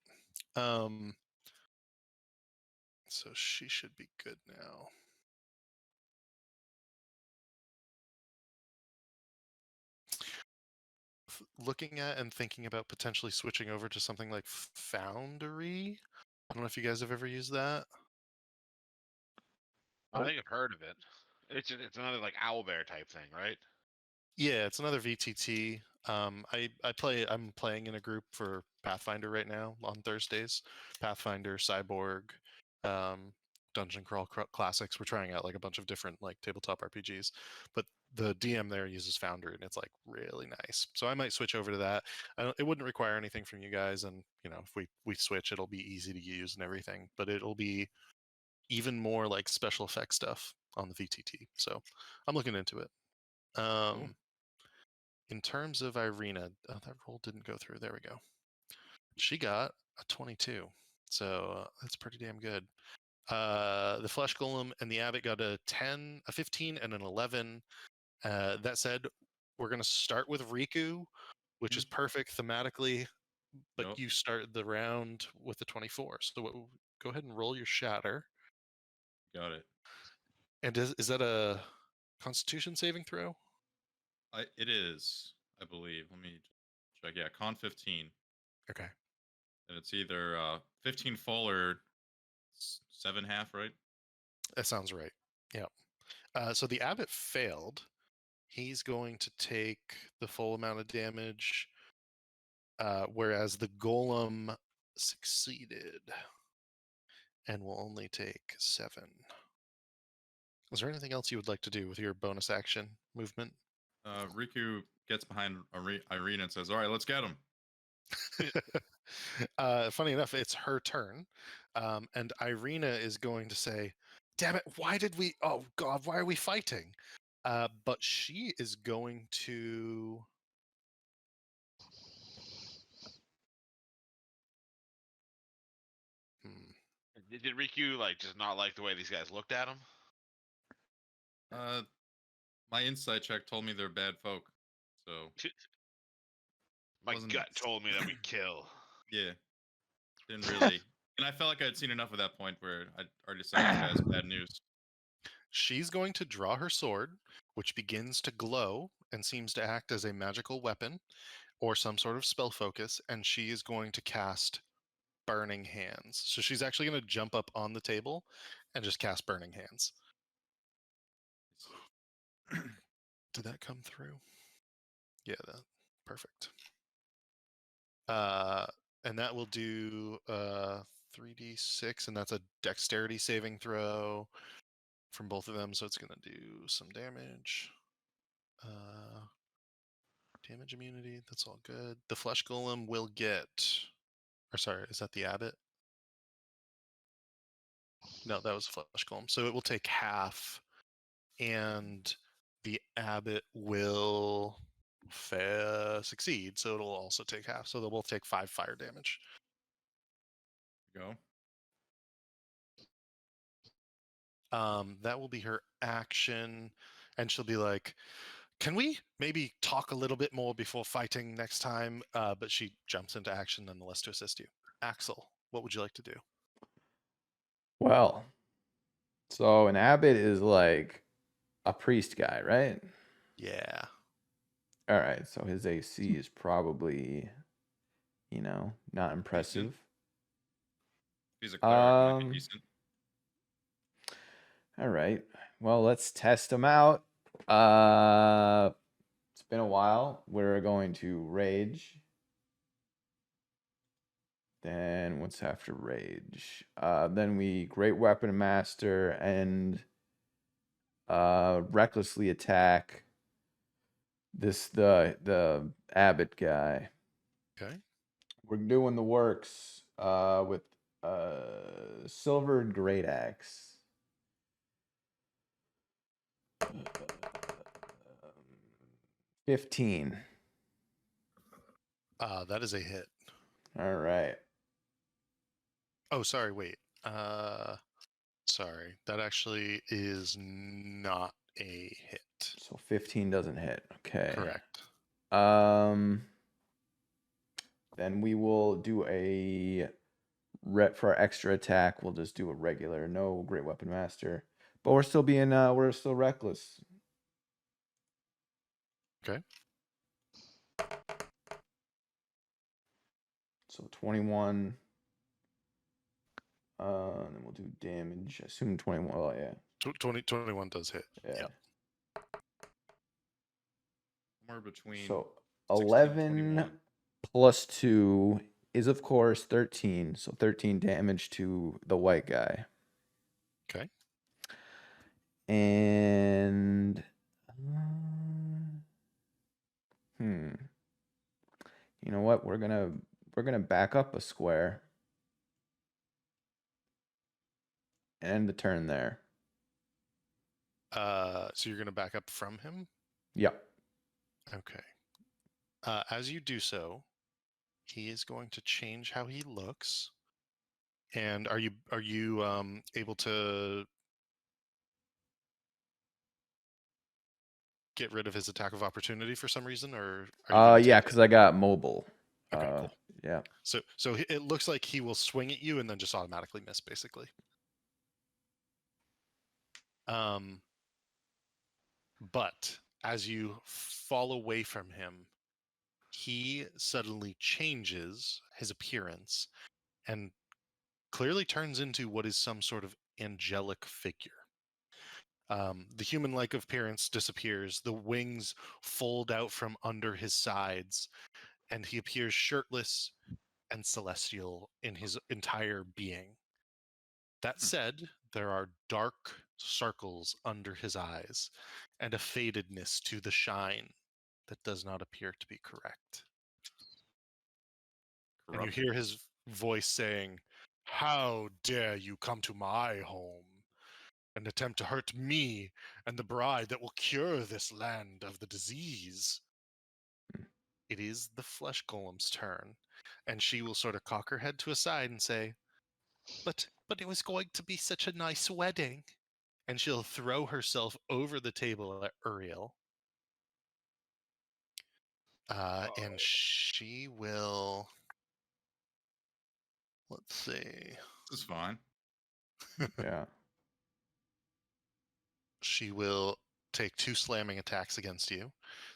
So she should be good now. Looking at and thinking about potentially switching over to something like Foundry. I don't know if you guys have ever used that. I think I've heard of it. It's another like owlbear type thing, right? Yeah, it's another VTT. I'm playing in a group for Pathfinder right now on Thursdays. Pathfinder, Cyborg, Dungeon Crawl Classics. We're trying out like a bunch of different like tabletop RPGs, but the DM there uses Foundry and it's like really nice. So I might switch over to that. It wouldn't require anything from you guys, and if we switch, it'll be easy to use and everything. But it'll be even more like special effect stuff on the VTT. So I'm looking into it. In terms of Irina, that roll didn't go through. There we go. She got a 22, so that's pretty damn good. The Flesh Golem and the Abbot got a 10, a 15, and an 11. That said, we're going to start with Riku, which is perfect thematically, but Yep. you started the round with the 24. So go ahead and roll your Shatter. Got it. And is that a Constitution saving throw? It is, I believe. Let me check. Yeah, con 15. Okay. And it's either 15 full or 7 half, right? That sounds right. Yeah. So the Abbot failed. he's going to take the full amount of damage, whereas the golem succeeded and will only take 7. Is there anything else you would like to do with your bonus action movement? Riku gets behind Irina and says, "All right, let's get him." Funny enough, it's her turn, and Irina is going to say, "Damn it! Why did we? Oh God! Why are we fighting?" But she is going to. Did Riku like just not like the way these guys looked at him? My insight check told me they're bad folk, so My Wasn't- gut told me that we kill. yeah, didn't really. And I felt like I'd seen enough of that point where I'd already decided this guy's bad news. She's going to draw her sword, which begins to glow and seems to act as a magical weapon or some sort of spell focus, and she is going to cast Burning Hands. So she's actually going to jump up on the table and just cast Burning Hands. Did that come through? Yeah, perfect. And that will do 3d6, and that's a dexterity saving throw from both of them, so it's going to do some damage. Damage immunity, that's all good. The flesh golem will get, or sorry, is that the abbot? No, that was flesh golem. So it will take half, and the abbot will succeed, so it'll also take half. So they'll both take 5 fire damage. Go. That will be her action, and she'll be like, "Can we maybe talk a little bit more before fighting next time?" But she jumps into action nonetheless to assist you. Axel, what would you like to do? Well, so an abbot is like a priest guy, right? Yeah. All right, so his AC is probably, not impressive. He's a cleric, might Um, be decent. All right. Well, let's test him out. It's been a while. We're going to rage. Then what's after rage? Then we great weapon master and recklessly attack the abbot guy. Okay. We're doing the works with silvered great axe. 15. That is a hit. All right. Oh, sorry, wait. Sorry. That actually is not a hit. So 15 doesn't hit. Okay. Correct. Then we will do a for our extra attack. We'll just do a regular, no great weapon master. But we're still we're still reckless. Okay. So 21. And then we'll do damage. I assume 21. Oh yeah. 21 does hit. Yeah. Yep. Somewhere between. So 16 and 11 21. plus 2 is of course 13. So 13 damage to the white guy. Okay. And you know what? We're gonna back up a square. End the turn there. So you're going to back up from him? Yep. Okay. As you do so, he is going to change how he looks. And are you able to get rid of his attack of opportunity for some reason, or are you Yeah, because I got mobile. Okay, cool. Yeah. So it looks like he will swing at you and then just automatically miss, basically. But as you fall away from him, he suddenly changes his appearance and clearly turns into what is some sort of angelic figure. The human-like appearance disappears. The wings fold out from under his sides, and he appears shirtless and celestial in his entire being. That said, there are dark circles under his eyes and a fadedness to the shine that does not appear to be correct. And you Corruption. hear his voice saying, "How dare you come to my home and attempt to hurt me and the bride that will cure this land of the disease?" It is the flesh golem's turn, and she will sort of cock her head to a side and say, but it was going to be such a nice wedding. And she'll throw herself over the table at Uriel. And she will, let's see. This is fine. Yeah. She will take 2 slamming attacks against you.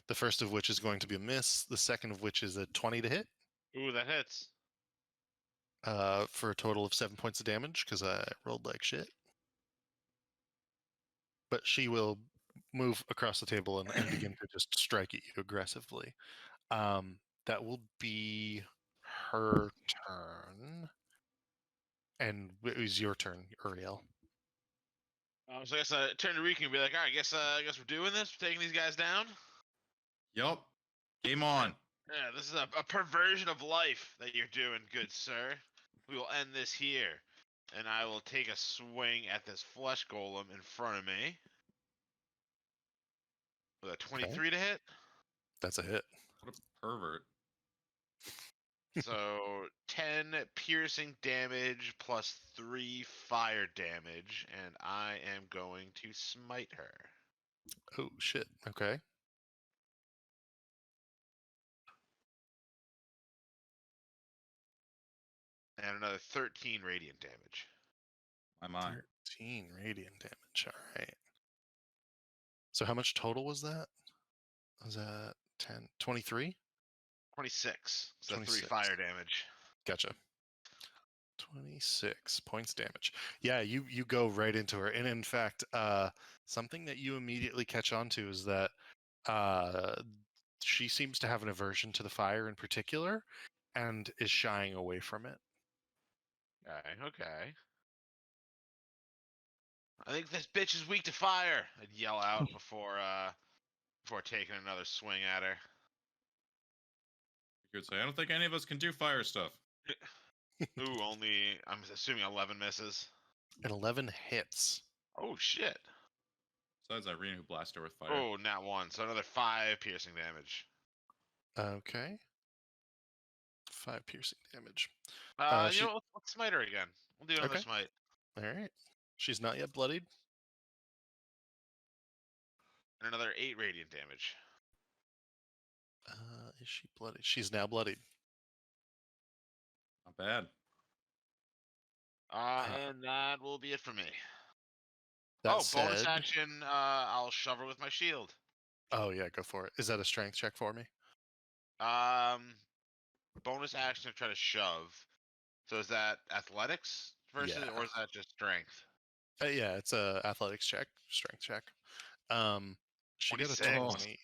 The first of which is going to be a miss. The second of which is a 20 to hit. Ooh, that hits. For a total of 7 points of damage because I rolled like shit. But she will move across the table and begin to just strike at you aggressively. That will be her turn. And it was your turn, Uriel. So I guess turn to Riku and be like, all right, I guess we're doing this. We're taking these guys down. Yup. Game on. Yeah, this is a perversion of life that you're doing, good sir. We will end this here. And I will take a swing at this flesh golem in front of me. With a 23 to hit. That's a hit. What a pervert. So 10 piercing damage plus 3 fire damage. And I am going to smite her. Oh, shit. Okay. And another 13 radiant damage. My. 13 radiant damage. All right. So how much total was that? Was that 10? 23? 26. So 3 26. fire damage. Gotcha. 26 points damage. Yeah, you go right into her. And in fact, something that you immediately catch on to is that she seems to have an aversion to the fire in particular and is shying away from it. Okay. I think this bitch is weak to fire. I'd yell out before taking another swing at her. You could say, I don't think any of us can do fire stuff. Ooh, only I'm assuming 11 misses. And 11 hits. Oh shit. Besides Irene, who blasted her with fire. Oh, nat 1. So another 5 piercing damage. Okay. 5 piercing damage. You know what? Let's smite her again. We'll do another Okay. smite. All right. She's not yet bloodied. And another 8 radiant damage. Is she bloodied? She's now bloodied. Not bad. And that will be it for me. That bonus said- action. I'll shove her with my shield. Oh yeah, go for it. Is that a strength check for me? Bonus action to try to shove. So is that athletics versus, Yeah. or is that just strength? Yeah, it's a athletics check, strength check. She got a 26. 20.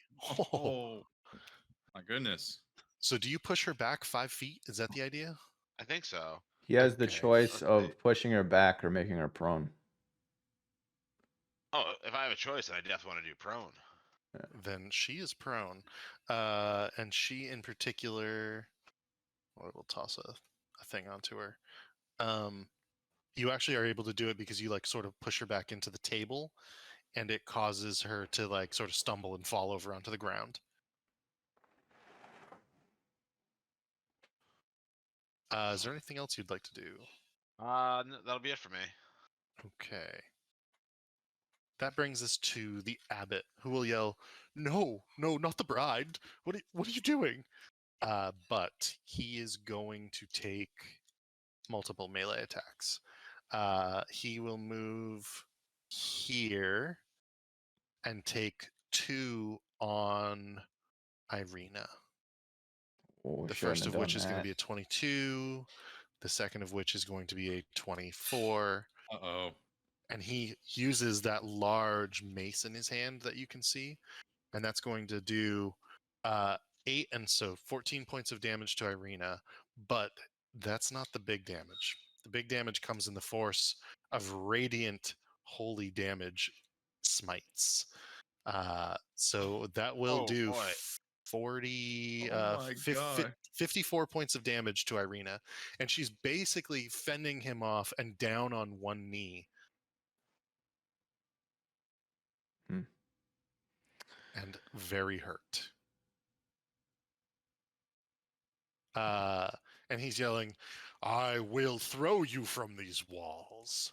Oh, my goodness. So do you push her back 5 feet? Is that the idea? I think so. He has the Okay, choice let's of see. pushing her back or making her prone. Oh, if I have a choice, then I definitely want to do prone. Then she is prone. And she in particular, well, we'll toss a thing onto her. You actually are able to do it because you like sort of push her back into the table and it causes her to like sort of stumble and fall over onto the ground. Is there anything else you'd like to do? That'll be it for me. Okay. That brings us to the abbot, who will yell, "No, no, not the bride! What are you doing?" But he is going to take multiple melee attacks. He will move here and take 2 on Irina. Oh, The shouldn't first have of which done is going to that. be a 22. The second of which is going to be a 24. Uh-oh. and he uses that large mace in his hand that you can see, and that's going to do 8 and so 14 points of damage to Irina, but that's not the big damage. The big damage comes in the force of radiant holy damage smites. So that will Oh, do boy. 40 Oh my God. 54 points of damage to Irina, and she's basically fending him off and down on one knee. Hmm. And very hurt. And he's yelling, "I will throw you from these walls."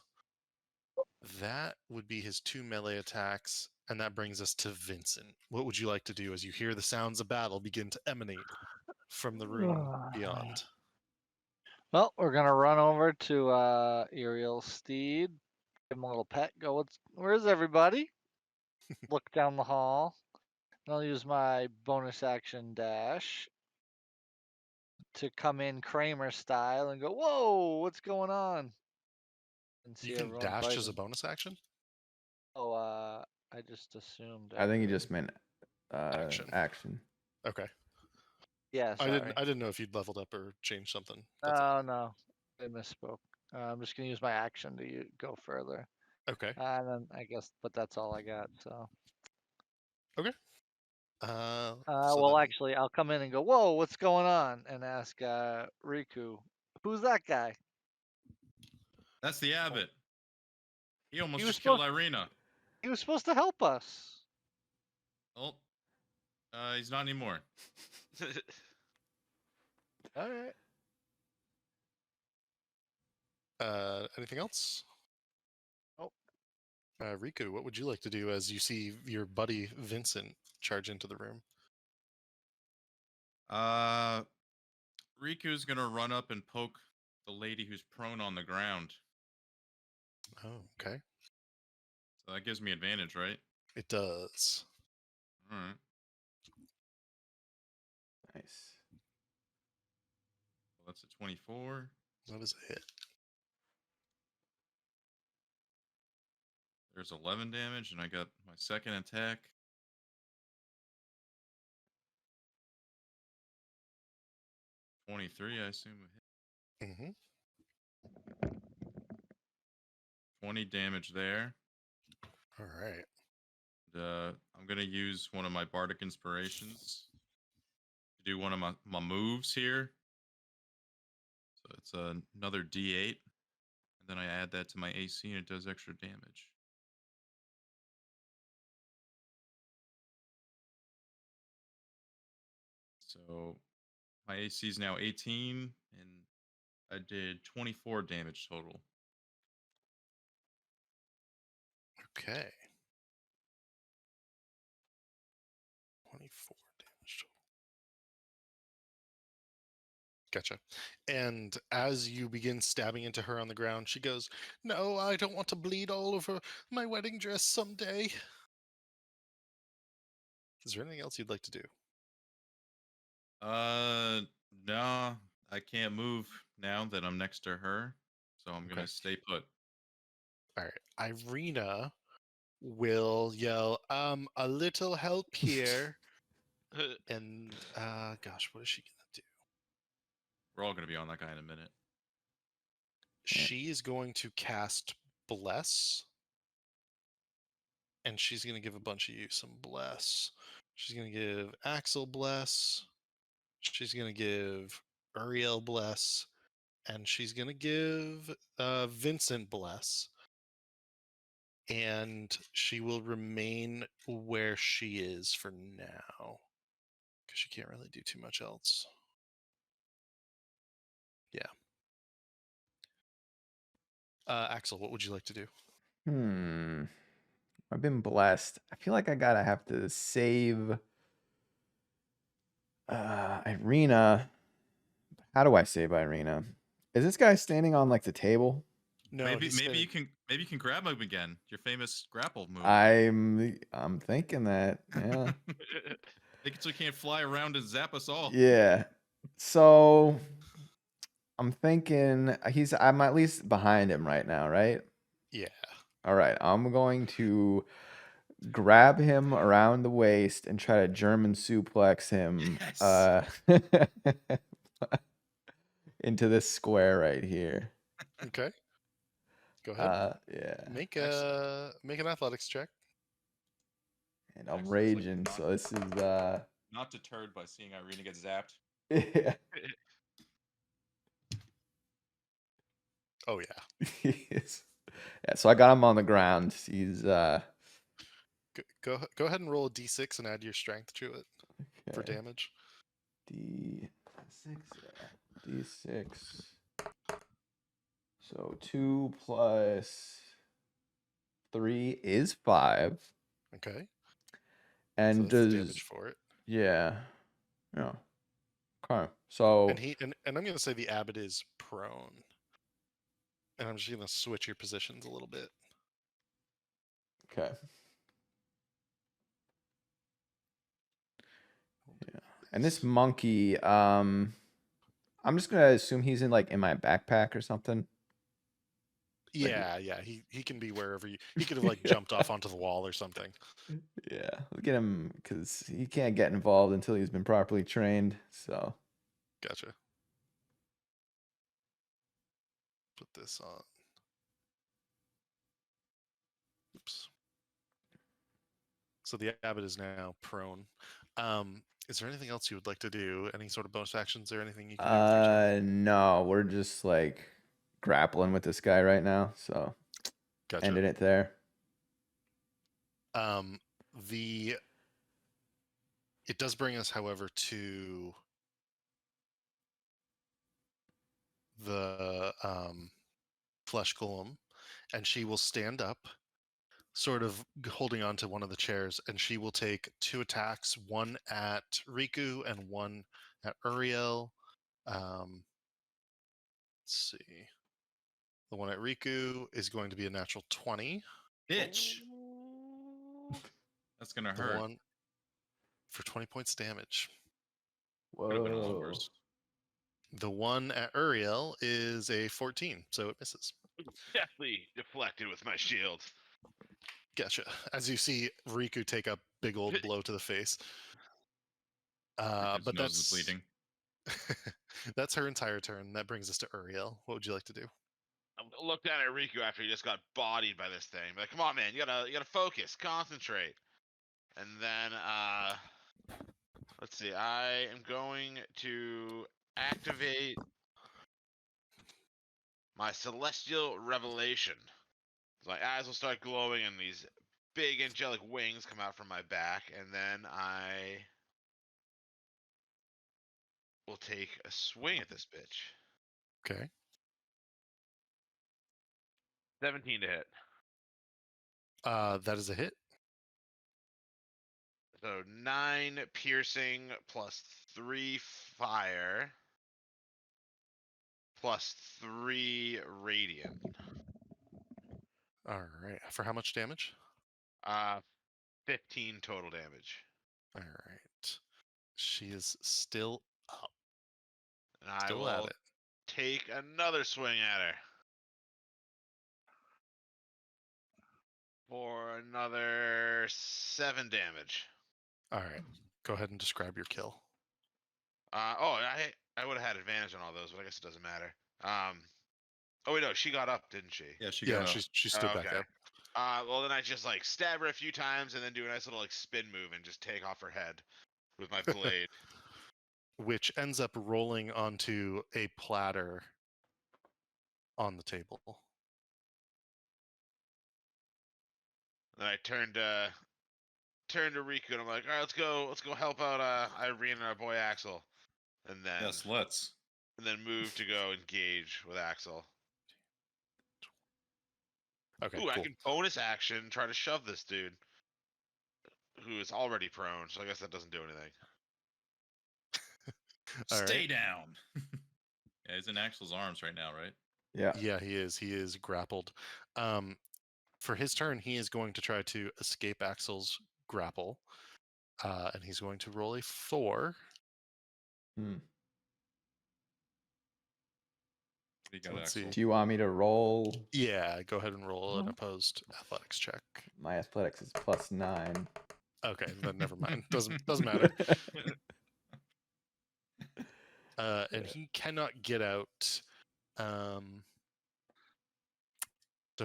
That would be his 2 melee attacks, and that brings us to Vincent. What would you like to do as you hear the sounds of battle begin to emanate from the room beyond? Well, we're gonna run over to Uriel's steed, give him a little pet. Go, where's everybody? Look down the hall. And I'll use my bonus action dash to come in Kramer style and go, "Whoa, what's going on?" And see You can everyone dash as a fighting. bonus action? Oh, I just assumed. I think he did. just meant action. Okay. Yeah, sorry. I didn't know if you'd leveled up or changed something. Oh no, I misspoke. I'm just gonna use my action to go further. Okay. And then I guess, but that's all I got. So. Okay. Well, actually, I'll come in and go, "Whoa, what's going on?" and ask Riku, "Who's that guy?" That's the abbot. He almost He was just killed Irina. He was supposed to help us. Oh, he's not anymore. All right. Anything else? Oh. Riku, what would you like to do as you see your buddy Vincent charge into the room? Riku's gonna run up and poke the lady who's prone on the ground. Oh, okay. So that gives me advantage, right? It does. All right. Nice. Well, that's a 24. That is a hit. There's 11 damage, and I got my second attack. $23, I assume. A hit. Mm-hmm. 20 damage there. All right. And, I'm gonna use one of my bardic inspirations to do one of my moves here. So it's another D8, and then I add that to my AC, and it does extra damage. So my AC is now 18, and I did 24 damage total. Okay. 24 damage total. Gotcha. And as you begin stabbing into her on the ground, she goes, "No, I don't want to bleed all over my wedding dress someday." Is there anything else you'd like to do? No, I can't move now that I'm next to her, so I'm gonna Okay. stay put. All right. Irina will yell, "A little help here." And gosh, what is she gonna do? We're all gonna be on that guy in a minute. Yeah. She is going to cast Bless, and she's gonna give a bunch of you some Bless. She's gonna give Axel Bless. She's gonna give Uriel Bless, and she's gonna give Vincent Bless. And she will remain where she is for now, because she can't really do too much else. Yeah. Axel, what would you like to do? I've been blessed. I feel like I gotta have to save Irina. How do I save Irina? Is this guy standing on like the table? No, maybe he's you can grab him again. Your famous grapple move. I'm thinking that. Yeah. Think so he can't fly around and zap us all. Yeah. So I'm thinking I'm at least behind him right now, right? Yeah. All right, I'm going to grab him around the waist and try to German suplex him Yes. into this square right here. Okay. Go ahead. Yeah, Make Excellent. make an athletics check. and I'm Excellent. It's like raging, not- so this is Not deterred by seeing Irina get zapped. yeah. Oh yeah. Yes. Yeah, so I got him on the ground. He's Go ahead and roll a d6 and add your strength to it for okay. damage. D6, yeah. D6. So 2 plus 3 is 5. Okay. So And that's the does damage for it. yeah. Yeah. Okay. So And I'm gonna say the abbot is prone. And I'm just gonna switch your positions a little bit. okay. Yeah. And this monkey, I'm just gonna assume he's in like in my backpack or something. Yeah, he can be wherever you. He could have like jumped off onto the wall or something. Yeah, look at him because he can't get involved until he's been properly trained. So Gotcha. Put this on. Oops. So the abbot is now prone. Is there anything else you would like to do? Any sort of bonus actions or anything you can do with your turn? no, we're just like grappling with this guy right now. So Gotcha. ending it there. The it does bring us, however, to the flesh golem, and she will stand up, sort of holding on to one of the chairs, and she will take 2 attacks, one at Riku and one at Uriel. Let's see. The one at Riku is going to be a natural 20. Bitch. That's gonna The hurt. one for 20 points damage. Could have been a lot Whoa. worse. The one at Uriel is a 14, so it misses. Definitely deflected with my shield. Gotcha. As you see Riku take a big old blow to the face. His But nose is that's bleeding. that's her entire turn. That brings us to Uriel. What would you like to do? I'm gonna look down at Riku after he just got bodied by this thing. Be like, come on, man, you gotta focus, concentrate. And then let's see, I am going to activate my celestial revelation. So my eyes will start glowing and these big angelic wings come out from my back, and then I will take a swing at this bitch. Okay. 17 to hit. That is a hit. So 9 piercing plus 3 fire plus 3 radiant. All right. For how much damage? 15 total damage. All right. She is still up. And I Still at will it. take another swing at her. For another 7 damage. All right. Go ahead and describe your kill. I would have had advantage on all those, but I guess it doesn't matter. Oh wait, no, she got up, didn't she? Yeah, she Yeah, got up. she stood back up. Well then I just like stab her a few times and then do a nice little like spin move and just take off her head with my blade. Which ends up rolling onto a platter on the table. Then I turned to Riku and I'm like, all right, let's go help out Irene and our boy Axel, and then Yes, let's. move to go engage with Axel. Okay, Ooh, I cool. can bonus action try to shove this dude who is already prone, so I guess that doesn't do anything. All Stay right. down. Yeah, he's in Axel's arms right now, right? Yeah. Yeah, he is. He is grappled. For his turn, he is going to try to escape Axel's grapple. And he's going to roll a 4. Hmm. You So got let's Axel. see. Do you want me to roll? Yeah, go ahead and roll an Mhm. opposed athletics check. My athletics is +9. Okay, then never mind. Doesn't matter. And he cannot get out. So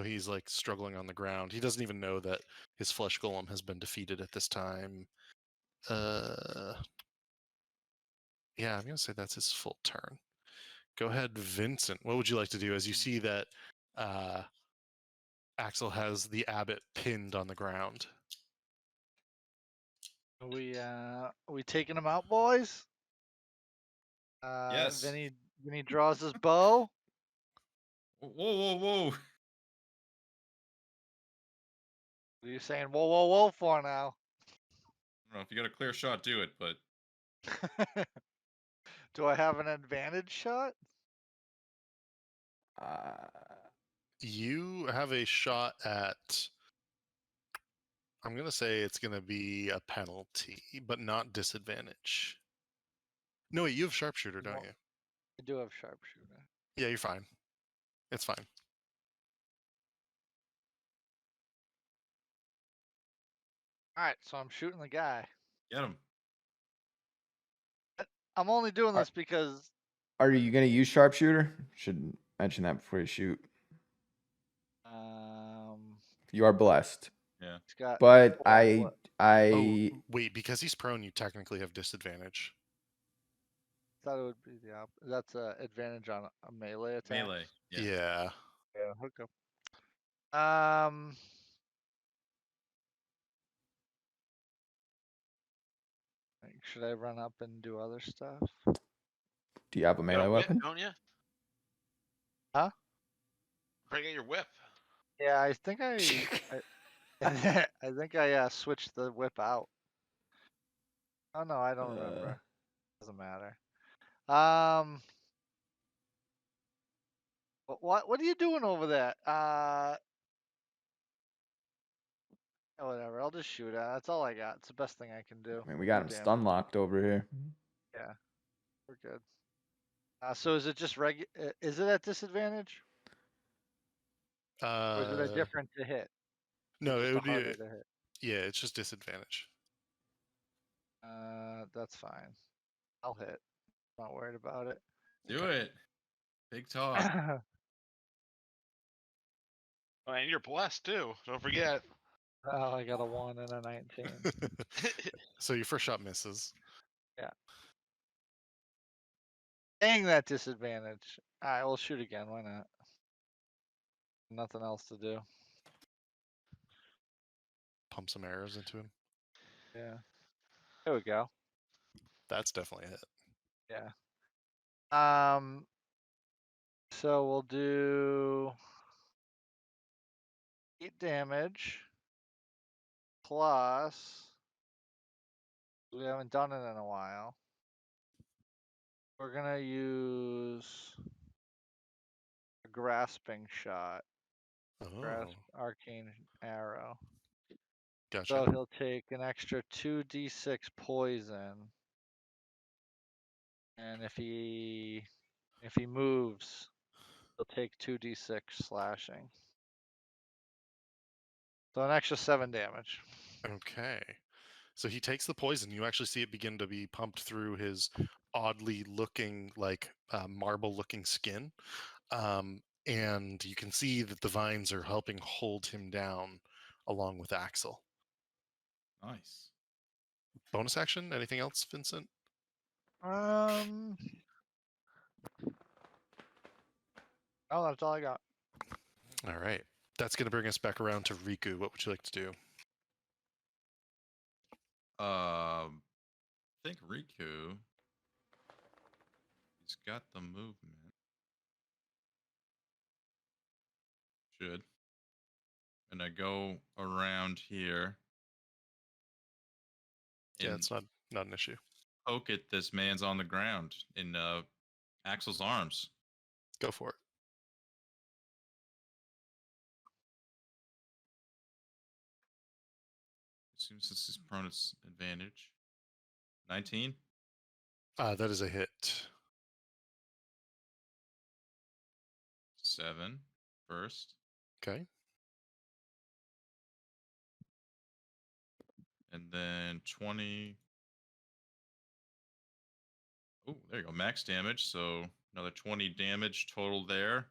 he's like struggling on the ground. He doesn't even know that his flesh golem has been defeated at this time. Yeah, I'm gonna say that's his full turn. Go ahead, Vincent. What would you like to do as you see that Axel has the abbot pinned on the ground? We taking him out, boys? Yes. Vinny draws his bow. Whoa, whoa, whoa! What are you saying? Whoa, whoa, whoa! For now. I don't know if you got a clear shot, do it. But Do I have an advantage shot? Uh, You have a shot at. I'm gonna say it's gonna be a penalty, but not disadvantage. No, wait, you have sharpshooter, don't Well- you? I do have sharpshooter. Yeah, you're fine. It's fine. All right, so I'm shooting the guy. get him. I'm only doing Are- this because are you gonna use sharpshooter? Should mention that before you shoot. You are blessed, Yeah. it's got. but four I what? I Oh, wait, because he's prone, you technically have disadvantage. Thought it would be the opposite. That's a advantage on a melee attack. Melee. Yeah. Yeah. Yeah. Okay. Um. Should I run up and do other stuff? do you have a You got melee a whip, weapon? don't you? Huh? Bring out your whip. Yeah, I think I think I switched the whip out. Oh no, I don't remember. Doesn't matter. What are you doing over there? Whatever. I'll just shoot it. That's all I got. It's the best thing I can do. I mean, we got him Damn. stun locked over here. Yeah, we're good. So is it just Is it at disadvantage? Or is it a different to hit? No, Just it a would be. harder to hit. Yeah, it's just disadvantage. That's fine. I'll hit. Not worried about it. Do it. Big talk. Oh, and you're blessed too. Don't forget. Oh, I got a 1 and a 19. So your first shot misses. Dang that disadvantage. Alright, we'll shoot again. Why not? Nothing else to do. Pump some arrows into him. Yeah. There we go. That's definitely a hit. Yeah. So we'll do 8 damage plus. We haven't done it in a while. We're gonna use a grasping shot. Grasp Oh, arcane arrow. gotcha. So he'll take an extra 2d6 poison. And if he moves, he'll take 2d6 slashing. So an extra 7 damage. Okay. So he takes the poison. You actually see it begin to be pumped through his oddly looking, like marble looking skin. And you can see that the vines are helping hold him down along with Axel. Nice. Bonus action? Anything else, Vincent? Oh, that's all I got. All right. That's going to bring us back around to Riku. What would you like to do? I think Riku. He's got the movement. Should. And I go around here. Yeah, And it's not an issue. poke at this man's on the ground in Axel's arms. Go for it. Assumes this is prone, it's advantage. 19. That is a hit. 7 first. Okay. And then 20. Oh, there you go. Max damage. So another 20 damage total there.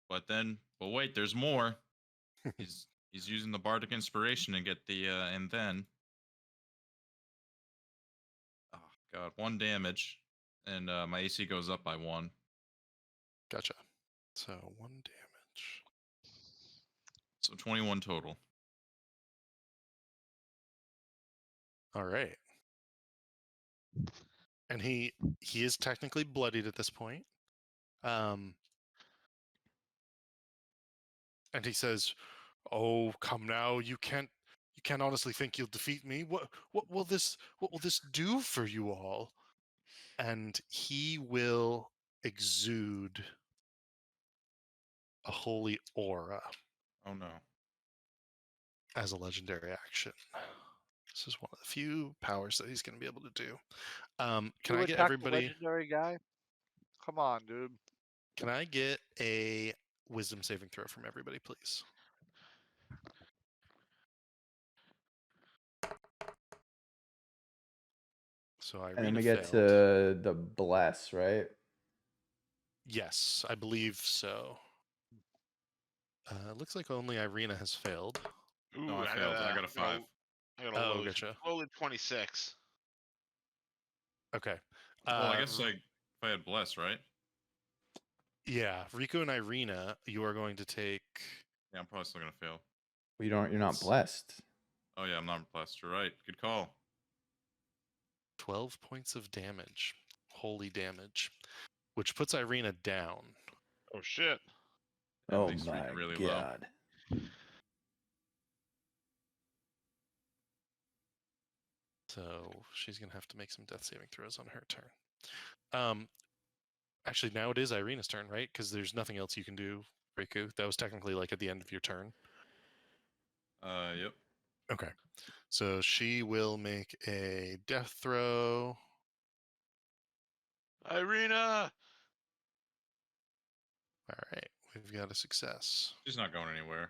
But wait, there's more. He's using the bardic inspiration to get the and then. Oh god, 1 damage, and my AC goes up by 1. Gotcha. So 1 damage. So 21 total. All right. And he is technically bloodied at this point. And he says, "Oh, come now, you can't honestly think you'll defeat me. What will this do for you all?" And he will exude a holy aura Oh no. as a legendary action. This is one of the few powers that he's going to be able to do. Can You I get attack the everybody? legendary guy? Come on, dude. Can I get a wisdom saving throw from everybody, please? So And then Irina we get failed. to the bless, right? Yes, I believe so. Looks like only Irina has failed. Ooh, No, I failed. I got a 5. I got a Oh, low, gotcha. lowly 26. Okay. Well, I guess if I had bless, right? Yeah, Riku and Irina, you are going to take. Yeah, I'm probably still gonna fail. Well, you're not blessed. Oh yeah, I'm not blessed. You're right. Good call. 12 points of damage. Holy damage. Which puts Irina down. Oh shit. That Oh makes my Rika really low. god. So she's going to have to make some death saving throws on her turn. Actually, now it is Irina's turn, right? Because there's nothing else you can do, Riku. That was technically like at the end of your turn. Yep. Okay. So she will make a death throw. Irina! All right. We've got a success. She's not going anywhere.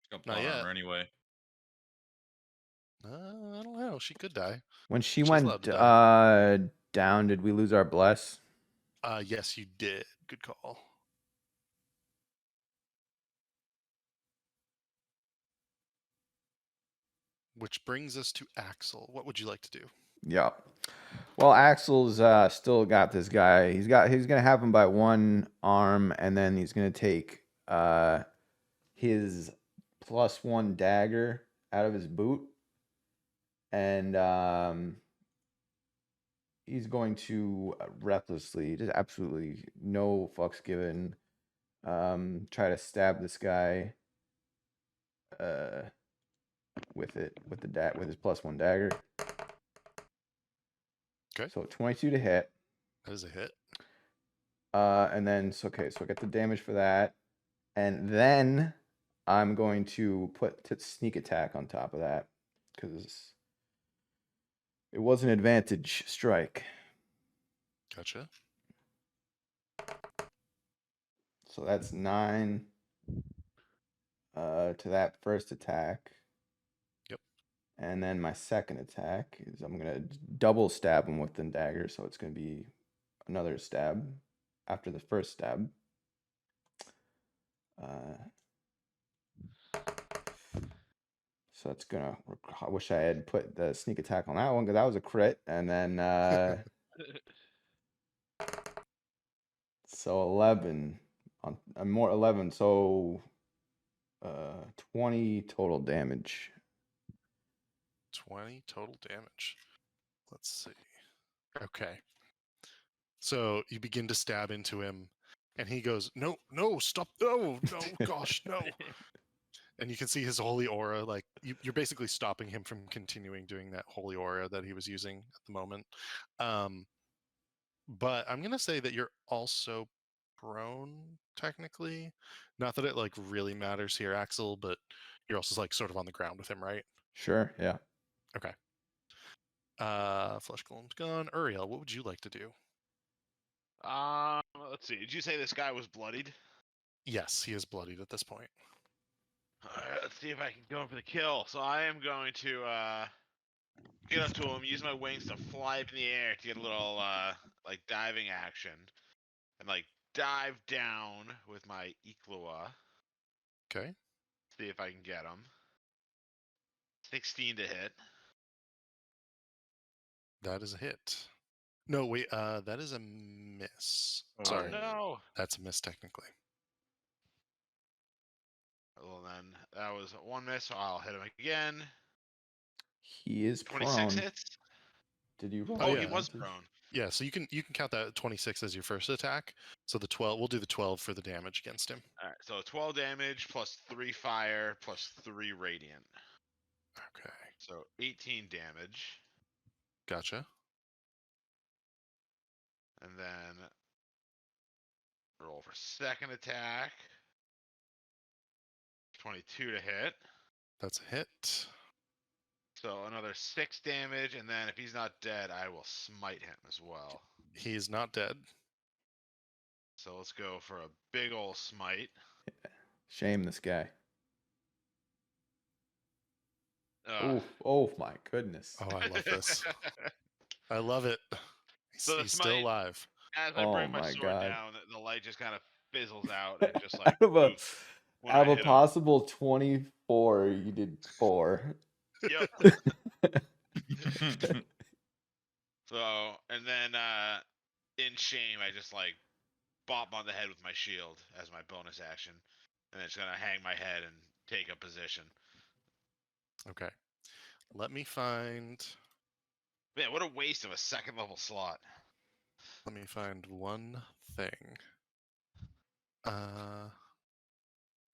She's got Not plot yet. armor anyway. I don't know. She could die. When she She's went allowed to down, did we lose our bless? Yes, you did. Good call. Which brings us to Axel. What would you like to do? Yeah. Well, Axel's still got this guy. He's gonna have him by one arm, and then he's gonna take his +1 dagger out of his boot, and he's going to recklessly, just absolutely no fucks given, try to stab this guy with his +1 dagger. Okay. So 22 to hit. That is a hit. And then so I get the damage for that, and then I'm going to put sneak attack on top of that because it was an advantage strike. Gotcha. So that's 9 to that first attack. Yep. And then my second attack is I'm gonna double stab him with the dagger, so it's gonna be another stab after the first stab. So it's gonna. I wish I had put the sneak attack on that one because that was a crit, and then so 11 on more 11, so 20 total damage. 20 total damage. Let's see. Okay. So you begin to stab into him, and he goes, "No, no, stop! No, no, gosh, no!" And you can see his holy aura. Like you're basically stopping him from continuing doing that holy aura that he was using at the moment. But I'm gonna say that you're also prone, technically. Not that it like really matters here, Axel, but you're also like sort of on the ground with him, right? Sure, yeah. Okay. Flesh Golem's gone. Uriel, what would you like to do? Let's see. Did you say this guy was bloodied? Yes, he is bloodied at this point. All right, let's see if I can go for the kill. So I am going to get up to him, use my wings to fly up in the air to get a little like diving action, and like dive down with my Eklua. Okay. See if I can get him. 16 to hit. That is a hit. No, wait, that is a miss. Oh, Sorry. no. That's a miss technically. Well, then that was one miss, so I'll hit him again. He is 26 prone. hits. Did you roll? Oh, yeah. he was advantage? prone. Yeah, so you can count that 26 as your first attack. So the 12, we'll do the 12 for the damage against him. All right, so 12 damage plus 3 fire plus 3 radiant. Okay. So 18 damage. Gotcha. And then roll for second attack. 22 to hit. That's a hit. So another 6 damage, and then if he's not dead, I will smite him as well. He is not dead. So let's go for a big ol' smite. Shame this guy. Ugh. Oh my goodness. Oh, I love this. I love it. So the He's still smite- alive. As I Oh bring my my sword God. down, the light just kind of fizzles out and just like out of a, poof when out I of a hit him. possible 24, you did 4. Yep. So, and then in shame, I just like bop on the head with my shield as my bonus action, and it's gonna hang my head and take a position. Okay. Let me find Man, what a waste of a second level slot. one thing.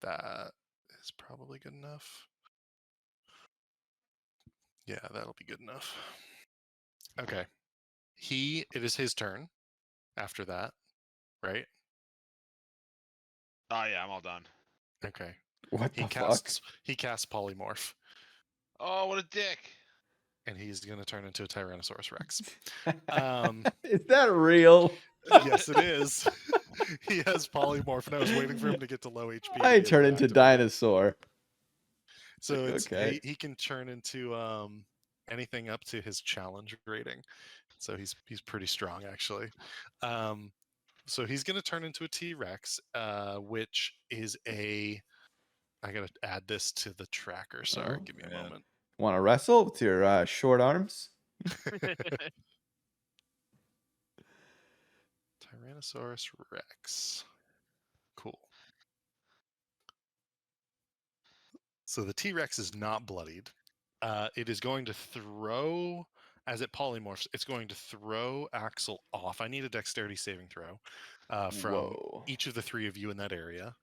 That is probably good enough. Yeah, that'll be good enough. Okay. It is his turn after that, right? Oh yeah, I'm all done. Okay. What the He casts polymorph, Oh, what a dick! and he's gonna turn into a Tyrannosaurus Rex. fuck? Is that real? Yes, it is. He has polymorph, and I was waiting for him to get to low HP. to I be able turn to into activate it. dinosaur. So it's Okay. he can turn into anything up to his challenge rating. So he's pretty strong actually. So he's gonna turn into a T-Rex, which is I gotta add this to the tracker. Sorry, Oh, give me a yeah. moment. Want to wrestle with your short arms? Tyrannosaurus Rex. Cool. So the T-Rex is not bloodied. It is going to throw, as it polymorphs, it's going to throw Axel off. I need a dexterity saving throw from Whoa. each of the three of you in that area.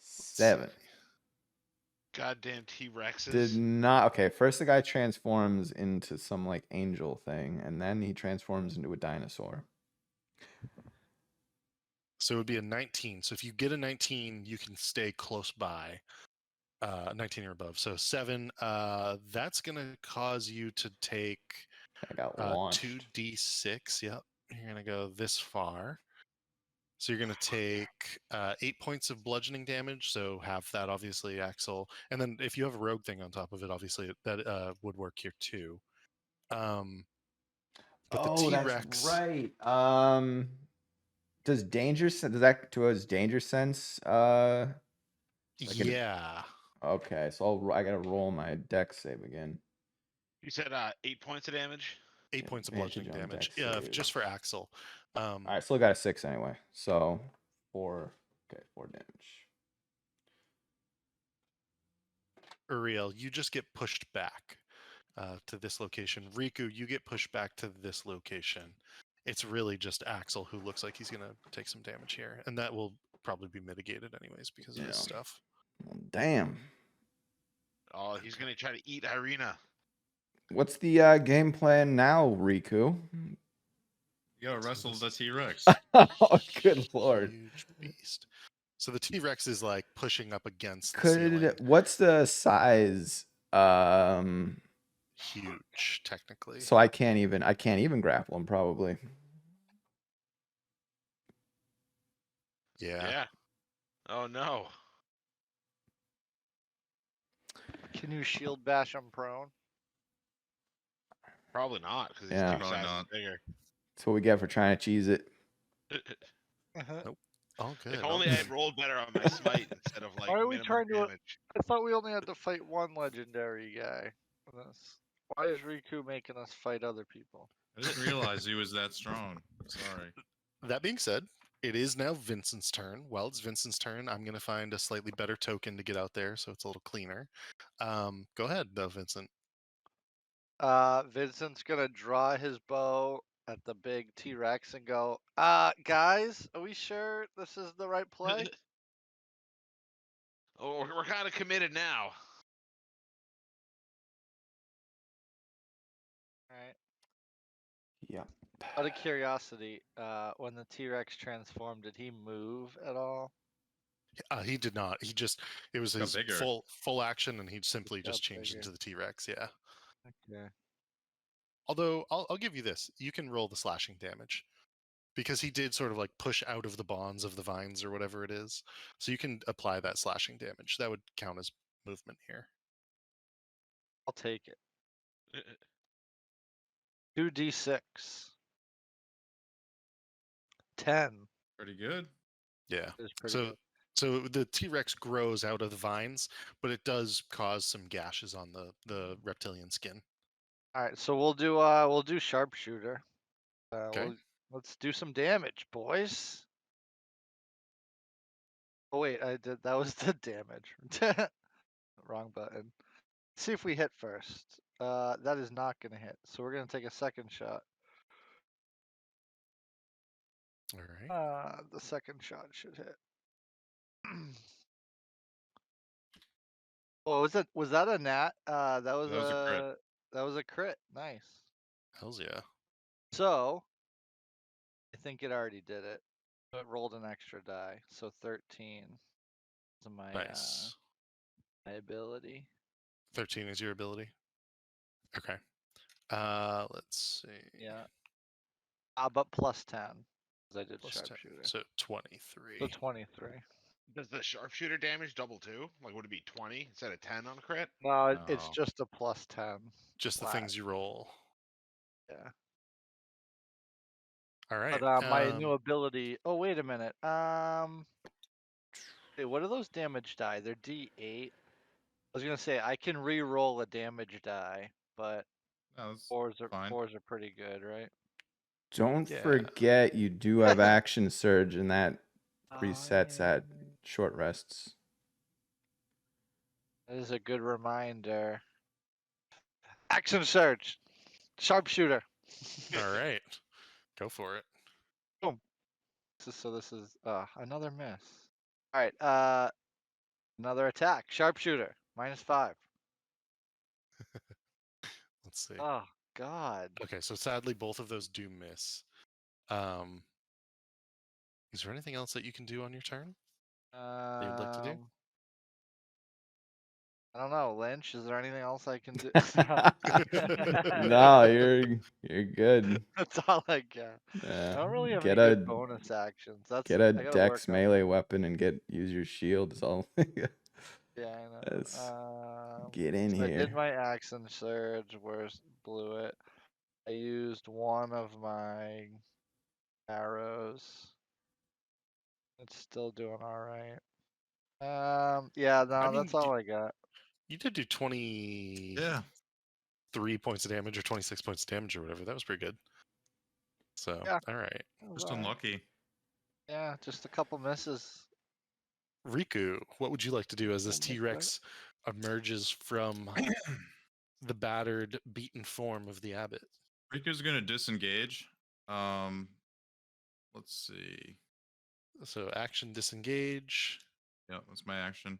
7. Goddamn T-Rexes. Did not. Okay, first the guy transforms into some like angel thing, and then he transforms into a dinosaur. So it would be a 19. So if you get a 19, you can stay close by. 19 or above. So 7. That's going to cause you to take I got launched. 2d6. Yep. You're going to go this far. So you're going to take 8 points of bludgeoning damage. So half that, obviously, Axel. And then if you have a rogue thing on top of it, obviously, that would work here too. But the T-Rex. That's right. Does danger sense? Like yeah. Okay, so I gotta roll my dex save again. You said 8 points of damage? 8 Yeah, points of advantage bludgeoning on damage. dex Yeah, save. just for Axel. All right, still got a 6 anyway. So 4. Okay, 4 damage. Uriel, you just get pushed back to this location. Riku, you get pushed back to this location. It's really just Axel who looks like he's going to take some damage here. And that will probably be mitigated anyways because of his Yeah. stuff. Well, damn. Oh, he's gonna try to eat Irina. What's the game plan now, Riku? You gotta wrestle the T-Rex. Oh, good lord. Huge beast. So the T-Rex is like pushing up against the ceiling. What's the size? huge, technically. So I can't even grapple him probably. Yeah. Yeah. Oh no. Can you shield bash him prone? Probably not, because he's Yeah. two Probably sizes not. bigger. That's what we get for trying to cheese it. All good. If all only I good. rolled better on my smite instead of like Why are we minimum trying to? damage. I thought we only had to fight one legendary guy. in this. Why is Riku making us fight other people? I didn't realize he was that strong. Sorry. That being said, it is now Vincent's turn. While it's Vincent's turn, I'm going to find a slightly better token to get out there so it's a little cleaner. Go ahead, though, Vincent. Vincent's gonna draw his bow at the big T-Rex and go, guys, are we sure this is the right play? Oh, we're kind of committed now. Alright. Yep. Out of curiosity, when the T-Rex transformed, did he move at all? He did not. It was Got his bigger. full action, and he simply got just changed bigger. into the T-Rex. Yeah. Okay. Although I'll give you this: you can roll the slashing damage because he did sort of like push out of the bonds of the vines or whatever it is. So you can apply that slashing damage. That would count as movement here. I'll take it. 2d6. 10 Pretty good. Yeah. is pretty So good. so the T-Rex grows out of the vines, but it does cause some gashes on the reptilian skin. All right, so we'll do sharpshooter. Okay. Let's do some damage, boys. Oh wait, that was the damage. Wrong button. See if we hit first. That is not gonna hit, so we're gonna take a second shot. All right. The second shot should hit. Oh, was that a nat? That was That was a crit. that was a crit. Nice. Hells yeah. So I think it already did it. So it rolled an extra die, so 13 is my Nice. my ability. 13 is your ability. Okay. Let's see. Yeah. But plus 10, because I did Plus 10. sharpshooter. So 23. So 23. Does the sharpshooter damage double too? Like, would it be 20 instead of 10 on a crit? No, it's No. just a plus 10. Just the flat. things you roll. Yeah. All right. But my new ability. Oh wait a minute. Wait, what are those damage die? They're D8. I was gonna say I can re-roll a damage die, but No, that's fours are fine. pretty good, right? Don't Yeah. forget you do have action surge, and that resets yeah. at short rests. That is a good reminder. Action surge, sharpshooter. All right. Go for it. This is another miss. All right, another attack, sharpshooter, -5. Let's see. Oh God. Okay, so sadly both of those do miss. Is there anything else that you can do on your turn that you'd like to do? I don't know, Lynch. Is there anything else I can do? No, you're good. That's all I got. I Yeah. don't really have Get any a good bonus actions. That's get a I gotta dex work on melee that. weapon and use your shield. Is all. Yeah, I know. That's- Get in So I did here. my action surge. Blew it? I used one of my arrows. It's still doing all right. Yeah, no, I mean, that's all I got. You did do 23 Yeah. points of damage or 26 points of damage or whatever. That was pretty good. So, Yeah. all right. That was Just all right. unlucky. Yeah, just a couple misses. Riku, what would you like to do as this Don't make T-Rex emerges from the battered, beaten form of the abbot? Riku's gonna disengage. Let's see. So action disengage. Yeah, that's my action.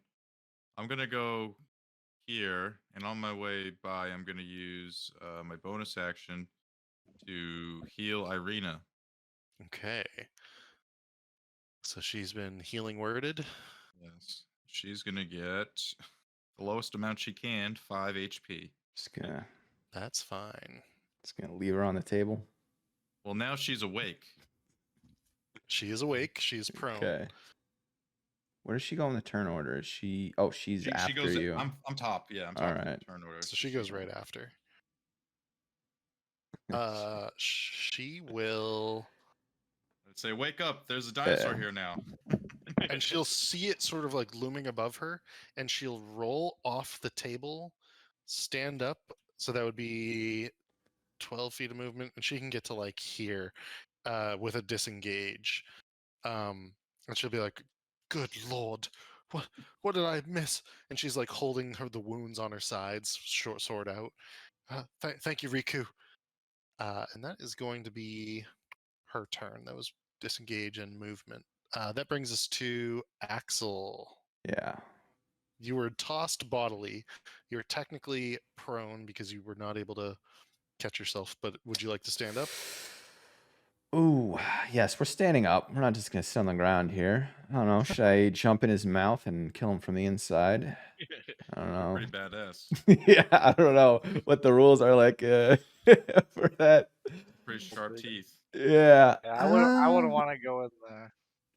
I'm gonna go here, and on my way by, I'm gonna use my bonus action to heal Irina. Okay. So she's been healing worded. Yes, she's gonna get the lowest amount she can, 5 HP. Just gonna That's fine. Just gonna leave her on the table. Well, now she's awake. She is awake. She is prone. Okay. Where does she go in the turn order? Is she? Oh, she's She after goes. you. I'm top. Yeah, I'm top. All of the right. turn order. So she goes right after. She will, I'd say, wake up! There's a dinosaur Yeah. here now. and she'll see it sort of like looming above her, and she'll roll off the table, stand up. So that would be 12 feet of movement, and she can get to like here with a disengage. And she'll be like, "Good lord, what did I miss?" And she's like holding the wounds on her sides, short sword out. Thank you, Riku. And that is going to be her turn. That was disengage and movement. That brings us to Axel. Yeah. You were tossed bodily. You're technically prone because you were not able to catch yourself, but would you like to stand up? Ooh, yes, we're standing up. We're not just gonna sit on the ground here. I don't know. Should I jump in his mouth and kill him from the inside? I don't know. Pretty badass. Yeah, I don't know what the rules are like for that. Pretty sharp teeth. Yeah. Yeah, I wouldn't um, want to go in there.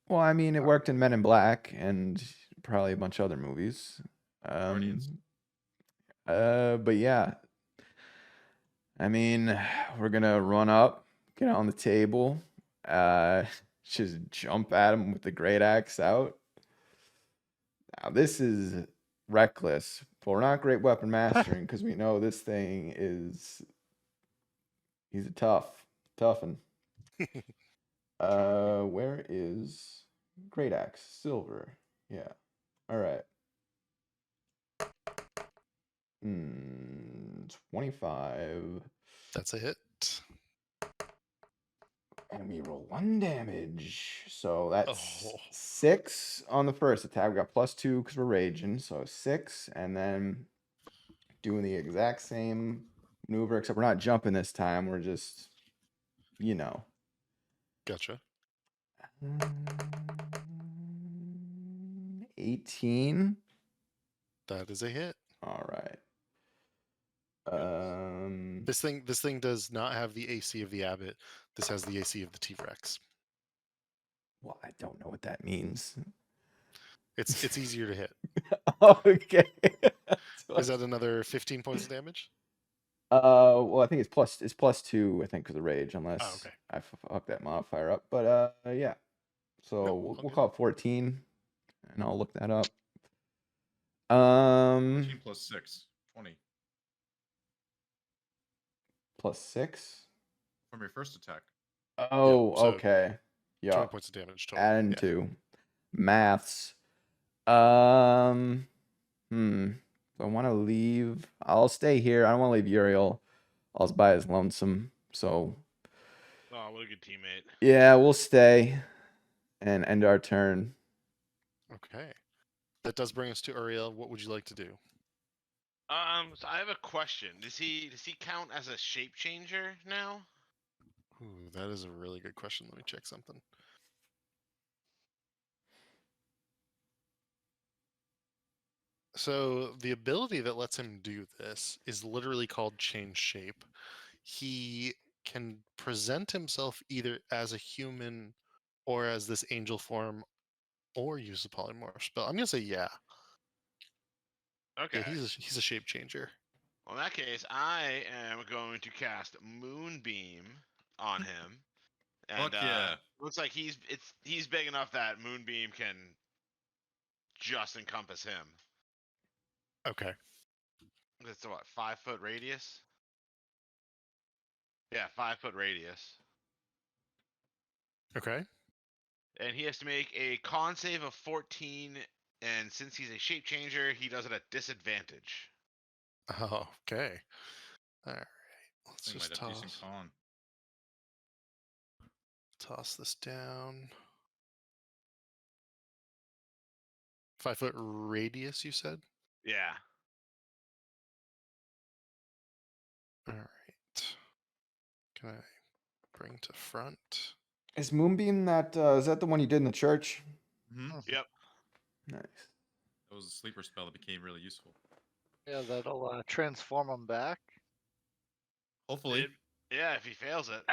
Well, I mean, it worked in Men in Black and probably a bunch of other movies. Guardians. But yeah. I mean, we're gonna run up, get on the table, just jump at him with the great axe out. Now this is reckless, but we're not great weapon mastering because we know this thing is he's a toughen. Where is great axe? Silver. Yeah. All right. 25. That's a hit. And we roll 1 damage. So that's Oh. 6 on the first attack. We got +2 because we're raging. So 6. And then doing the exact same maneuver, except we're not jumping this time. We're just, you know. Gotcha. 18. That is a hit. All right. This thing does not have the AC of the Abbot. This has the AC of the T-Rex. Well, I don't know what that means. It's easier to hit. Okay. Is that another 15 points of damage? Well, I think it's +2, I think, because of rage, unless okay. I fuck that modifier up. But yeah. So Nope, we'll okay. call it 14, and I'll look that up. 14 plus 6, 20 +6. from your first attack. Oh, so okay. 20 Yeah. points of damage total. Adding Yeah. 2. Maths. So I want to leave. I'll stay here. I don't want to leave Uriel. I was by his lonesome. So Oh, what a good teammate. yeah, we'll stay and end our turn. Okay. That does bring us to Uriel. What would you like to do? So I have a question. Does he count as a shape changer now? Ooh, that is a really good question. Let me check something. So the ability that lets him do this is literally called change shape. He can present himself either as a human or as this angel form or use a polymorph spell. I'm gonna say yeah. Okay. Yeah, he's a shape changer. Well, in that case, I am going to cast Moonbeam on him. And Fuck yeah. looks like he's big enough that Moonbeam can just encompass him. Okay. It's a what, 5-foot radius? Yeah, 5-foot radius. Okay. And he has to make a con save of 14, and since he's a shape changer, he does it at disadvantage. Oh, okay. All right. Let's Thing just might have decent toss this down. 5-foot radius, you said? Yeah. All right. Can I bring to front? Is Moonbeam that? Is that the one you did in the church? Mm-hmm. Yep. Nice. That was a sleeper spell that became really useful. Yeah, that'll transform him back. Hopefully. Yeah, if he fails it.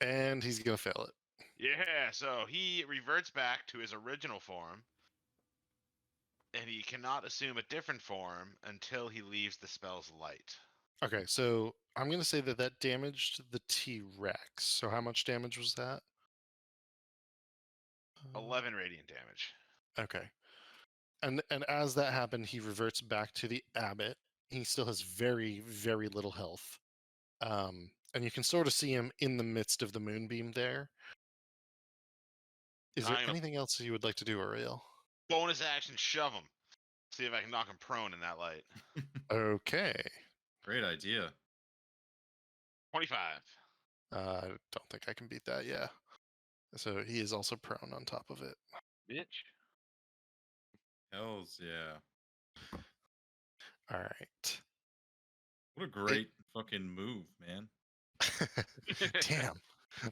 And he's gonna fail it. Yeah, so he reverts back to his original form, and he cannot assume a different form until he leaves the spell's light. Okay, so I'm gonna say that damaged the T-Rex. So how much damage was that? 11 radiant damage. Okay. And as that happened, he reverts back to the abbot. He still has very, very little health. And you can sort of see him in the midst of the moonbeam there. Is there I'm gonna anything else you would like to do, Ariel? bonus action shove him. See if I can knock him prone in that light. Okay. Great idea. 25. Don't think I can beat that, yeah. So he is also prone on top of it. Bitch. Hells yeah. All right. What a great fucking move, man. Damn.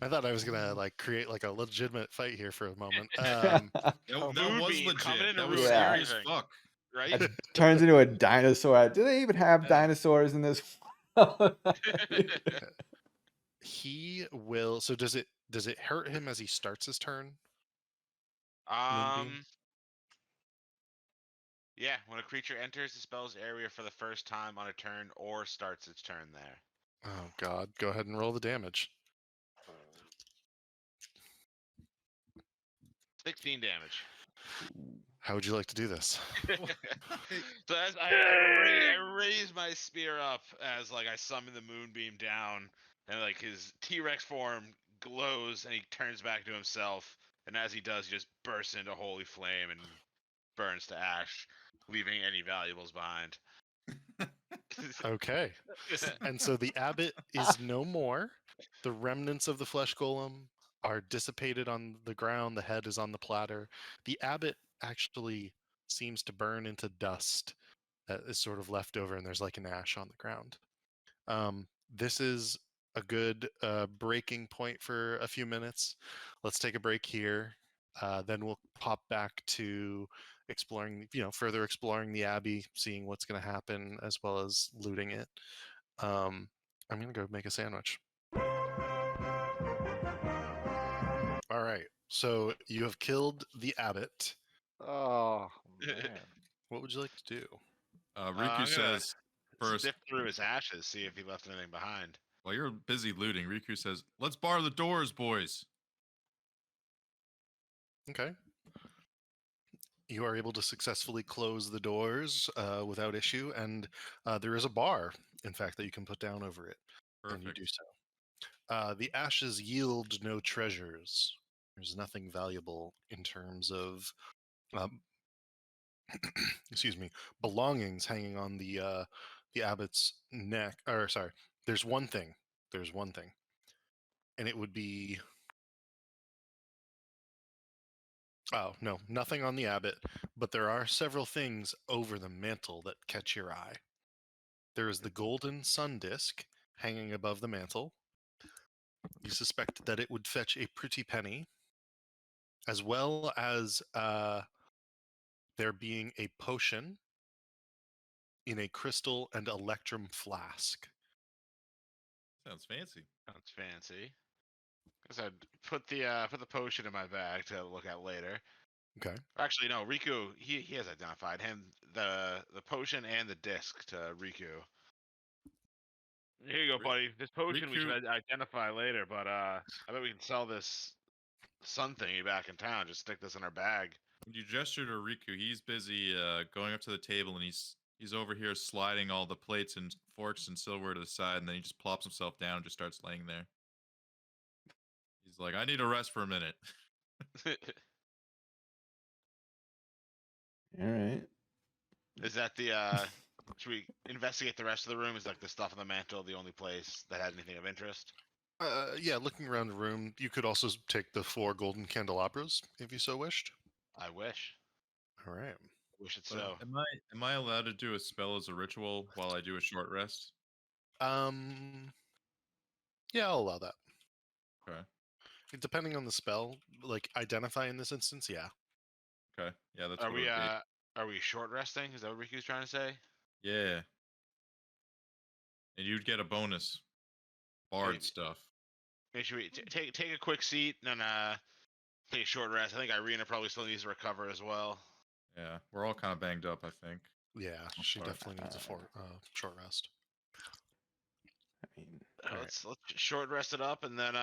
I thought I was gonna like create like a legitimate fight here for a moment. That was Moonbeam coming legit. in That and was ruining scary as everything. fuck. Right? It turns into a dinosaur. Do they even have Yeah. dinosaurs in this world? He will. So does it hurt him as he starts his turn? Moonbeam? Yeah, when a creature enters the spell's area for the first time on a turn or starts its turn there. Oh God! Go ahead and roll the damage. 16 damage. How would you like to do this? So as I raise my spear up as like I summon the moonbeam down, and like his T-Rex form glows, and he turns back to himself. And as he does, he just bursts into holy flame and burns to ash, leaving any valuables behind. Okay. And so the abbot is no more. The remnants of the flesh golem are dissipated on the ground. The head is on the platter. The abbot actually seems to burn into dust that is sort of left over, and there's like an ash on the ground. This is a good breaking point for a few minutes. Let's take a break here. Then we'll pop back to exploring, further exploring the abbey, seeing what's going to happen, as well as looting it. I'm going to go make a sandwich. All right. So you have killed the abbot. Oh man. What would you like to do? I'm Riku gonna says first, sift through his ashes, see if he left anything behind. while you're busy looting, Riku says, "Let's bar the doors, boys." Okay. You are able to successfully close the doors without issue, and there is a bar, in fact, that you can put down over it, and you Perfect. do so. The ashes yield no treasures. There's nothing valuable in terms of, excuse me, belongings hanging on the abbot's neck. Or sorry, there's one thing. There's one thing, and it would be. Oh, no, nothing on the abbot, but there are several things over the mantle that catch your eye. There is the golden sun disk hanging above the mantle. You suspect that it would fetch a pretty penny, as well as there being a potion in a crystal and electrum flask. Sounds fancy. Sounds fancy. Guess I'd put the potion in my bag to look at later. Okay. Actually, no, Riku, he has identified him the potion and the disc to Riku. Here you go, buddy. This potion we should identify later, but I bet we can sell this sun thingy back in town. Just stick this in our bag. When you gesture to Riku, he's busy going up to the table, and he's over here sliding all the plates and forks and silverware to the side, and then he just plops himself down and just starts laying there. He's like, "I need a rest for a minute." All right. Is that the should we investigate the rest of the room? Is like the stuff on the mantle the only place that had anything of interest? Yeah, looking around the room, you could also take the 4 golden candelabras if you so wished. I wish. All right. Wish it But so. am I allowed to do a spell as a ritual while I do a short rest? Yeah, I'll allow that. Okay. Depending on the spell, like identify in this instance, yeah. Okay. Yeah, that's Are what we it would are we short resting? Is that what Riku's trying to say? be. Yeah. and you'd get a bonus bard Okay. stuff. Make sure we take a quick seat and take a short rest. I think Irina probably still needs to recover as well. Yeah, we're all kind of banged up, I think. Yeah, she Sorry. definitely needs a short rest. I mean, Alright. Let's short rest it up and then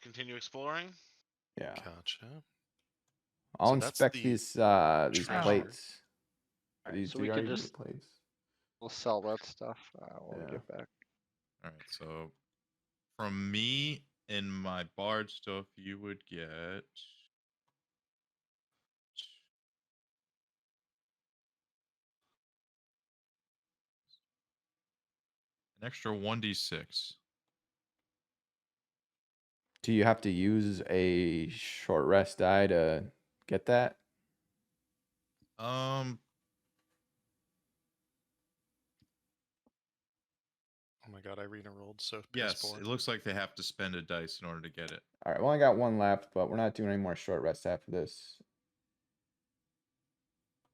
continue exploring. yeah. Gotcha. I'll So that's inspect the these treasure. plates. Are Alright, these so we are can these just plates? we'll sell that stuff when we Yeah. get back. All right, so from me and my bard stuff, you would get an extra 1d6. Do you have to use a short rest die to get that? Oh my god, Irina rolled so piss Yes, poor. it looks like they have to spend a dice in order to get it. All right, well, I got one left, but we're not doing any more short rests after this.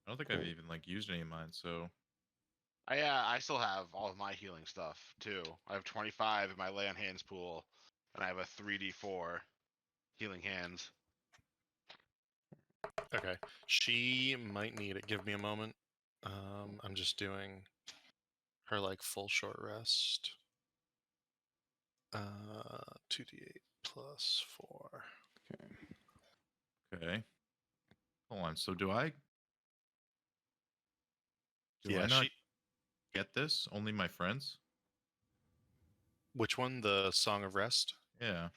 I don't think I've Cool. even like used any of mine, so I still have all of my healing stuff too. I have 25 in my lay on hands pool, and I have a 3d4 healing hands. Okay. She might need it. Give me a moment. I'm just doing her like full short rest. 2d8 plus 4. okay. Hold on. So do I Yeah, not she. get this? Only my friends? Which one? The Song of Rest? Yeah.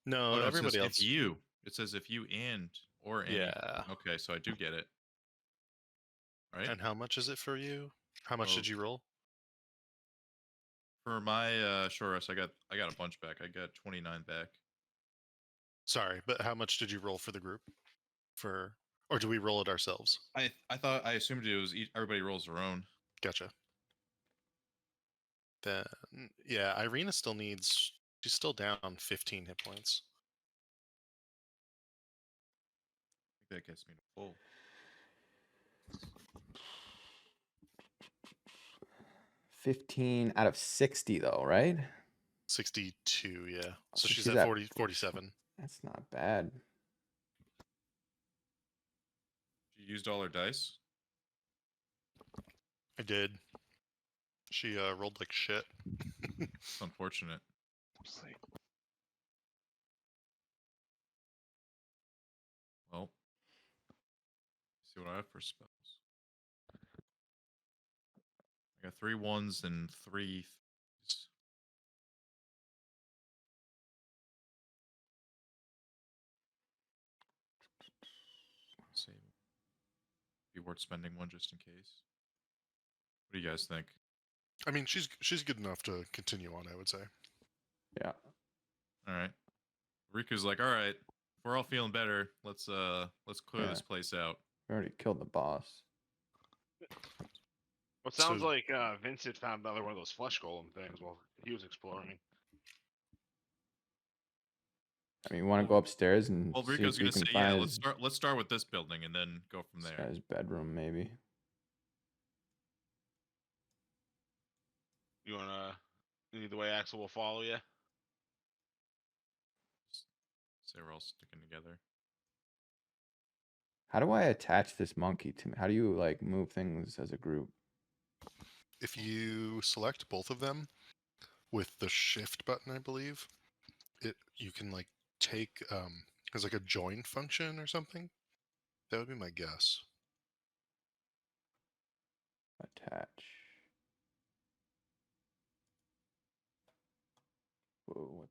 No, Oh no, everybody it says else. if you. It says if you and or any. Yeah. Okay, so I do get it. Right? And how much is it for you? How much Oh. did you roll? For my short rest, I got a bunch back. I got 29 back. Sorry, but how much did you roll for the group? Or do we roll it ourselves? I assumed it was everybody rolls their own. Gotcha. Then yeah, Irina still needs. She's still down 15 hit points. I think that gets me to full. 15 out of 60, though, right? 62, yeah. So So she's she's at at 47. That's not bad. She used all her dice. I did. She rolled like shit. It's unfortunate. Sleep. Well, see what I have for spells. I got 3 1s and 3 3s. See, be worth spending one just in case. What do you guys think? I mean, she's good enough to continue on, I would say. Yeah. All right. Riku's like, all right, if we're all feeling better, let's clear Yeah. this place out. We already killed the boss. Well, it sounds So- like Vincent found another one of those flesh golem things while he was exploring. I mean, you want to go upstairs and Well, see Riku's if we gonna say, can yeah, find let's start with this building and then go from this there. guy's bedroom, maybe. You need the way Axel will follow you. Say we're all sticking together. How do I attach this monkey to me? How do you like move things as a group? If you select both of them with the shift button, I believe, you can like take there's like a join function or something. That would be my guess. Attach. Whoa, what?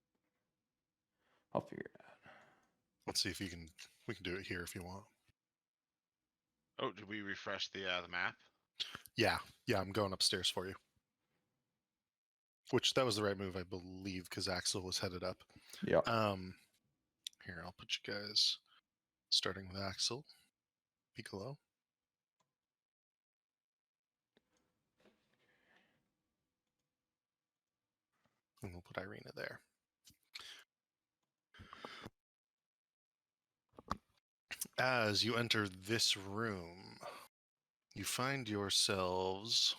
I'll figure it out. Let's see if we can do it here if you want. Oh, did we refresh the map? Yeah, I'm going upstairs for you. Which that was the right move, I believe, because Axel was headed up. Yep. Here, I'll put you guys starting with Axel. Piccolo. And we'll put Irina there. As you enter this room, you find yourselves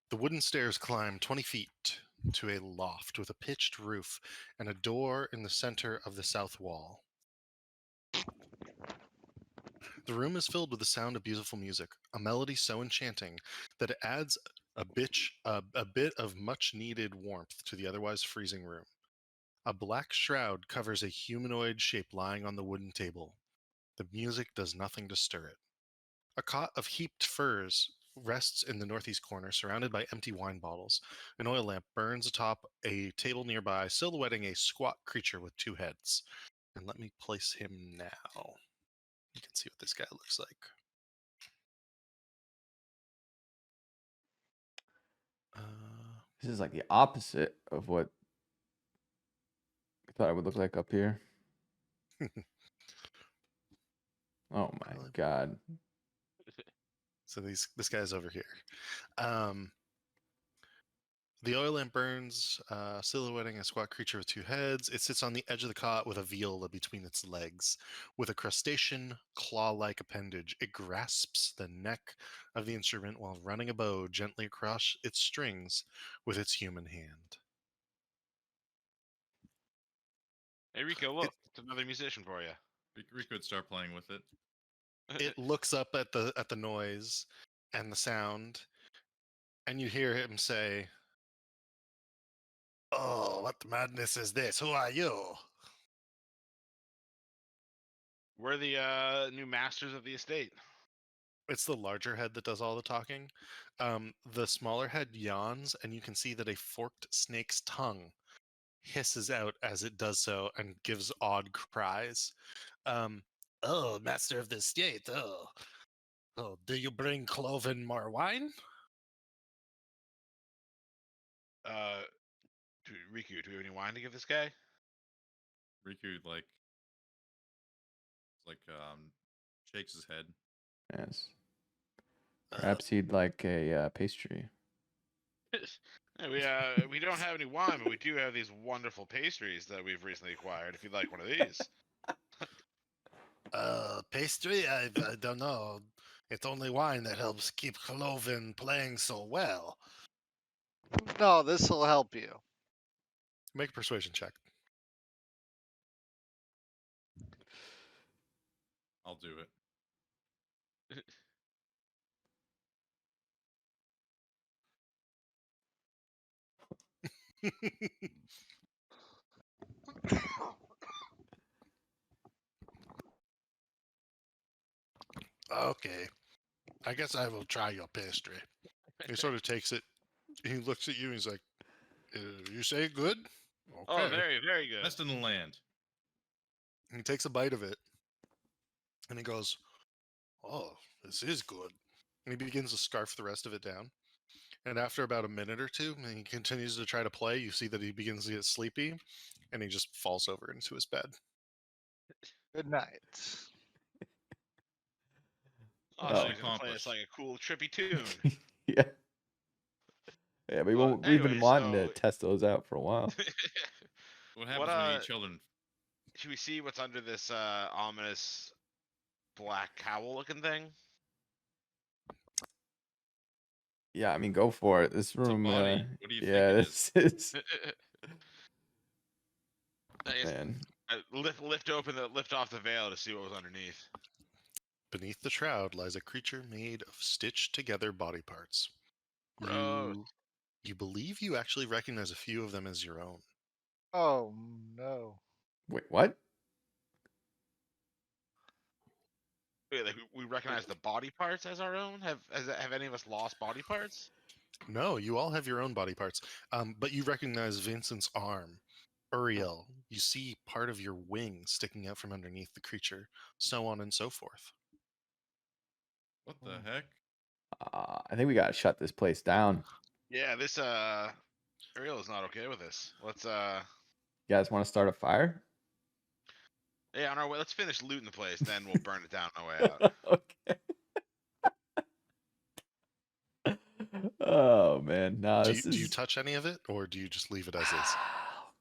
The wooden stairs climb 20 feet to a loft with a pitched roof and a door in the center of the south wall. The room is filled with the sound of beautiful music, a melody so enchanting that it adds a bit of much needed warmth to the otherwise freezing room. A black shroud covers a humanoid shape lying on the wooden table. The music does nothing to stir it. A cot of heaped furs rests in the northeast corner, surrounded by empty wine bottles. An oil lamp burns atop a table nearby, silhouetting a squat creature with 2 heads. And let me place him now. You can see what this guy looks like. This is like the opposite of what I thought it would look like up here. Oh my Really? god. So this guy's over here. The oil lamp burns, silhouetting a squat creature with 2 heads. It sits on the edge of the cot with a viola between its legs. With a crustacean, claw-like appendage, it grasps the neck of the instrument while running a bow gently across its strings with its human hand. Hey Rico, look, it's another musician for you. Rico would start playing with it. It looks up at the noise and the sound, and you hear him say, "Oh, what madness is this? Who are you?" We're the new masters of the estate. It's the larger head that does all the talking. The smaller head yawns, and you can see that a forked snake's tongue hisses out as it does so and gives odd cries. Oh, master of the estate. Oh, do you bring cloven more wine? Riku, do we have any wine to give this guy? Riku shakes his head. Yes. Perhaps he'd like a pastry. We don't have any wine, but we do have these wonderful pastries that we've recently acquired. If you'd like one of these. Pastry? I don't know. It's only wine that helps keep Cloven playing so well. No, this will help you. Make a persuasion check. I'll do it. Okay. I guess I will try your pastry. He sort of takes it. He looks at you and he's like, you say good? Okay. Oh, very, very good. Best in the land. He takes a bite of it and he goes, oh, this is good. And he begins to scarf the rest of it down. And after about a minute or two, and he continues to try to play, you see that he begins to get sleepy and he just falls over into his bed. Good night. Oh, Oh. so he's gonna play us like a cool, trippy tune. Yeah. Yeah, we've anyway, been wanting to so- test those out for a while. What happens when you eat children? Should we see what's under this ominous black cowl-looking thing? Yeah, I mean, go for it. This a room, body. What do you think yeah, it this is, I guess, man. lift off the veil to see what was underneath. Beneath the shroud lies a creature made of stitched together body parts. Gross. You believe you actually recognize a few of them as your own. Oh no. Wait, what? Wait, like we recognize the body parts as our own? Have any of us lost body parts? No, you all have your own body parts. But you recognize Vincent's arm. Uriel, you see part of your wing sticking out from underneath the creature, so on and so forth. What the heck? I think we gotta shut this place down. Yeah, this Ariel is not okay with this. Let's You guys want to start a fire? yeah, on our way. Let's finish looting the place, then we'll burn it down on our way out. Okay. Oh man, no, Do this you is. touch any of it, or do you just leave it as is? Oh,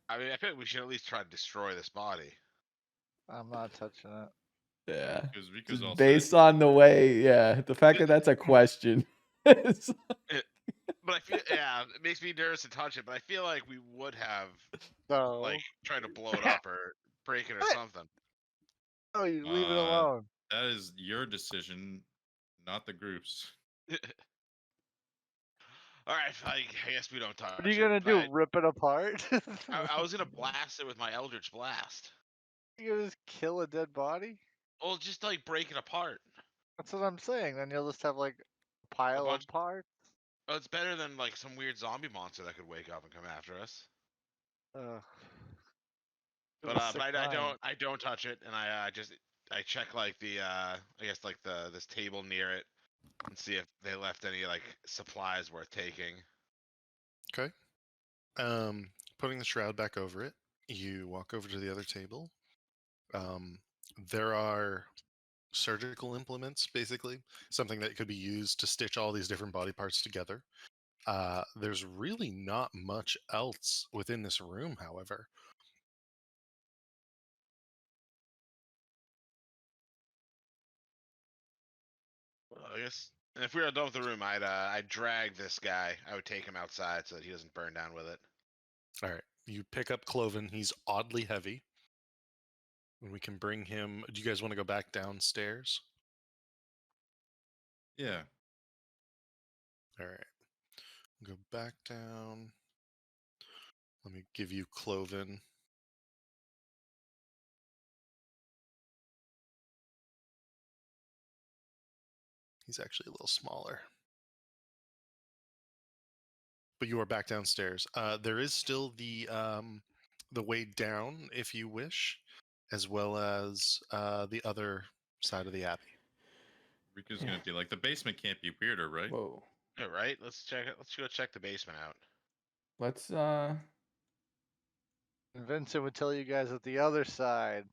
I mean, I feel like we should at least try to destroy this body. I'm not touching it. yeah. Because Riku's Just all based set. on the way, yeah, the fact that that's a question. It's But I feel, yeah, it makes me nervous to touch it. But I feel like we would have No. like tried to blow it up or break it or What? something. No, you leave it Uh, alone. That is your decision, not the group's. All right, I guess we don't touch What are you it. gonna do? Rip it apart? I was gonna blast it with my Eldritch Blast. You gonna just kill a dead body? Well, just like break it apart. That's what I'm saying. Then you'll just have like a A pile bunch. of parts. Oh, it's better than like some weird zombie monster that could wake up and come after us. Ugh. But Sick I don't touch it, and I check like the I guess like this table near it and see if they left any like supplies worth taking. Okay. Putting the shroud back over it, you walk over to the other table. There are surgical implements, basically, something that could be used to stitch all these different body parts together. There's really not much else within this room, however. Well, I guess and if we were done with the room, I'd drag this guy. I would take him outside so that he doesn't burn down with it. All right, you pick up Cloven. He's oddly heavy. And we can bring him. Do you guys want to go back downstairs? Yeah. All right. Go back down. Let me give you Cloven. He's actually a little smaller. But you are back downstairs. There is still the way down, if you wish, as well as the other side of the abbey. Riku's Yeah. gonna be like, the basement can't be weirder, right? Whoa. All right, let's check it. Let's go check the basement out. Let's And Vincent would tell you guys that the other side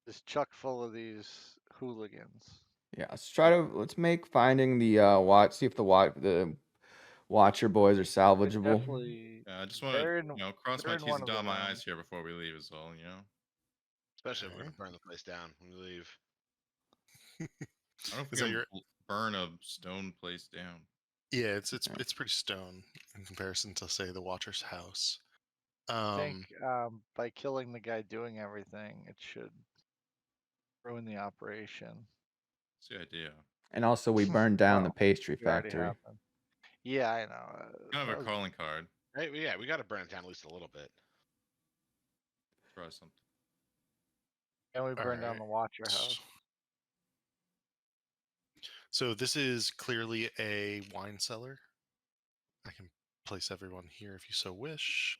is chock full of these hooligans. yeah, let's make finding the see if the Watcher boys are They're salvageable. definitely I just want they're to, in cross my they're in T's one and of the dot my I's rooms. here before we leave, is all, Especially if we're Okay. gonna burn the place down when we leave. I don't know if Is we that can your? burn a stone place down. Yeah, it's Yeah. it's pretty stone in comparison to, say, the Watcher's house. I think by killing the guy doing everything, it should ruin the operation. That's the idea. And also, we burned down the Well, pastry it already factory. happened. Yeah, I know. Kind that of a was- calling card. Right? Yeah, we got to burn it down at least a little bit. Try something. and we burned down Alright. the Watcher house. So this is clearly a wine cellar. I can place everyone here if you so wish.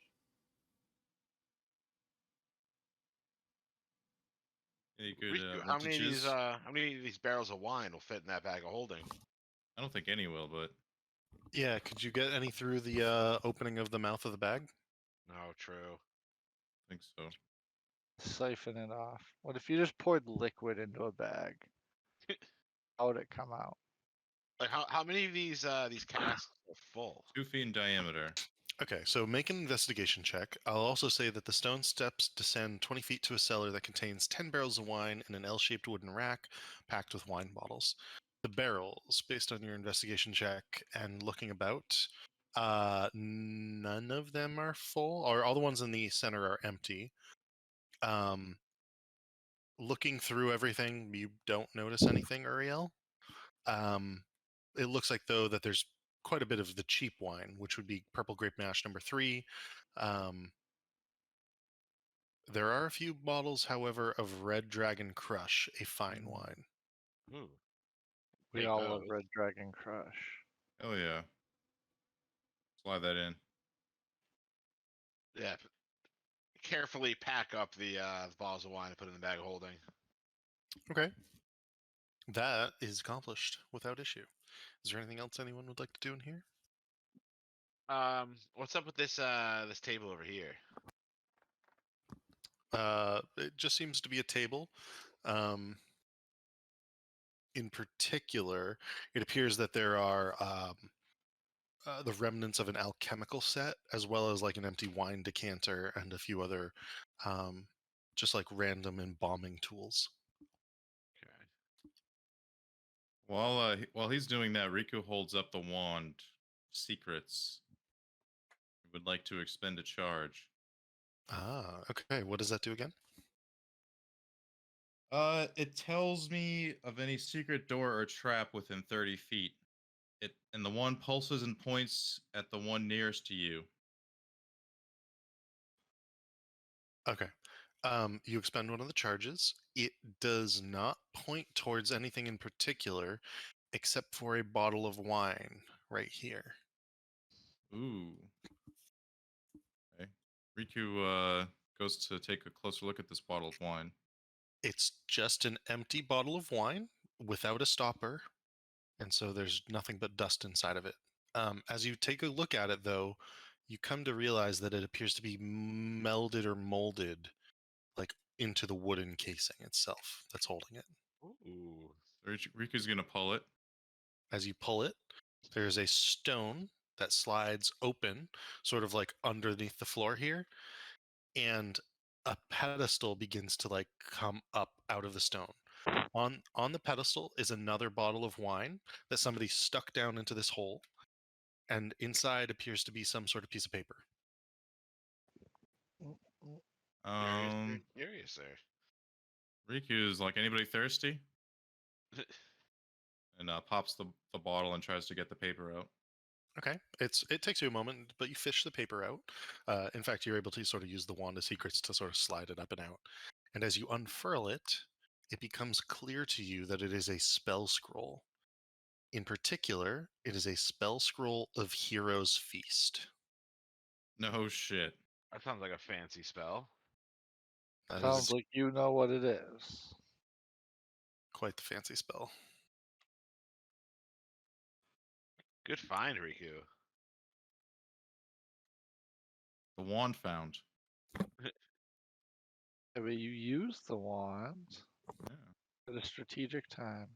Any good Riku, how many vintages? of these barrels of wine will fit in that bag of holding? I don't think any will, but Yeah, could you get any through the opening of the mouth of the bag? No, true. I think so. Siphon it off. What if you just poured liquid into a bag? How would it come out? Like how many of these casks are full? 2 feet in diameter. Okay, so make an investigation check. I'll also say that the stone steps descend 20 feet to a cellar that contains 10 barrels of wine in an L-shaped wooden rack packed with wine bottles. The barrels, based on your investigation check and looking about, none of them are full, or all the ones in the center are empty. Looking through everything, you don't notice anything, Uriel. It looks like, though, that there's quite a bit of the cheap wine, which would be Purple Grape Mash number 3. There are a few bottles, however, of Red Dragon Crush, a fine wine. Ooh. We Take all love those. Red Dragon Crush. Oh yeah. Slide that in. Yeah. Carefully pack up the bottles of wine and put it in the bag of holding. Okay. That is accomplished without issue. Is there anything else anyone would like to do in here? What's up with this this table over here? It just seems to be a table. In particular, it appears that there are the remnants of an alchemical set, as well as like an empty wine decanter and a few other just like random embalming tools. Okay. While he's doing that, Riku holds up the wand secrets. You would like to expend a charge. Ah, okay. What does that do again? It tells me of any secret door or trap within 30 feet. And the one pulses and points at the one nearest to you. Okay. You expend one of the charges. It does not point towards anything in particular, except for a bottle of wine right here. Ooh. Okay. Riku goes to take a closer look at this bottle of wine. It's just an empty bottle of wine without a stopper, and so there's nothing but dust inside of it. As you take a look at it, though, you come to realize that it appears to be melded or molded, like into the wooden casing itself that's holding it. Ooh. Riku's gonna pull it. As you pull it, there's a stone that slides open, sort of like underneath the floor here, and a pedestal begins to like come up out of the stone. On the pedestal is another bottle of wine that somebody stuck down into this hole, and inside appears to be some sort of piece of paper. Curious there. Riku's like, anybody thirsty? And pops the bottle and tries to get the paper out. Okay, it takes you a moment, but you fish the paper out. In fact, you're able to sort of use the wand of secrets to sort of slide it up and out. And as you unfurl it, it becomes clear to you that it is a spell scroll. In particular, it is a spell scroll of Hero's Feast. No shit. That sounds like a fancy spell. That Sounds is like you know what it is. quite the fancy spell. Good find, Riku. The wand found. Yeah, but you use the wand Yeah. at a strategic time.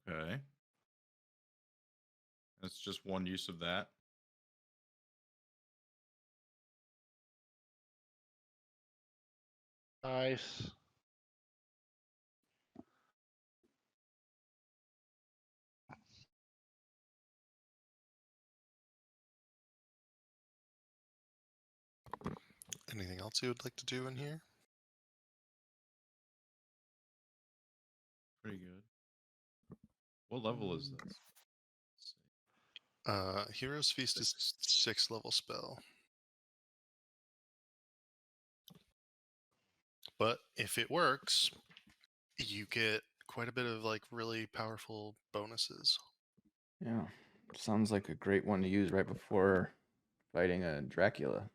Okay. That's just one use of that. Nice. Anything else you would like to do in here? Pretty good. What level is this? Let's see. Hero's Feast is 6th level spell. But if it works, you get quite a bit of like really powerful bonuses. Yeah. Sounds like a great one to use right before fighting a Dracula.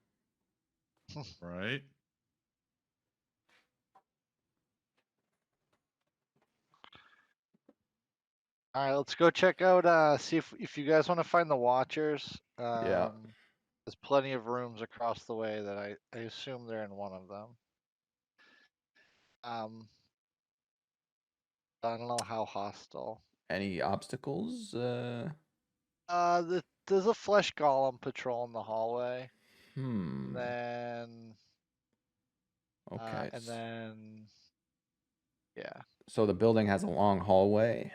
Right? All right, let's go check out. See if you guys want to find the Watchers. Yeah. There's plenty of rooms across the way that I assume they're in one of them. I don't know how hostile. Any obstacles? There's a flesh golem patrolling the hallway. Hmm. Then Okay. and then yeah. So the building has a long hallway.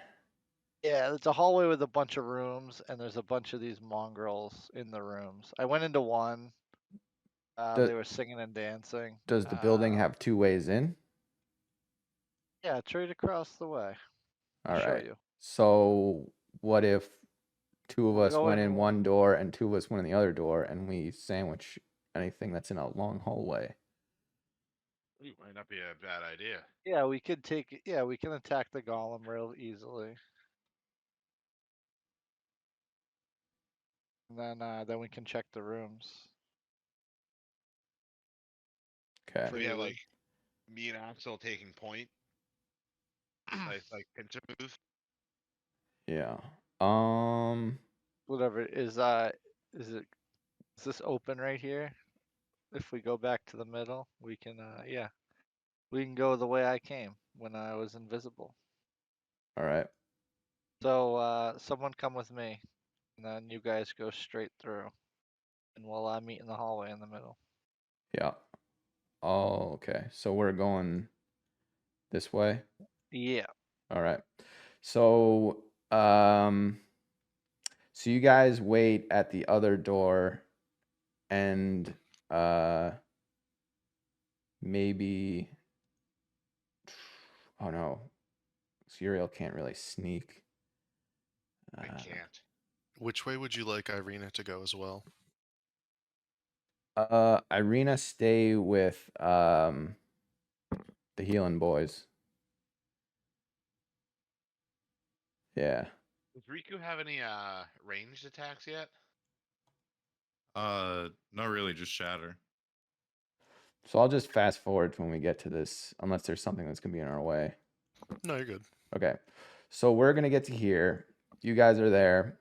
Yeah, it's a hallway with a bunch of rooms, and there's a bunch of these mongrels in the rooms. I went into one. Do- They were singing and dancing. Does the building have two ways in? Yeah, it's right across the way. All I'll show right. you. So what if two of We'll us go went in in one door and two of us went in the other door and we sandwich anything that's in a long hallway? Ooh, might not be a bad idea. Yeah, we could take. Yeah, we can attack the golem real easily. And then we can check the rooms. Okay. So yeah, Freely. like me and Axel taking point. like pinch a move. Yeah. Whatever is is this open right here? If we go back to the middle, we can yeah. We can go the way I came when I was invisible. All right. So someone come with me, and then you guys go straight through, and we'll meet in the hallway in the middle. Yeah. Oh, okay. So we're going this way. Yeah. All right. So So you guys wait at the other door, and maybe. Oh no, Uriel can't really sneak. I can't. Which way would you like Irina to go as well? Irina, stay with the healing boys. Yeah. Does Riku have any ranged attacks yet? Not really, just shatter. So I'll just fast forward to when we get to this, unless there's something that's gonna be in our way. No, you're good. Okay. So we're gonna get to here. You guys are there.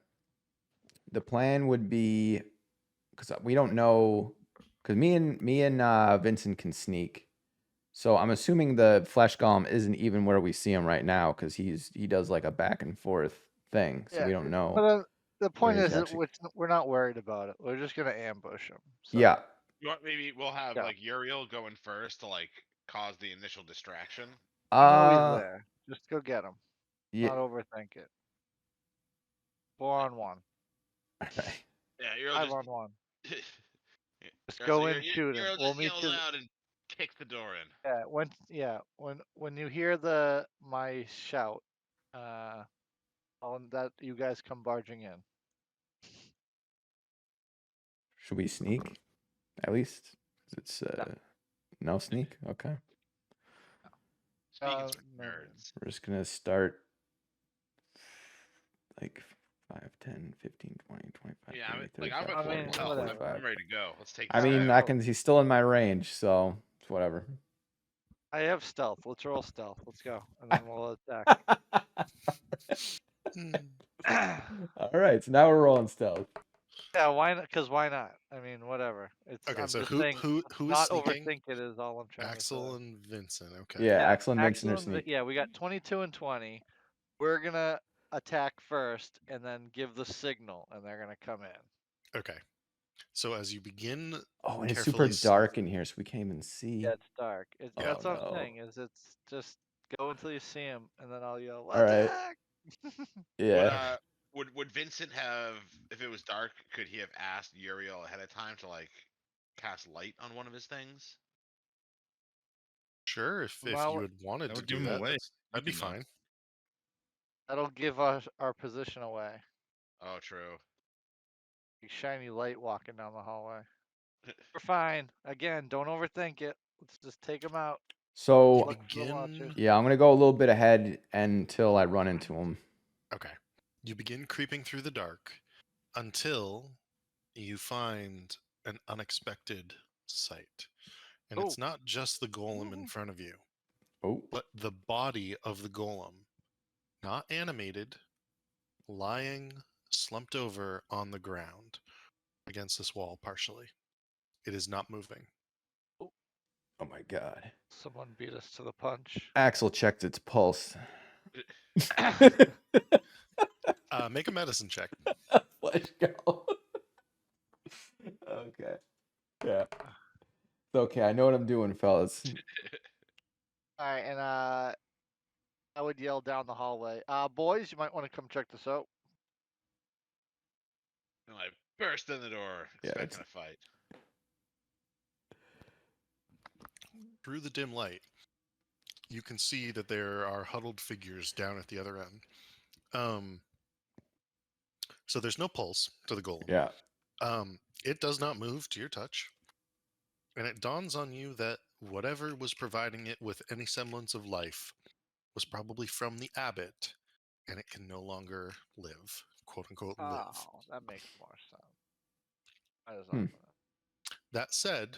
The plan would be, because we don't know, because me and Vincent can sneak. So I'm assuming the flesh golem isn't even where we see him right now, because he does like a back and forth thing. So we don't know. But the point he's is that actually- we're not worried about it. We're just gonna ambush him. So. Yeah. You want, maybe we'll have Yeah. like Uriel going first to like cause the initial distraction. You know he's there. Just go get him. Yeah. Not overthink it. 4-on-1. Right. Yeah, Uriel 5-on-1. just Just Yeah, go so in, Uriel- shoot him. Uriel We'll just meet yells you. out and kicks the door in. When you hear my shout, that you guys come barging in. Should we sneak? At least it's no sneak. Okay. Sneaking's no. for nerds. We're just gonna start like 5, 10, 15, 20, 25, Yeah, 30, like I'm 35, at 40, 40 health. 45. I'm ready to go. Let's take. I this mean, guy I out. can. He's still in my range, so it's whatever. I have stealth. Let's roll stealth. Let's go, and then we'll attack. Hmm. All right, so now we're rolling stealth. Yeah, why not? Because why not? I mean, whatever. Okay, I'm so just who saying, who is not sneaking? overthink it is all I'm trying Axel to say. and Vincent. Okay. Yeah, Axel and Vincent are Axel and sneak. yeah, we got 22 and 20. We're gonna attack first, and then give the signal, and they're gonna come in. Okay. So as you begin, Oh, and it's super carefully dark in here, so we can't even see. Yeah, it's dark. That's what I'm no. saying. Is it's just go until you see him, and then I'll yell All right. attack. Yeah. Would Vincent have, if it was dark, could he have asked Uriel ahead of time to like cast light on one of his things? sure, if Well, you had wanted that to would do give 'em that, away. that'd be You can, fine. That'll give us our position away. Oh, true. Big shiny light walking down the hallway. We're fine. Again, don't overthink it. Let's just take him out. So Look for the watchers. yeah, I'm gonna go a little bit ahead until I run into him. Okay. You begin creeping through the dark until you find an unexpected sight. And it's Oh. not just the golem in front of you, Oh. but the body of the golem, not animated, lying slumped over on the ground against this wall partially. It is not moving. Oh my god. Someone beat us to the punch. Axel checked its pulse. Make a medicine check. Flesh go. Okay. Yeah. It's okay. I know what I'm doing, fellas. All right, and I would yell down the hallway. Boys, you might want to come check this out. And I burst in the door, Yeah, expecting a fight. Through the dim light, you can see that there are huddled figures down at the other end. So there's no pulse to the golem. Yeah. It does not move to your touch. And it dawns on you that whatever was providing it with any semblance of life was probably from the abbot, and it can no longer live, quote unquote, live. Oh, that makes more sense. Might as Hmm. well open it. That said,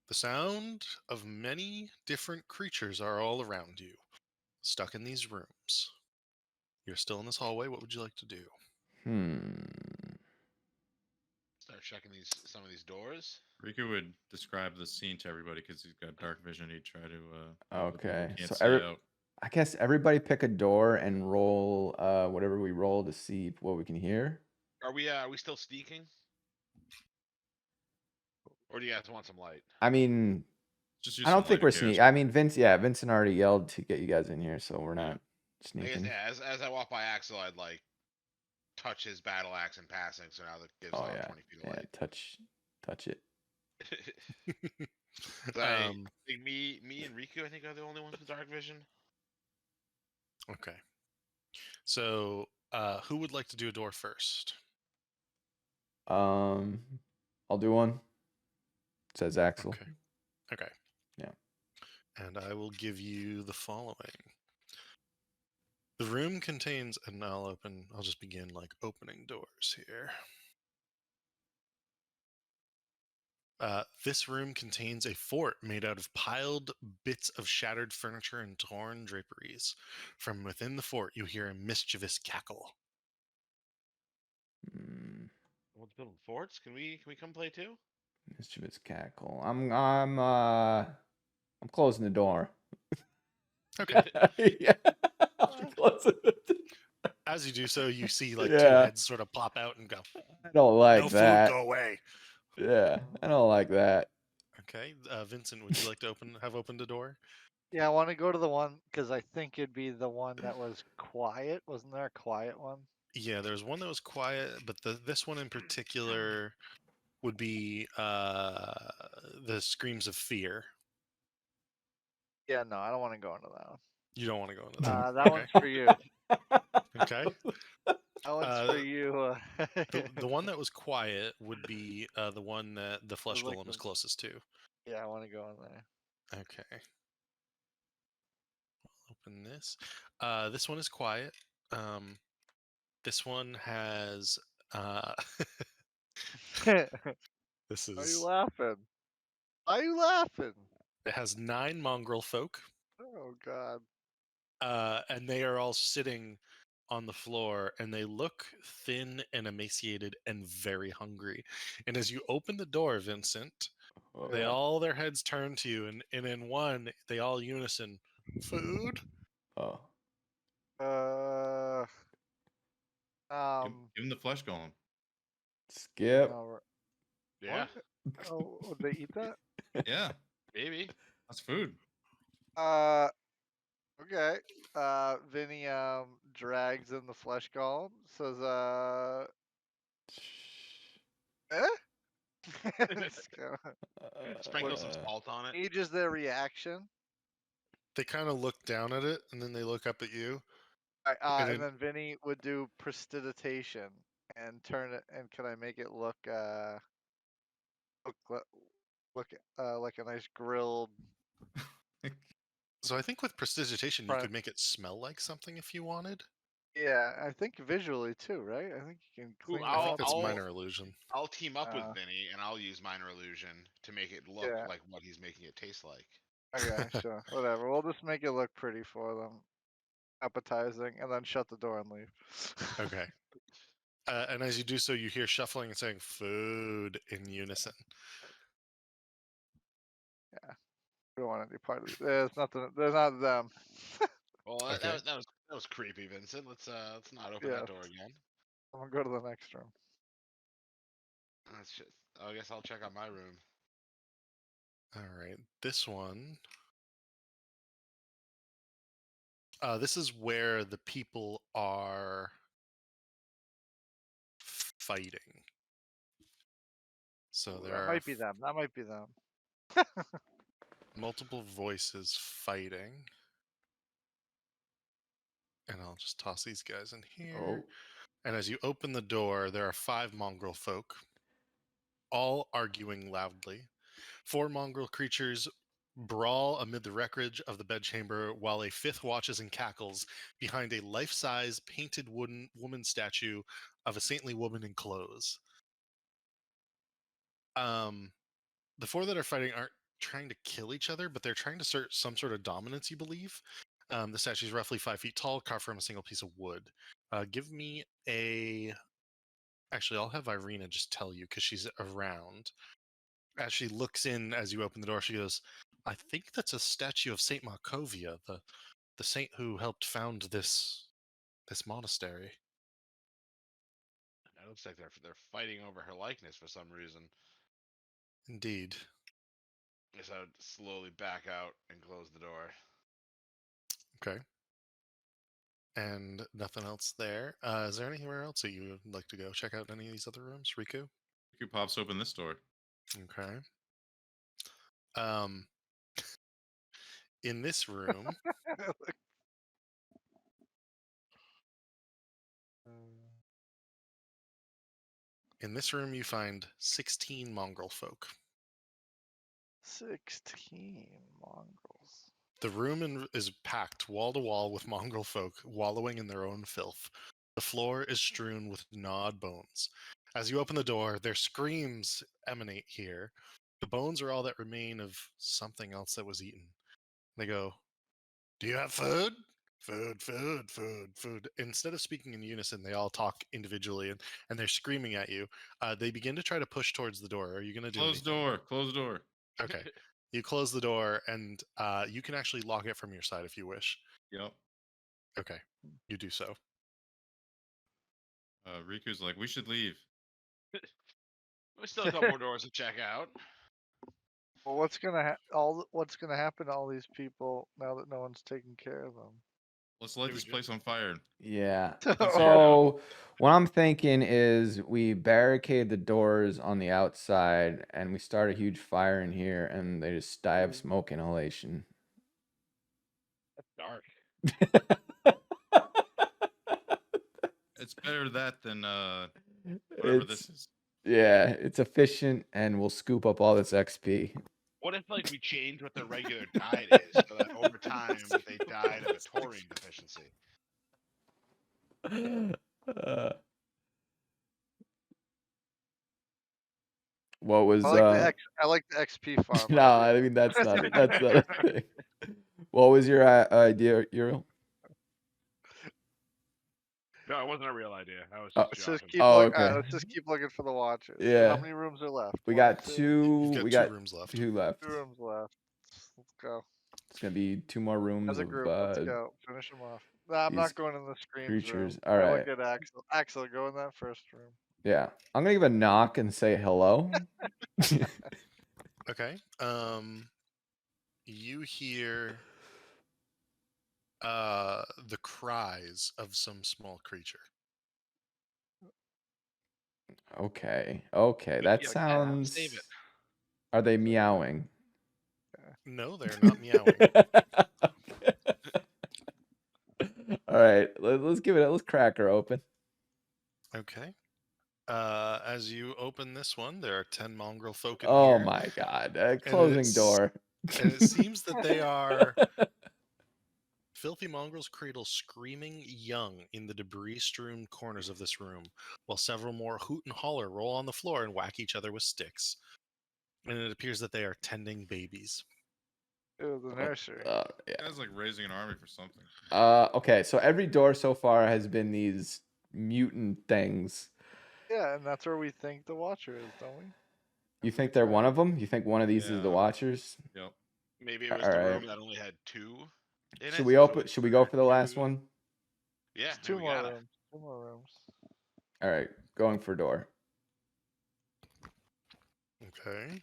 the sound of many different creatures are all around you, stuck in these rooms. You're still in this hallway. What would you like to do? Start checking some of these doors. Riku would describe the scene to everybody because he's got dark vision. He'd try to. let people Okay, who can't so see out. I guess everybody pick a door and roll whatever we roll to see what we can hear. Are we still sneaking? Or do you guys want some light? I mean, Just use I don't some think light, we're who cares? sneaking. I mean, Vincent already yelled to get you guys in here, so we're not I guess Sneaking. yeah, as I walk by Axel, I'd like touch his battle axe in passing, so now that gives Oh off yeah, 20 feet of yeah. light. Touch it. So I Um, think me and Riku, I think, are the only ones with dark vision. okay. So, who would like to do a door first? I'll do one. Says Axel. Okay. Okay. Yeah. And I will give you the following. The room contains, and I'll just begin like opening doors here. This room contains a fort made out of piled bits of shattered furniture and torn draperies. From within the fort, you hear a mischievous cackle. Mm, What's building forts? Can we come play too? mischievous cackle. I'm closing the door. Okay. Yeah. I'm closing the door. As you do so, you see like two Yeah. heads sort of pop out and go, I don't like "No that. food, go away." Yeah, I don't like that. Okay, Vincent, would you like to have opened the door? Yeah, I want to go to the one because I think it'd be the one that was quiet. Wasn't there a quiet one? Yeah, there's one that was quiet, but this one in particular would be the screams of fear. Yeah, no, I don't want to go into that one. You don't want to go into that one. That one's for you. Okay. That one's for Uh, you. the one that was quiet would be the one that the flesh like golem is the- closest to. Yeah, I want to go in there. Okay. Open this. This one is quiet. This one has. This Why are you is. laughing? Why are you laughing? It has 9 mongrel folk, Oh God. and they are all sitting on the floor, and they look thin and emaciated and very hungry. And as you open the door, Vincent, they Yeah. all their heads turn to you, and in one, they all unison, "Food." Oh. Uh. Give him the flesh golem. Skip. no, Yeah, What? Oh, would they eat that? Yeah, maybe. that's food. Okay. Vinny drags in the flesh golem. Says eh? It's kinda- Sprinkle some salt on it. Gauges their reaction. They kind of look down at it, and then they look up at you. Alright, And and then- then Vinny would do prestidigitation and turn it. And can I make it look like a nice grilled? So I think with prestidigitation, you Front- could make it smell like something if you wanted. Yeah, I think visually too, right? I think you can Ooh, clean. I think up that's a bit. minor illusion. I'll team up with Uh, Vinny, and I'll use minor illusion to make it look Yeah. like what he's making it taste like. Okay, sure, whatever. We'll just make it look pretty for them, appetizing, and then shut the door and leave. Okay. And as you do so, you hear shuffling and saying "food" in unison. We don't want any part of it. There's nothing. There's not them. Well, Okay. that was creepy, Vincent. Let's not open Yeah. that door again. I'm gonna go to the next room. That's just. I guess I'll check out my room. All right. This one. This is where the people are fighting. So Ooh, there that are might be them. That might be them. multiple voices fighting. And I'll just toss these guys in here. Oh. And as you open the door, there are 5 mongrel folk, all arguing loudly. 4 mongrel creatures brawl amid the wreckage of the bedchamber, while a 5th watches and cackles behind a life-size painted wooden woman statue of a saintly woman in clothes. The 4 that are fighting aren't trying to kill each other, but they're trying to assert some sort of dominance, you believe. The statue is roughly 5 feet tall, carved from a single piece of wood. Give me a... Actually, I'll have Irina just tell you, because she's around. As she looks in, as you open the door, she goes, "I think that's a statue of Saint Markovia, the saint who helped found this monastery." It looks like they're fighting over her likeness for some reason. Indeed. Guess I would slowly back out and close the door. Okay. And nothing else there. Is there anywhere else that you would like to go? Check out any of these other rooms, Riku? Riku pops open this door. Okay. Um, in this room, you find 16 mongrel folk. 16 mongrels. The room is packed wall to wall with mongrel folk wallowing in their own filth. The floor is strewn with gnawed bones. As you open the door, their screams emanate here. The bones are all that remain of something else that was eaten. They go, "Do you have food? Food, food, food, food." Instead of speaking in unison, they all talk individually, and they're screaming at you. They begin to try to push towards the door. Are you going to do Close anything? door. Close door. Okay. You close the door, and you can actually lock it from your side if you wish. Yep. Okay. You do so. Riku's like, we should leave. We still have a couple more doors to check out. Well, what's gonna happen to all these people now that no one's taking care of them? Let's light Dude, this ju- place on fire. Yeah. Oh, So what I'm thinking is we barricade the doors on the outside and we start a huge fire in here and they just die of smoke inhalation. Dark. It's better that than whatever this is. Yeah, it's efficient and we'll scoop up all this XP. What if like we change what their regular diet is so that over time they died of a taurine deficiency? What was I like the XP farm. no, I mean that's not a thing. What was your idea, Uriel? No, it wasn't a real idea. I was Oh, just Let's just joking. keep Oh, look, okay. let's just keep looking for the watchers. Yeah. How many rooms are left? We One, got two, two. You've got We two got rooms left. two left. 2 rooms left. Let's go. It's gonna be 2 more rooms As a of group, let's go. Finish them off. Nah, I'm these not going in the screams creatures. room. All I right. look at Axel. Axel, go in that first room. Yeah, I'm gonna give a knock and say hello. Okay. You hear the cries of some small creature. Okay, that Yeah, yeah, sounds. save it. Are they meowing? No, they're not meowing. All right, let's give it. Let's crack her open. Okay. As you open this one, there are 10 mongrel folk in Oh here. my God! Closing it's- door. And it seems that they are filthy mongrels cradle screaming young in the debris-strewn corners of this room, while several more hoot and holler roll on the floor and whack each other with sticks. And it appears that they are tending babies. Ew, the nursery. Yeah. This guy's like raising an army for something. Okay, so every door so far has been these mutant things. Yeah, and that's where we think the watcher is, don't we? You think they're one of them? You think one of these is the Yeah. Watchers? Yep. Maybe it was All the right. room that only had 2 in it. Should we so open? Should we go for the last one? Yeah, There's 2 we more gotta. rooms. 2 more rooms. All right, going for door. Okay.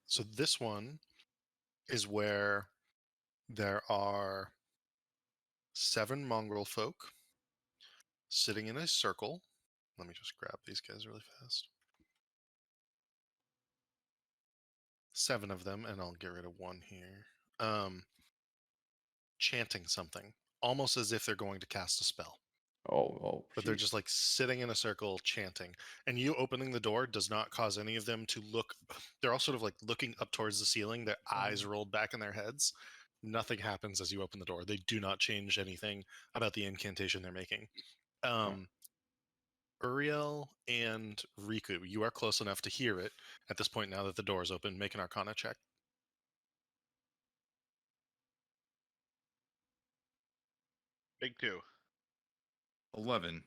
So this one is where there are 7 mongrel folk sitting in a circle. Let me just grab these guys really fast. 7 of them, and I'll get rid of 1 here. Chanting something, almost as if they're going to cast a spell. Oh. But they're Jeez. just like sitting in a circle chanting. And you opening the door does not cause any of them to look. They're all sort of like looking up towards the ceiling, their eyes rolled back in their heads. Nothing happens as you open the door. They do not change anything about the incantation they're making. Uriel and Riku, you are close enough to hear it at this point now that the door is open. Make an Arcana check. Big 2. 11.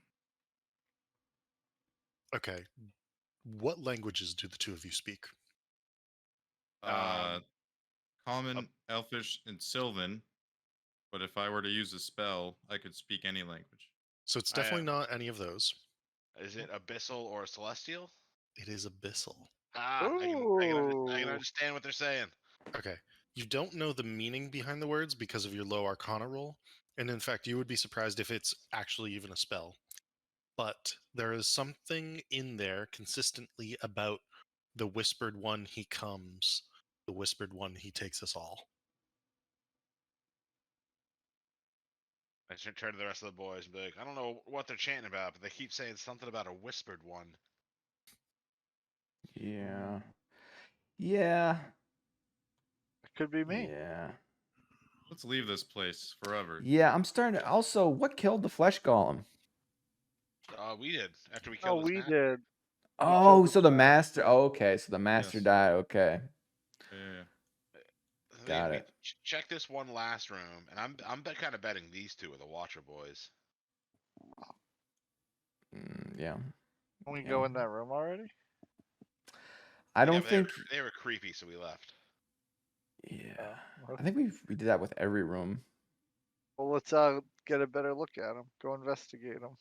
Okay. What languages do the two of you speak? Common, Elfish, and Sylvan. But if I were to use a spell, I could speak any language. So it's definitely not any of those. Is it abyssal or celestial? It is abyssal. I can Ooh. understand what they're saying. Okay. You don't know the meaning behind the words because of your low Arcana roll, and in fact, you would be surprised if it's actually even a spell. But there is something in there consistently about the whispered one he comes, the whispered one he takes us all. I should turn to the rest of the boys and be like, I don't know what they're chanting about, but they keep saying something about a whispered one. Yeah. Yeah. It could be me. Yeah. Let's leave this place forever. Yeah, I'm starting to. Also, what killed the flesh golem? We did after we Oh, killed this we man. did. Oh, killed so the the master. Oh, okay, so the master Yes. died. Okay, Yeah. got we it. check this one last room, and I'm kind of betting these two are the Watcher boys. Yeah. Can we Yeah. go in that room already? I don't but think. they were creepy, so we left. Yeah. Oh, I think we did that with every room. Well, let's get a better look at them. Go investigate them.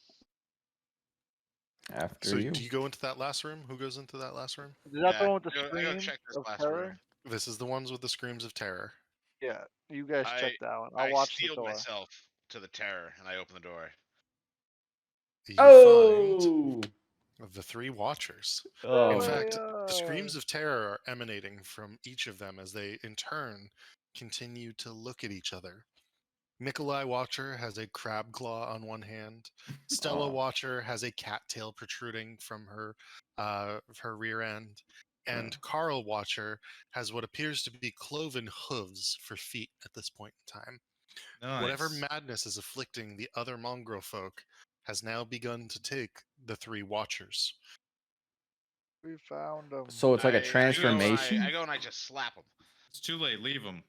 After So, you. do you go into that last room? Who goes into that last room? Is that the Yeah, one with the I go screams check this of last terror? room. This is the ones with the screams of terror. Yeah, you guys check that one. I'll I watch the steeled door. myself to the terror, and I open the door. You find Oh. the three watchers. Oh. In fact, yeah. the screams of terror are emanating from each of them as they, in turn, continue to look at each other. Nikolai Watcher has a crab claw on one hand. Stella Oh. Watcher has a cattail protruding from her rear end. And Oh. Carl Watcher has what appears to be cloven hooves for feet at this point in time. Whatever Nice. madness is afflicting the other mongrel folk has now begun to take the three Watchers. We found them. So it's like a I transformation. go and I just slap him. It's too late. Leave them.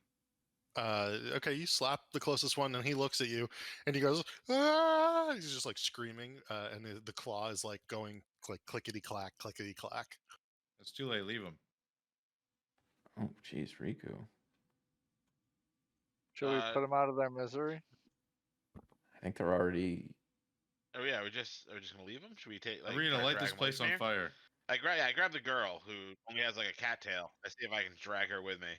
Okay, you slap the closest one, and he looks at you, and he goes, "Ah!" He's just like screaming, and the claw is like going like clickety clack, clickety clack. It's too late. Leave them. Oh, jeez, Riku. Should we put them out of their misery? I think they're already. Oh yeah, are we just gonna leave them? Should we take? Like, Arena, try to light drag this 'em away place from on here? fire. I grab the girl who only has like a cattail. I see if I can drag her with me.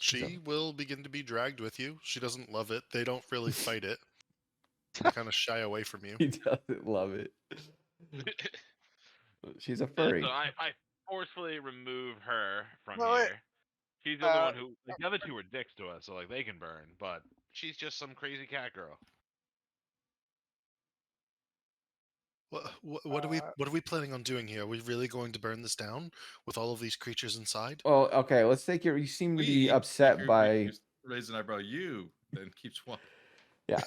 She will begin to be dragged with you. She doesn't love it. They don't really fight it. They kind of shy away from you. He doesn't love it. She's a So furry. I forcefully remove her from No, wait. here. She's the only Uh, one who. Like, the other two were dicks to us, so like they can burn. But She's just some crazy cat girl. What are we planning on doing here? Are we really going to burn this down with all of these creatures inside? Well, okay, let's take your. You seem to be upset by. Raise an eyebrow. You then keeps walking. Yeah.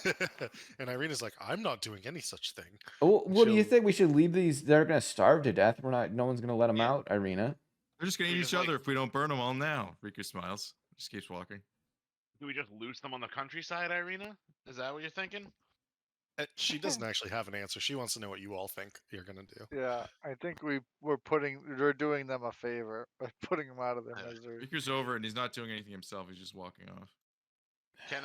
And Irina's like, I'm not doing any such thing. Well, what do you She'll- think? We should leave these? They're gonna starve to death. We're not. No one's gonna let them Yeah. out, Irina. They're just gonna We eat just, each like- other if we don't burn them all now. Riku smiles. Just keeps walking. Do we just loose them on the countryside, Irina? Is that what you're thinking? She doesn't actually have an answer. She wants to know what you all think you're gonna do. Yeah, I think we're doing them a favor by putting them out of their misery. Riku's over and he's not doing anything himself. He's just walking off. Can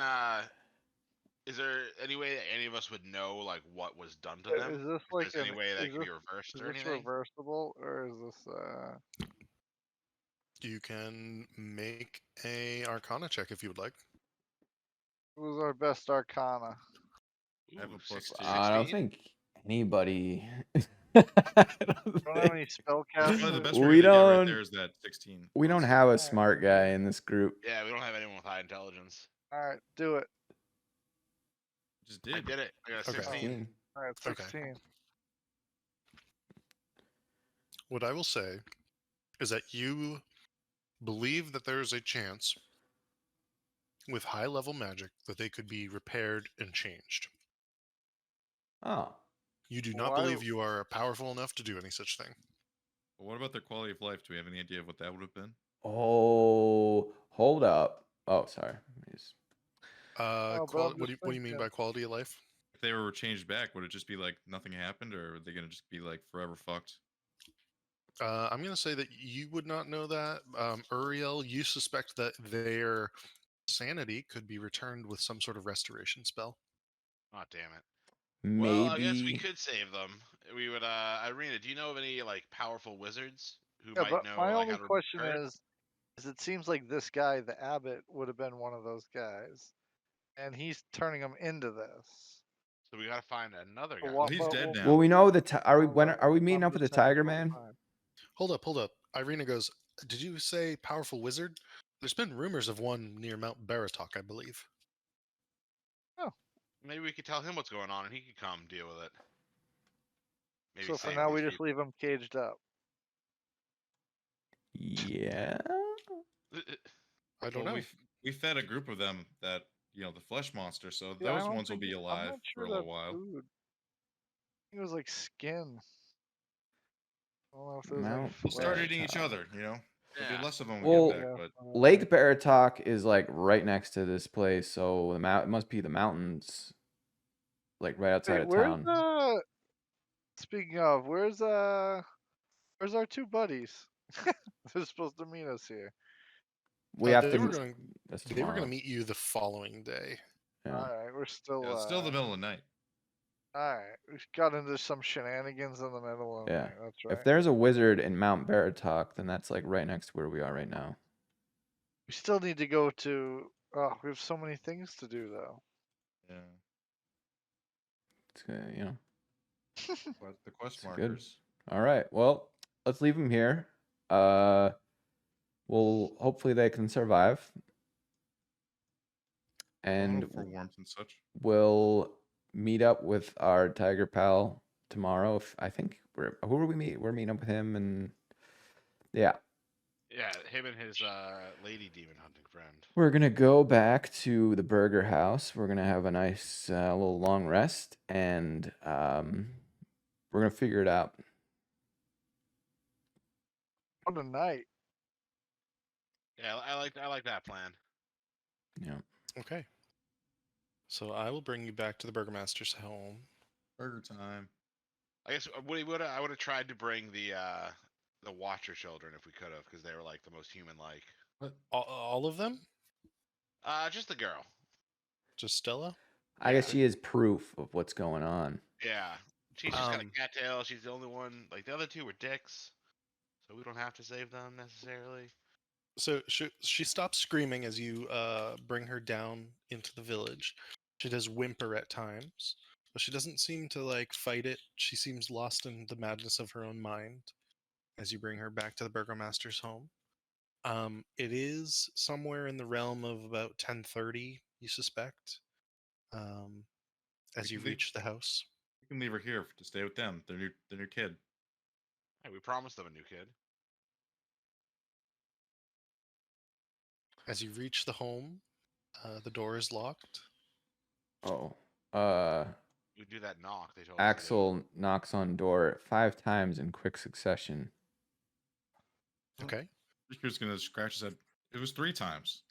is there any way that any of us would know like what was done to them? Is this If like there's any way that is can be this, reversed is or this anything? reversible or is this You can make a Arcana check if you would like. what was our best arcana? I have a Ooh, plus 2. I don't 16? think anybody. Don't have any That's probably the spellcasters. best We we're gonna get right don't- there is that 16. We don't plus. have a smart guy in this group. Yeah, we don't have anyone with high intelligence. All right, do it. Just I did. did it. I got a Okay. 16. 16. All right, Okay. 16. What I will say is that you believe that there is a chance with high level magic that they could be repaired and changed. Oh, You do not Why- believe you are powerful enough to do any such thing. But what about their quality of life? Do we have any idea of what that would have been? oh, hold up. Oh, sorry. Let me just- but What I'm do just you mean thinking- by quality of life? If they were changed back, would it just be like nothing happened, or are they gonna just be like forever fucked? I'm going to say that you would not know that. Uriel, you suspect that their sanity could be returned with some sort of restoration spell. Oh damn it. Maybe. Well, I guess we could save them. We would. Irina, do you know of any like powerful wizards who Yeah, might but know my like only how to question repair it? is, is it seems like this guy, the abbot, would have been one of those guys, and he's turning him into this. So we gotta find another But guy. Well, he's dead now. Well, we know the. Are we well, when right, are we I'm meeting up with the just saying Tiger the whole Man? time. Hold up. Irina goes, did you say powerful wizard? There's been rumors of one near Mount Baratok, I believe. Maybe we could tell him what's going on, and he could come deal with it. Maybe So for save now, these we just people. leave him caged up. Yeah. I don't Well, know. we fed a group of them that the flesh monster, so Yeah, I those don't ones will think be I'm alive not for sure a little that's while. food. I think it was like skin. I don't know if it was Mount like We'll start flesh. eating each Baratok. other. There'll Yeah. be less of them when we Well, get back. Yeah, But Lake Baratok is like right next to this place, so it must be the mountains, like right outside Wait, of where's town. Speaking of, where's our two buddies? They're supposed to meet us here. We have they to. were going. That's They were going tomorrow. to meet you the following day. Yeah. All right, we're still. it's still the middle of the night. All right, we got into some shenanigans in the middle of the Yeah. night. That's right. If there's a wizard in Mount Baratok, then that's like right next to where we are right now. We still need to go to. Oh, we have so many things to do though. Yeah. It's you know. But the quest It's good. markers. All right. Well, let's leave them here. Well, hopefully they can survive, I'll and hope for warmth and such. we'll meet up with our tiger pal tomorrow. I think who are we meet? We're meeting up with him, and yeah, Yeah, him and his lady demon hunting friend. we're gonna go back to the burger house. We're gonna have a nice little long rest, and we're gonna figure it out. What a night! Yeah, I like that plan. Yeah. Okay. So I will bring you back to the Burgomaster's home. Burger time. I guess I would have tried to bring the Watcher children if we could have, because they were like the most human-like. All of them? Just the girl. Just Stella? I guess Yeah. she is proof of what's going on. Yeah, she's just got a Um, cattail. She's the only one. Like the other two were dicks, so we don't have to save them necessarily. So she stops screaming as you bring her down into the village. She does whimper at times, but she doesn't seem to like fight it. She seems lost in the madness of her own mind as you bring her back to the Burgomaster's home. It is somewhere in the realm of about 10:30, you suspect, as you can leave- reach the house. We can leave her here to stay with them. Their new kid. Hey, we promised them a new kid. As you reach the home, the door is locked. Oh. We do that knock. They told us to do. Axel knocks on door 5 times in quick succession. Okay. Riku's gonna scratch his head. It was 3 times.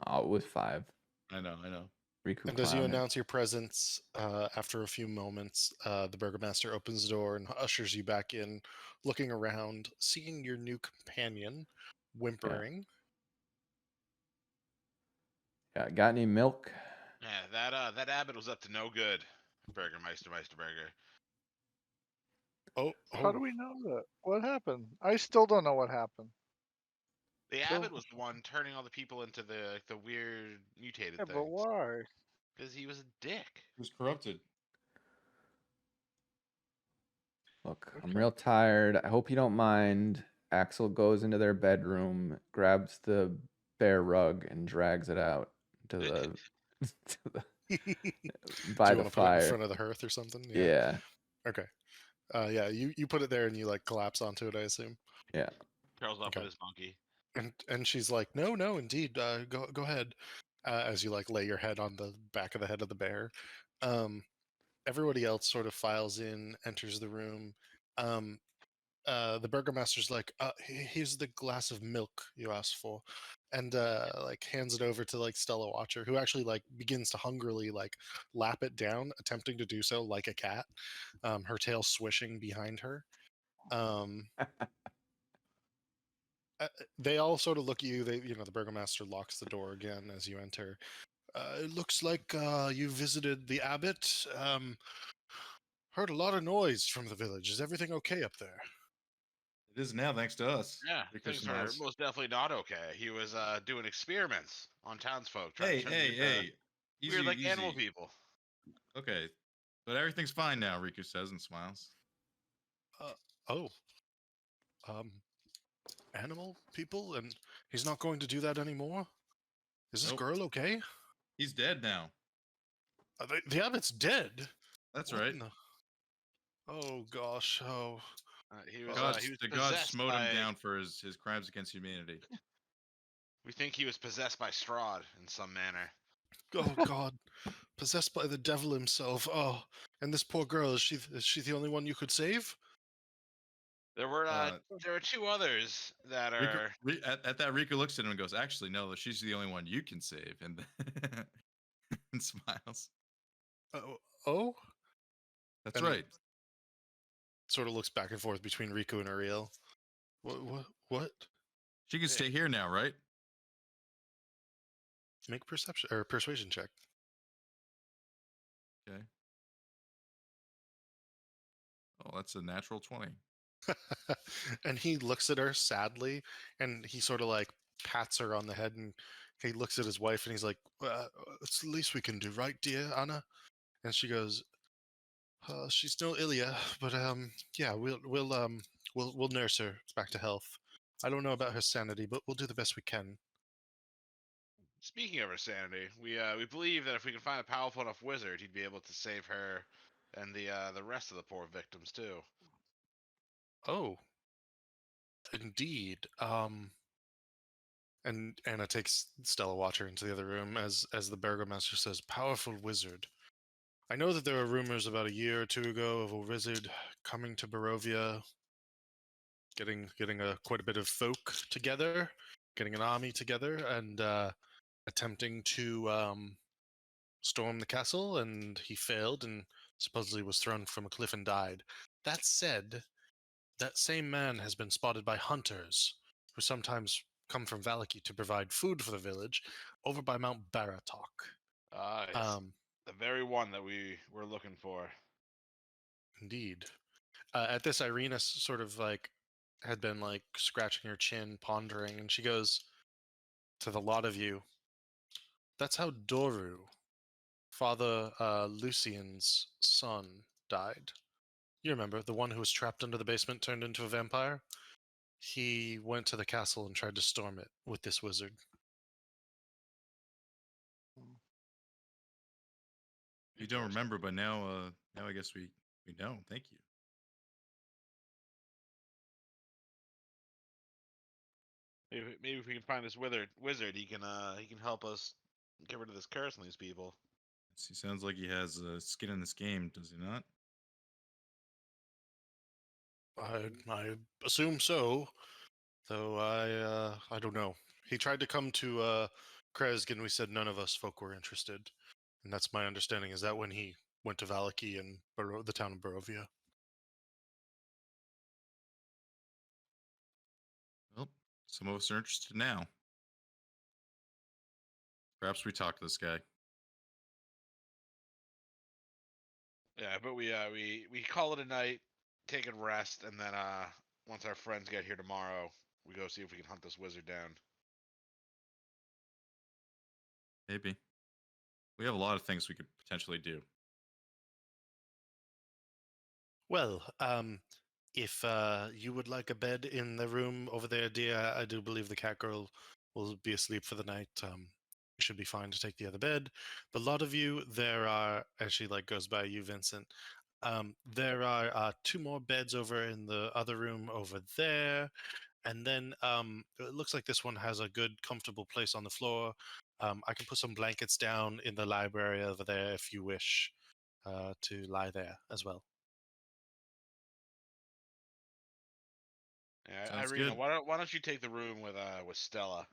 Oh, it was 5. I know. Riku And as you clowned it. announce your presence, after a few moments, the Burgomaster opens the door and ushers you back in, looking around, seeing your new companion, whimpering. Yeah, got any milk? Yeah, that Abbot was up to no good. Meister Burger. Oh, How do we know that? What happened? I still don't know what happened. The So- Abbot was the one turning all the people into the weird mutated Yeah, but things. why? Because he was a dick. He was corrupted. Look, I'm Okay. real tired. I hope you don't mind. Axel goes into their bedroom, grabs the bear rug, and drags it out to the, to the Do by you the want to put it in fire. front of the hearth or something? Yeah. Okay. Yeah, you put it there and you like collapse onto it, I assume. Curls up Okay. with his monkey. And she's like, no, indeed, go ahead. As you like lay your head on the back of the head of the bear. Everybody else sort of files in, enters the room. The Burgomaster's like, here's the glass of milk you asked for, and like hands it over to like Stella Watcher, who actually like begins to hungrily like lap it down, attempting to do so like a cat, her tail swishing behind her. They all sort of look at you. The Burgomaster locks the door again as you enter. It looks like you visited the Abbot. Heard a lot of noise from the village. Is everything okay up there? It is now, thanks to us. Yeah, Rico things are smiles. most definitely not okay. He was doing experiments on townsfolk, trying Hey, to turn hey, them into hey. Easy, weird, like easy. animal people. Okay, but everything's fine now. Riku says and smiles. Oh, um, animal people, and he's not going to do that anymore. Is this Nope. girl okay? He's dead now. The abbot's dead. That's What right. in the- Oh gosh. Oh. He Oh, was The gods possessed smote him by. down for his crimes against humanity. We think he was possessed by Strahd in some manner. oh God. Possessed by the devil himself. Oh, and this poor girl, is she the only one you could save? There Uh, were two others that Riku, are. at that, Riku looks at him and goes, "Actually, no, she's the only one you can save," and and smiles. Oh, oh? That's And right. sort of looks back and forth between Riku and Ariel. What? She can stay here now, right? Make perception or persuasion check. Okay. Oh, that's a natural 20. And he looks at her sadly, and he sort of like pats her on the head, and he looks at his wife, and he's like, "It's the least we can do, right, dear Anna?" And she goes, "She's no Ilya, but yeah, we'll nurse her back to health. I don't know about her sanity, but we'll do the best we can." Speaking of her sanity, we believe that if we can find a powerful enough wizard, he'd be able to save her and the rest of the poor victims too. Oh, indeed. And Anna takes Stella Watcher into the other room as the Burgomaster says, "Powerful wizard. I know that there were rumors about a year or two ago of a wizard coming to Barovia, getting quite a bit of folk together, getting an army together, and attempting to storm the castle, and he failed and supposedly was thrown from a cliff and died. That said, that same man has been spotted by hunters who sometimes come from Valaki to provide food for the village over by Mount Baratok. It's the very one that we were looking for. Indeed. At this, Irina sort of like had been like scratching her chin, pondering, and she goes to the lot of you, "That's how Doru, Father Lucian's son, died. You remember, the one who was trapped under the basement turned into a vampire? He went to the castle and tried to storm it with this wizard." You don't remember, but now I guess we know. Thank you. Maybe if we can find this wizard, he can help us get rid of this curse on these people. He sounds like he has skin in this game, does he not? I assume so, though I don't know. He tried to come to Kresk, and we said none of us folk were interested, and that's my understanding. Is that when he went to Valaki and the town of Barovia? Well, some of us are interested now. Perhaps we talk to this guy. Yeah, but we call it a night, take a rest, and then once our friends get here tomorrow, we go see if we can hunt this wizard down. Maybe. We have a lot of things we could potentially do. Well, if you would like a bed in the room over there, dear, I do believe the cat girl will be asleep for the night. You should be fine to take the other bed. The lot of you, there are, as she like goes by you, Vincent. There are two more beds over in the other room over there, and then it looks like this one has a good, comfortable place on the floor. I can put some blankets down in the library over there if you wish to lie there as well. Yeah, Sounds Irina, good. why don't you take the room with Stella?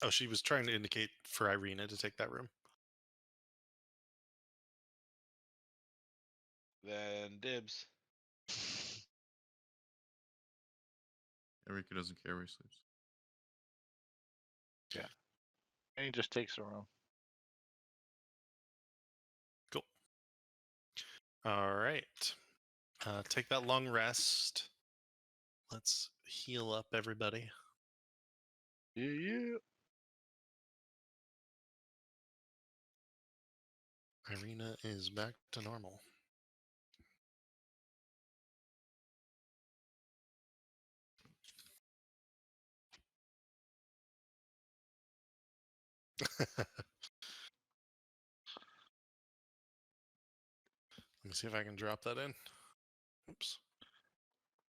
Oh, she was trying to indicate for Irina to take that room. Then dibs. Erika doesn't care where he sleeps. And he just takes the room. Cool. All right. Take that long rest. Let's heal up everybody. Yeah. Irina is back to normal. Let me see if I can drop that in. Oops.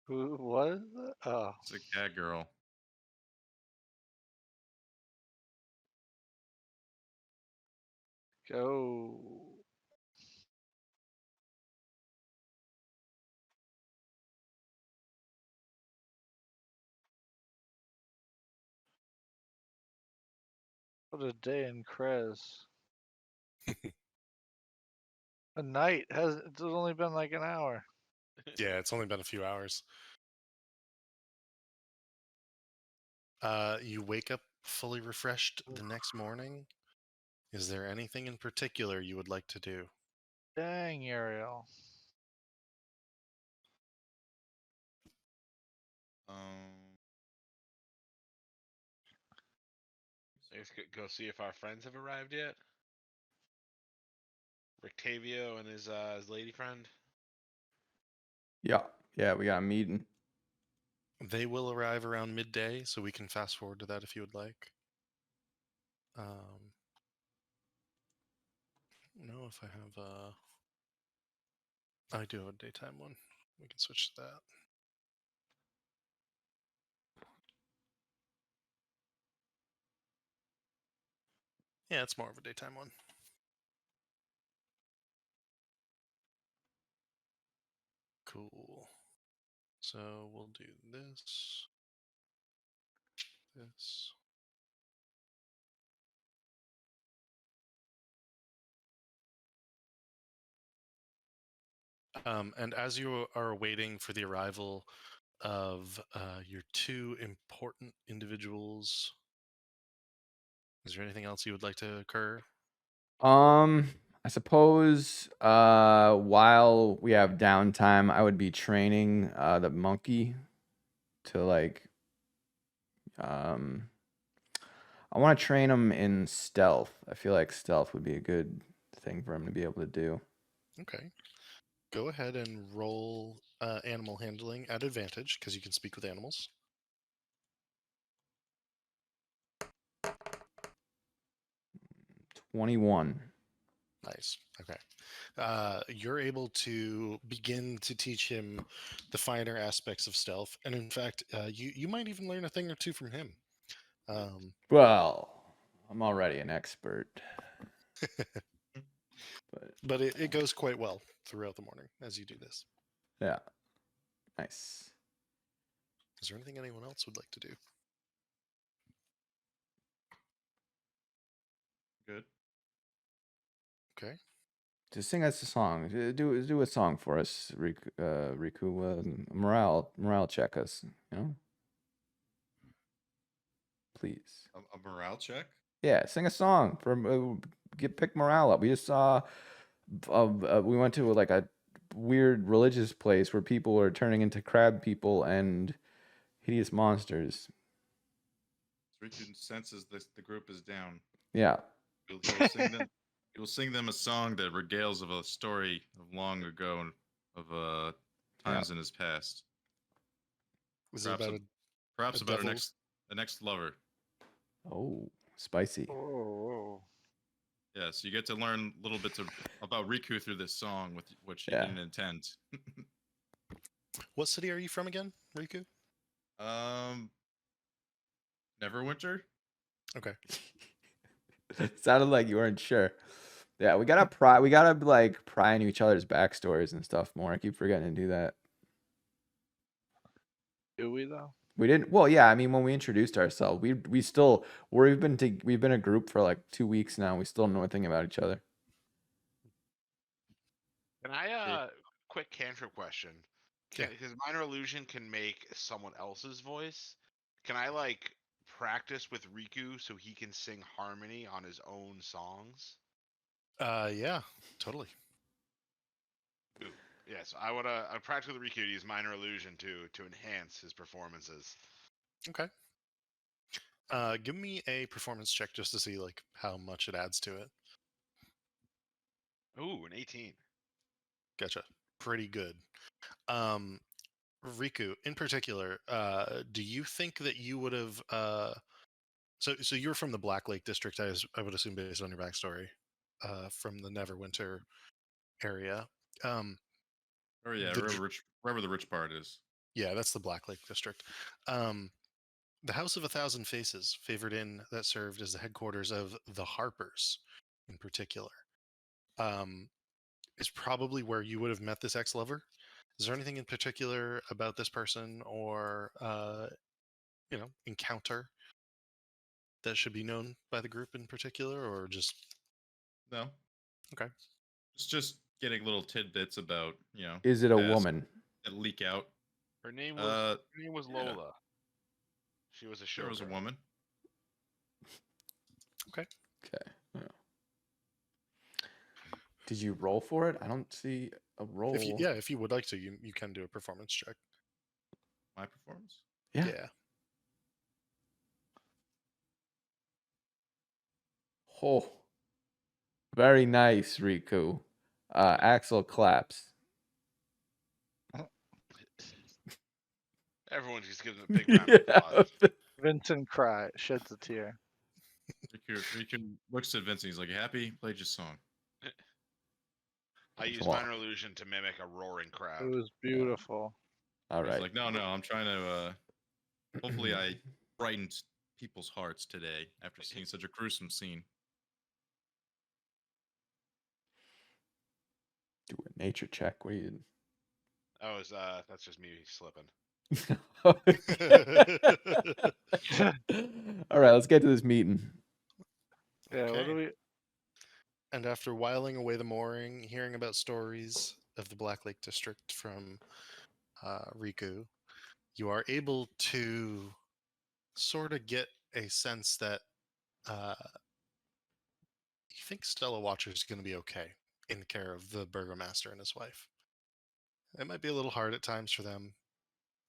Who was it? Oh, It's a cat girl. go. What a day in Krez. A night has it's only been like an hour. Yeah, it's only been a few hours. You wake up fully refreshed the next morning. Is there anything in particular you would like to do? Dang, Ariel. So let's go see if our friends have arrived yet. Rictavio and his lady friend. Yeah, yeah, we got a meeting. They will arrive around midday, so we can fast forward to that if you would like. No, if I have I do have a daytime one. We can switch to that. Yeah, it's more of a daytime one. Cool. So we'll do this. This. And as you are waiting for the arrival of your two important individuals, is there anything else you would like to occur? I suppose while we have downtime, I would be training the monkey to like I want to train him in stealth. I feel like stealth would be a good thing for him to be able to do. Okay. Go ahead and roll animal handling at advantage because you can speak with animals. 21. Nice. Okay. You're able to begin to teach him the finer aspects of stealth, and in fact, you might even learn a thing or two from him. Well, I'm already an expert. But it goes quite well throughout the morning as you do this. Yeah. Nice. Is there anything anyone else would like to do? Good. Okay. Just sing us a song. Do a song for us, Riku. Morale check us. You know, please. A morale check. Yeah, sing a song for pick morale up. We just saw, we went to like a weird religious place where people are turning into crab people and hideous monsters. Riku senses the group is down. Yeah. He'll sing them. He'll sing them a song that regales of a story of long ago and of times in his past. Is it about Perhaps a about devil's- a next lover. Oh, spicy. Oh. Yeah, so you get to learn little bits about Riku through this song, with which you Yeah. didn't intend. What city are you from again, Riku? Neverwinter. Okay. Sounded like you weren't sure. Yeah, we gotta like pry into each other's backstories and stuff more. I keep forgetting to do that. Do we though? We didn't. Well, yeah. I mean, when we introduced ourselves, we've been a group for like 2 weeks now. We still know nothing about each other. Can I quick cantrip question? Yeah. Because minor illusion can make someone else's voice. Can I like practice with Riku so he can sing harmony on his own songs? Yeah, totally. Ooh, Yes, I would. I practically Riku to use minor illusion to enhance his performances. Okay. Give me a performance check just to see like how much it adds to it. Ooh, an 18. Gotcha. Pretty good. Riku, in particular, do you think that you would have? So you're from the Black Lake district, I would assume, based on your backstory, from the Neverwinter area. Oh yeah, The wherever the rich part is. Yeah, that's the Black Lake district. The House of a Thousand Faces, favored inn that served as the headquarters of the Harpers, in particular, is probably where you would have met this ex-lover. Is there anything in particular about this person or encounter that should be known by the group in particular, or just No. okay? It's just getting little tidbits about Is it a past woman? that leak out. Her name was yeah. Lola. She was a There was a showgirl. woman. Okay. Okay. Yeah. Did you roll for it? I don't see a roll. If you would like to, you can do a performance check. My performance. Yeah. Oh, very nice, Riku. Axel claps. Everyone just gives him a big round of applause. Vincent sheds a tear. Riku looks at Vincent. He's like, "You happy? Play your song." I use Wow. minor illusion to mimic a roaring crowd. It was beautiful. All He's right. like, "No, I'm trying to. Hopefully, I brightened people's hearts today after seeing such a gruesome scene." Do a nature check. What do you? Oh, that's just me slipping. All right, let's get to this meeting. Yeah, what do we? And after whiling away the morning, hearing about stories of the Black Lake district from Riku, you are able to sort of get a sense that you think Stella Watcher is going to be okay in care of the burgomaster and his wife. It might be a little hard at times for them.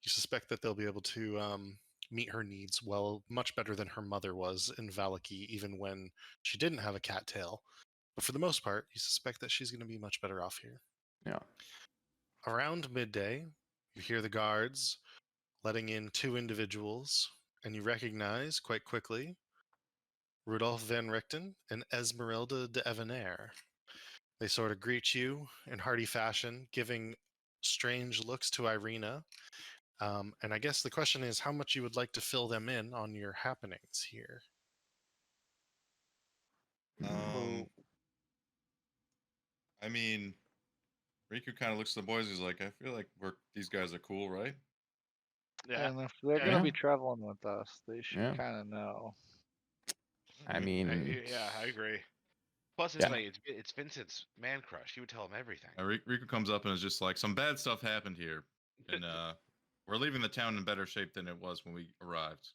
You suspect that they'll be able to meet her needs much better than her mother was in Valaki, even when she didn't have a cattail. But for the most part, you suspect that she's going to be much better off here. Yeah. Around midday, you hear the guards letting in 2 individuals, and you recognize quite quickly Rudolph Van Richten and Esmeralda de Evenair. They sort of greet you in hearty fashion, giving strange looks to Irina. And I guess the question is how much you would like to fill them in on your happenings here. I mean, Riku kind of looks at the boys. He's like, "I feel like these guys are cool, right?" Yeah. And if they're Yeah. gonna be traveling with us, they should Yeah. kind of know. I mean, I agree. Plus, it's like it's Vincent's man crush. He would tell him everything. Riku comes up and is just like, "Some bad stuff happened here, and we're leaving the town in better shape than it was when we arrived.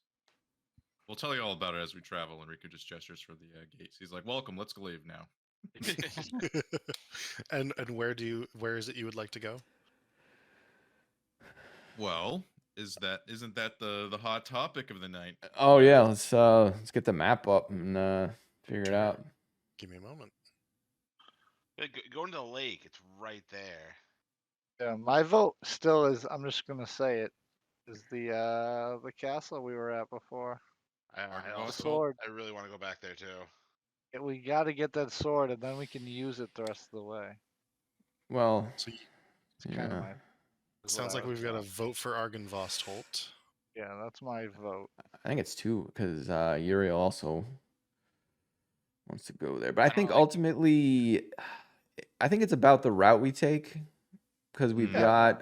We'll tell you all about it as we travel." And Riku just gestures for the gates. He's like, "Welcome. Let's leave now." And where is it you would like to go? Well, isn't that the hot topic of the night? oh yeah, let's get the map up and figure it out. Give me a moment. Going to the lake, it's right there. Yeah, my vote still is. I'm just gonna say it is the castle we were at before. I sword. I really want to go back there too. Yeah, we got to get that sword, and then we can use it the rest of the way. Well, So It's kind of yeah. sounds like we've got a vote for Argynvostholt. Yeah, that's my vote. I think it's 2 because Uriel also wants to go there. But I think like- ultimately, I think it's about the route we take because we've got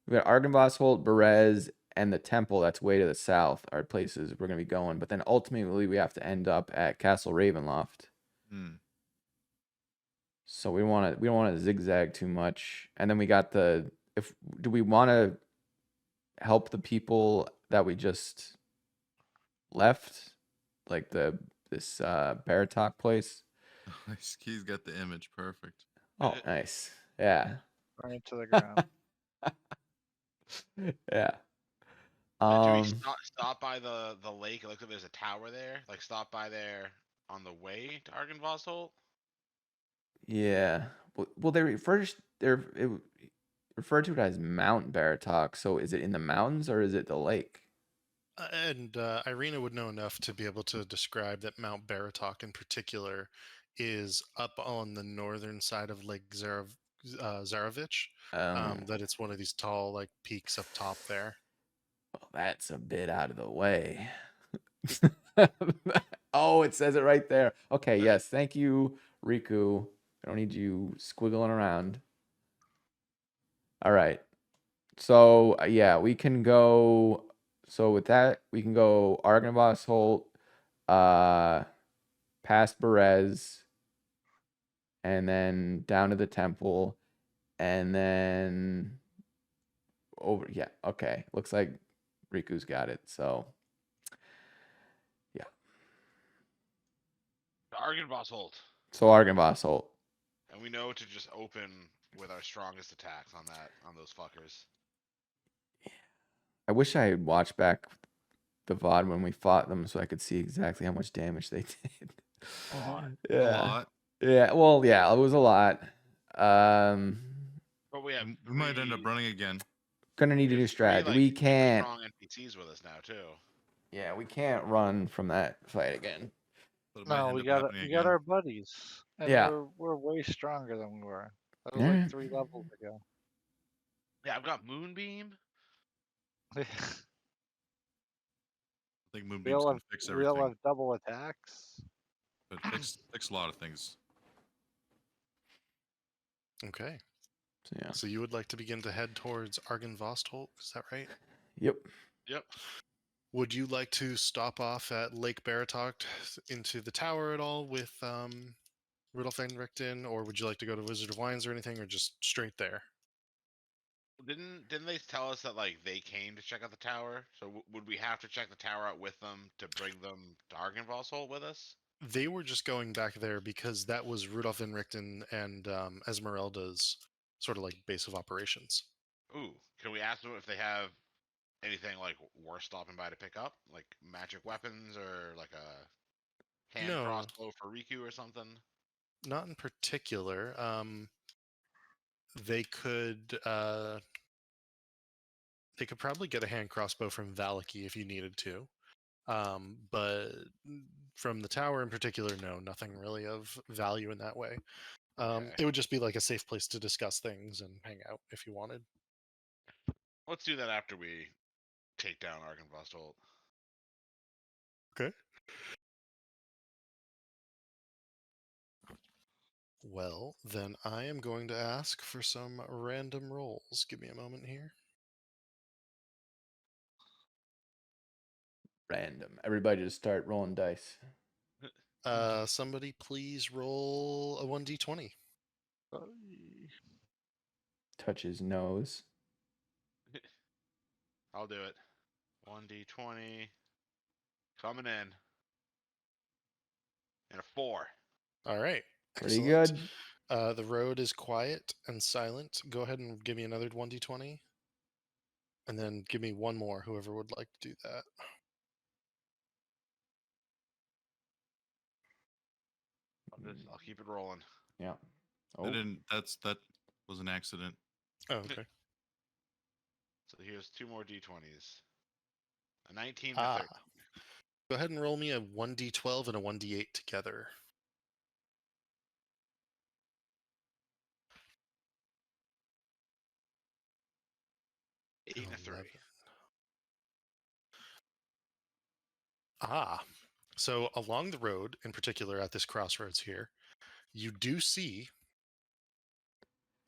Argynvostholt, Berez, and the temple that's way to the south are places we're gonna be going. But then ultimately we have to end up at Castle Ravenloft. So we don't want to zigzag too much. And then we got do we want to help the people that we just left, like this Baratok place? He's got the image perfect. Oh, nice. Yeah. Burn it to the ground. Yeah. Do we Um. stop by the lake? It looks like there's a tower there. Like stop by there on the way to Argynvostholt. Yeah. Well, referred to it as Mount Baratok. So is it in the mountains or is it the lake? And Irina would know enough to be able to describe that Mount Baratok in particular is up on the northern side of Lake Zarovich. Um. That it's one of these tall like peaks up top there. Well, that's a bit out of the way. Oh, it says it right there. Okay, yes. Thank you, Riku. I don't need you squiggling around. All right. So, yeah, we can go. So, with that, we can go Argynvostholt, past Berez, and then down to the temple, and then over. Yeah, okay. Looks like Riku's got it. So, yeah. To Argynvostholt. So, Argynvostholt. And we know to just open with our strongest attacks on those fuckers. I wish I had watched back the VOD when we fought them so I could see exactly how much damage they did. A Yeah. lot. Yeah. Well, yeah, it was a lot. Um, But we have We might end up running again. gonna need a new strategy. We super can't. strong NPCs with us now too. Yeah, we can't run from that fight again. But it might No, end we up got happening we again. got our buddies, and Yeah. we're way stronger than we were. That was Yeah. like 3 levels ago. Yeah, I've got Moonbeam. I think we Moonbeam's all gonna have fix we all everything. have double attacks. But fix a lot of things. Okay. So, yeah. So you would like to begin to head towards Argynvostholt, is that right? Yep. Yep. Would you like to stop off at Lake Baratok into the tower at all with Rudolf Einrichten, or would you like to go to Wizard of Wines or anything, or just straight there? Didn't they tell us that like they came to check out the tower? So would we have to check the tower out with them to bring them to Argynvostholt with us? They were just going back there because that was Rudolf Einrichten and Esmeralda's sort of like base of operations. Ooh, can we ask them if they have anything like worth stopping by to pick up, like magic weapons or like a hand No. crossbow for Riku or something? Not in particular. They could probably get a hand crossbow from Valaki if you needed to. But from the tower in particular, no, nothing really of value in that way. Okay. It would just be like a safe place to discuss things and hang out if you wanted. Let's do that after we take down Argynvostholt. Okay. Well, then I am going to ask for some random rolls. Give me a moment here. Random. Everybody just start rolling dice. Somebody please roll a 1d20. Touch his nose. I'll do it. 1d20 coming in. And a 4. All right. Pretty Excellent. good. The road is quiet and silent. Go ahead and give me another 1d20. And then give me one more, whoever would like to do that. I'll keep it rolling. Yeah. I didn't. That was an accident. Oh, okay. So here's 2 more d20s. A 19 and a 30. Go ahead and roll me a 1d12 and a 1d8 together. 8 and a 3. 11. So along the road, in particular at this crossroads here, you do see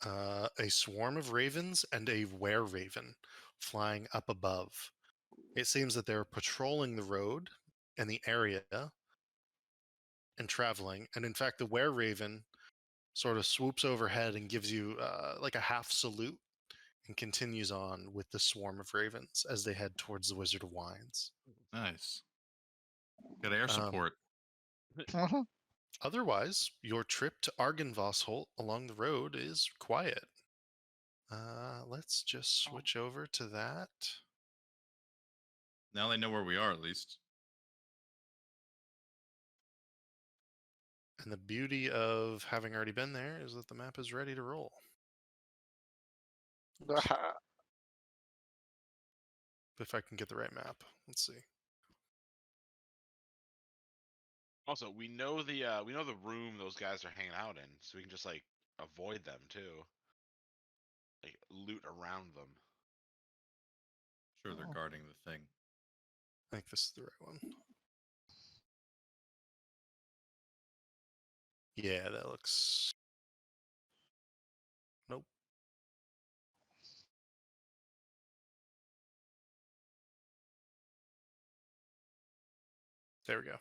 a swarm of ravens and a were-raven flying up above. It seems that they're patrolling the road and the area and traveling. And in fact, the were-raven sort of swoops overhead and gives you like a half salute and continues on with the swarm of ravens as they head towards the Wizard of Wines. Nice. Got air support. Otherwise, your trip to Argynvostholt along the road is quiet. Let's just switch over to that. Now they know where we are, at least. And the beauty of having already been there is that the map is ready to roll. If I can get the right map. Let's see. Also, we know the room those guys are hanging out in, so we can just like avoid them too. Like loot around them. Sure, they're guarding the thing. I think this is the right one. Yeah, that looks... Nope. There we go.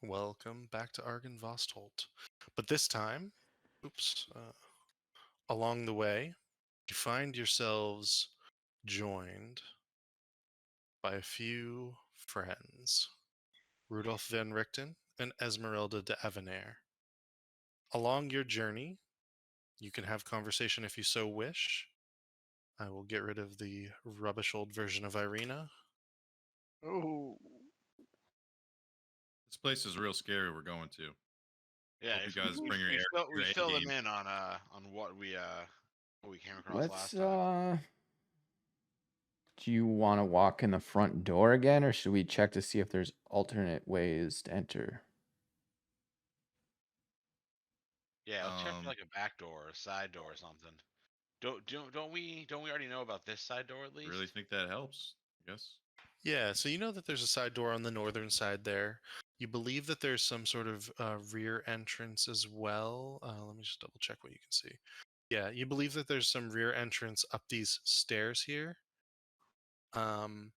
Welcome back to Argynvostholt. But this time, along the way, you find yourselves joined by a few friends. Rudolf van Richten and Esmeralda de Avenir. Along your journey, you can have conversation if you so wish. I will get rid of the rubbish old version of Irina. Ooh. This place is real scary. We're going to. Yeah, Hope you if guys we, bring your we, air- fill, your we A fill them game. in on what we came across Let's last time. do you want to walk in the front door again, or should we check to see if there's alternate ways to enter? Yeah, let's check for Um, like a back door or a side door or something. Don't we already know about this side door at least? really think that helps. I guess. Yeah, so you know that there's a side door on the northern side there. You believe that there's some sort of rear entrance as well. Let me just double check what you can see. Yeah, you believe that there's some rear entrance up these stairs here. And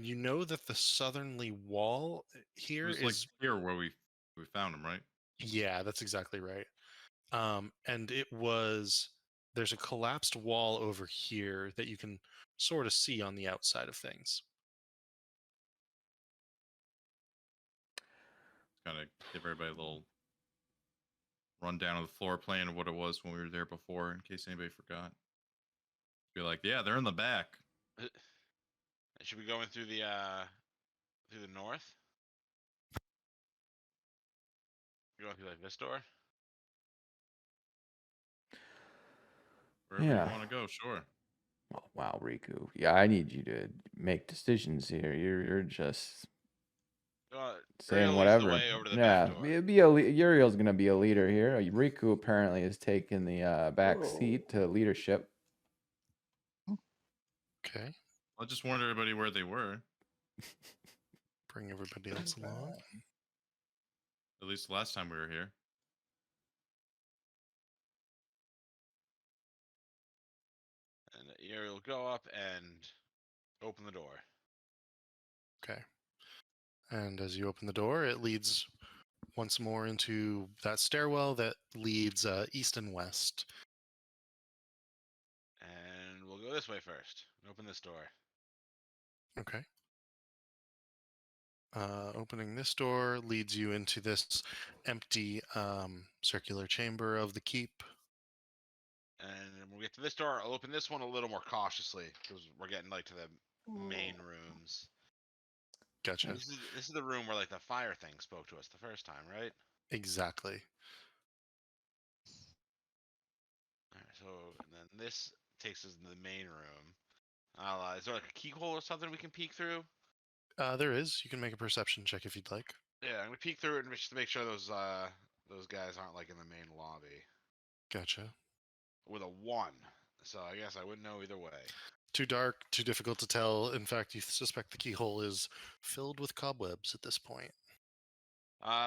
you know that the southerly wall It here was is... like here where we found him, right? Yeah, that's exactly right. And there's a collapsed wall over here that you can sort of see on the outside of things. Kind of give everybody a little rundown of the floor plan of what it was when we were there before, in case anybody forgot. Be like, yeah, they're in the back. Should we go in through the north? Going through like this door? Wherever Yeah. you want to go, sure. Oh, wow, Riku. Yeah, I need you to make decisions here. You're just saying Uriel leads the whatever. way over to the Yeah, back door. Uriel's gonna be a leader here. Riku apparently has taken the back seat to leadership. Okay, I just warned everybody where they were. bring everybody else along. At least the last time we were here. And Uriel will go up and open the door. Okay. And as you open the door, it leads once more into that stairwell that leads east and west. And we'll go this way first. And open this door. Okay. Opening this door leads you into this empty circular chamber of the keep. And when we get to this door, I'll open this one a little more cautiously because we're getting like to the main rooms. Gotcha. This is the room where like the fire thing spoke to us the first time, right? Exactly. Alright, so and then this takes us into the main room. Is there like a keyhole or something we can peek through? There is. You can make a perception check if you'd like. Yeah, I'm gonna peek through it just to make sure those guys aren't like in the main lobby. Gotcha. With a 1, so I guess I wouldn't know either way. Too dark, too difficult to tell. In fact, you suspect the keyhole is filled with cobwebs at this point.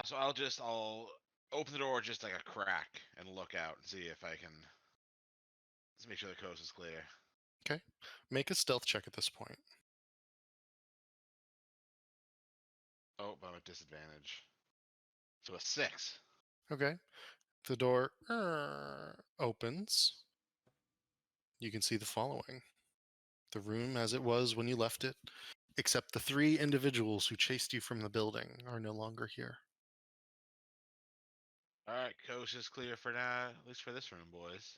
So I'll open the door just like a crack and look out and see if I can just make sure the coast is clear. Okay. Make a stealth check at this point. Oh, but I'm at disadvantage. So a 6. Okay. The door opens. You can see the following. The room as it was when you left it except the 3 individuals who chased you from the building are no longer here. All right, coast is clear for now, at least for this room, boys.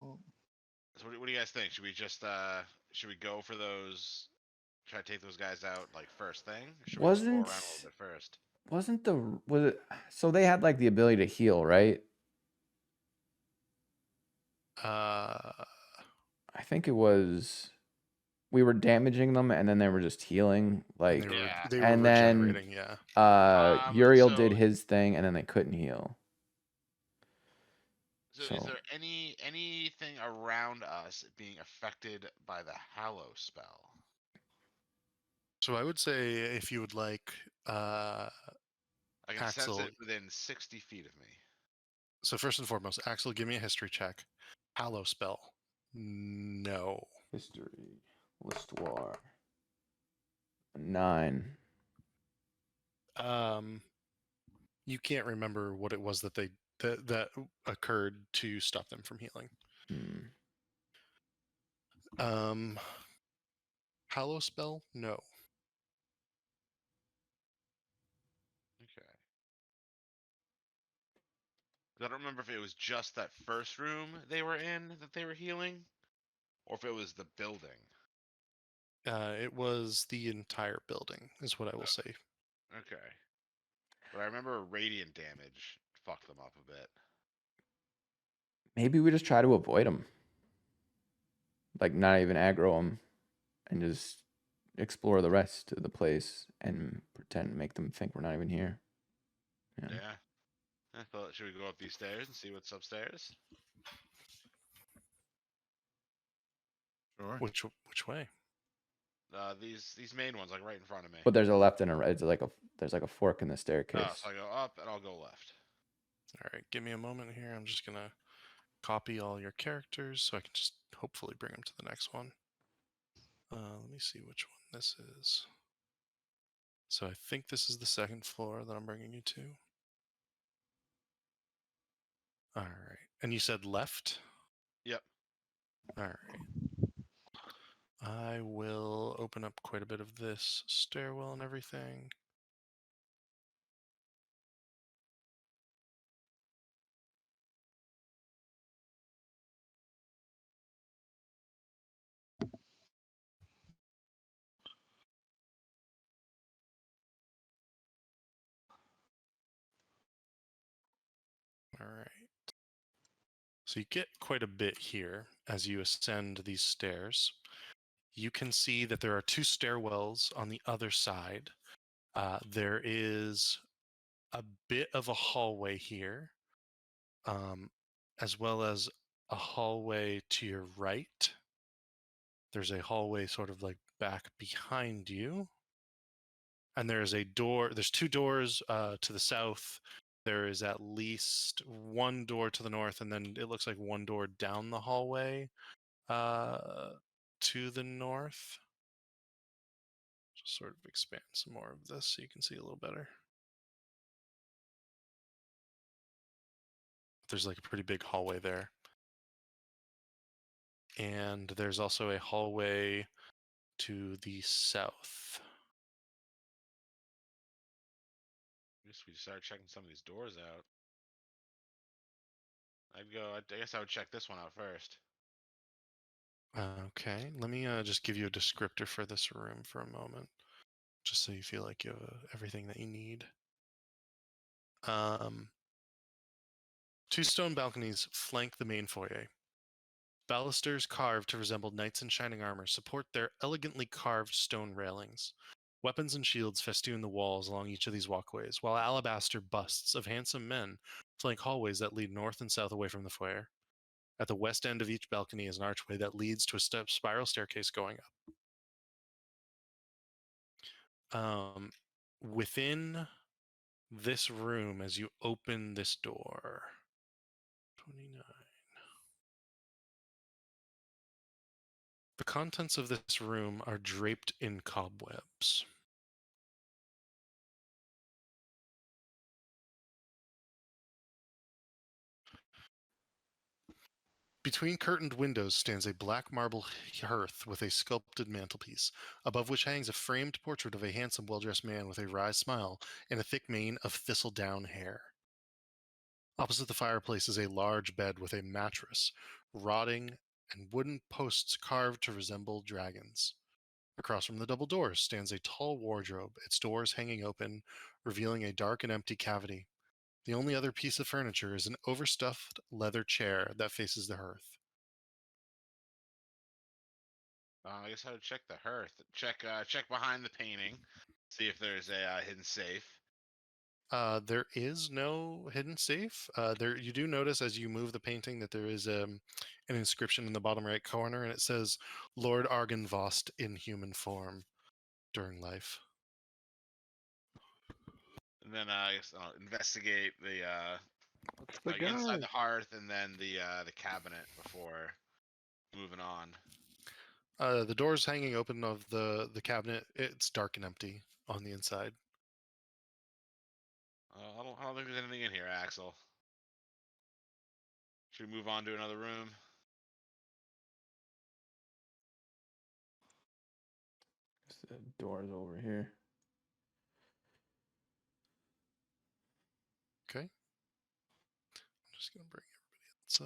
So what do you guys think? Should we just should we go for those? Try to take those guys out like first thing? Or should we explore around a little bit first? Was it so they had like the ability to heal, right? Uh, I think it was we were damaging them and then they were just healing like they were, Yeah. they were and then regenerating, yeah. Uriel So- did his thing and then they couldn't heal. So, is So- there anything around us being affected by the Hallow spell? So I would say if you would like, I can sense Axel. it within 60 feet of me. So first and foremost, Axel, give me a history check. Hallow spell. No. History. L'histoire. 9. You can't remember what it was that that occurred to stop them from healing. Hallow spell? No. Okay. 'Cause I don't remember if it was just that first room they were in that they were healing, or if it was the building. It was the entire building, is what I will say. Okay. But I remember radiant damage fucked them up a bit. Maybe we just try to avoid them. Like not even aggro them and just explore the rest of the place and pretend make them think we're not even here. Yeah. Yeah. I thought, should we go up these stairs and see what's upstairs? Sure. Which way? These main ones, like right in front of me. But there's a left and a right. It's like there's like a fork in the Oh, staircase. so I go up and I'll go left. All right, give me a moment here. I'm just gonna copy all your characters so I can just hopefully bring them to the next one. Let me see which one this is. So I think this is the second floor that I'm bringing you to. All right, and you said left? Yep. All right. I will open up quite a bit of this stairwell and everything. All right. So you get quite a bit here as you ascend these stairs. You can see that there are 2 stairwells on the other side. There is a bit of a hallway here, as well as a hallway to your right. There's a hallway sort of like back behind you. And there's a door, there's 2 doors to the south. There is at least 1 door to the north, and then it looks like 1 door down the hallway to the north. Just sort of expand some more of this so you can see a little better. There's like a pretty big hallway there. And there's also a hallway to the south. I guess we start checking some of these doors out. I guess I would check this one out first. Okay, let me just give you a descriptor for this room for a moment, just so you feel like you have everything that you need. 2 stone balconies flank the main foyer. Balusters carved to resemble knights in shining armor support their elegantly carved stone railings. Weapons and shields festoon the walls along each of these walkways, while alabaster busts of handsome men flank hallways that lead north and south away from the foyer. At the west end of each balcony is an archway that leads to a spiral staircase going up. Within this room, as you open this door, 29. The contents of this room are draped in cobwebs. Between curtained windows stands a black marble hearth with a sculpted mantelpiece, above which hangs a framed portrait of a handsome, well-dressed man with a wry smile and a thick mane of thistledown hair. Opposite the fireplace is a large bed with a mattress, rotting, and wooden posts carved to resemble dragons. Across from the double doors stands a tall wardrobe, its doors hanging open, revealing a dark and empty cavity. The only other piece of furniture is an overstuffed leather chair that faces the hearth. I guess I would check the hearth. Check behind the painting. See if there's a hidden safe. There is no hidden safe. There, you do notice as you move the painting that there is an inscription in the bottom right corner, and it says "Lord Argynvostholt in human form during life." And then I guess I'll investigate the What's the like inside guy? the hearth and then the cabinet before moving on. The doors hanging open of the cabinet. It's dark and empty on the inside. I don't think there's anything in here, Axel. Should we move on to another room? The door's over here. Okay. I'm just gonna bring everybody else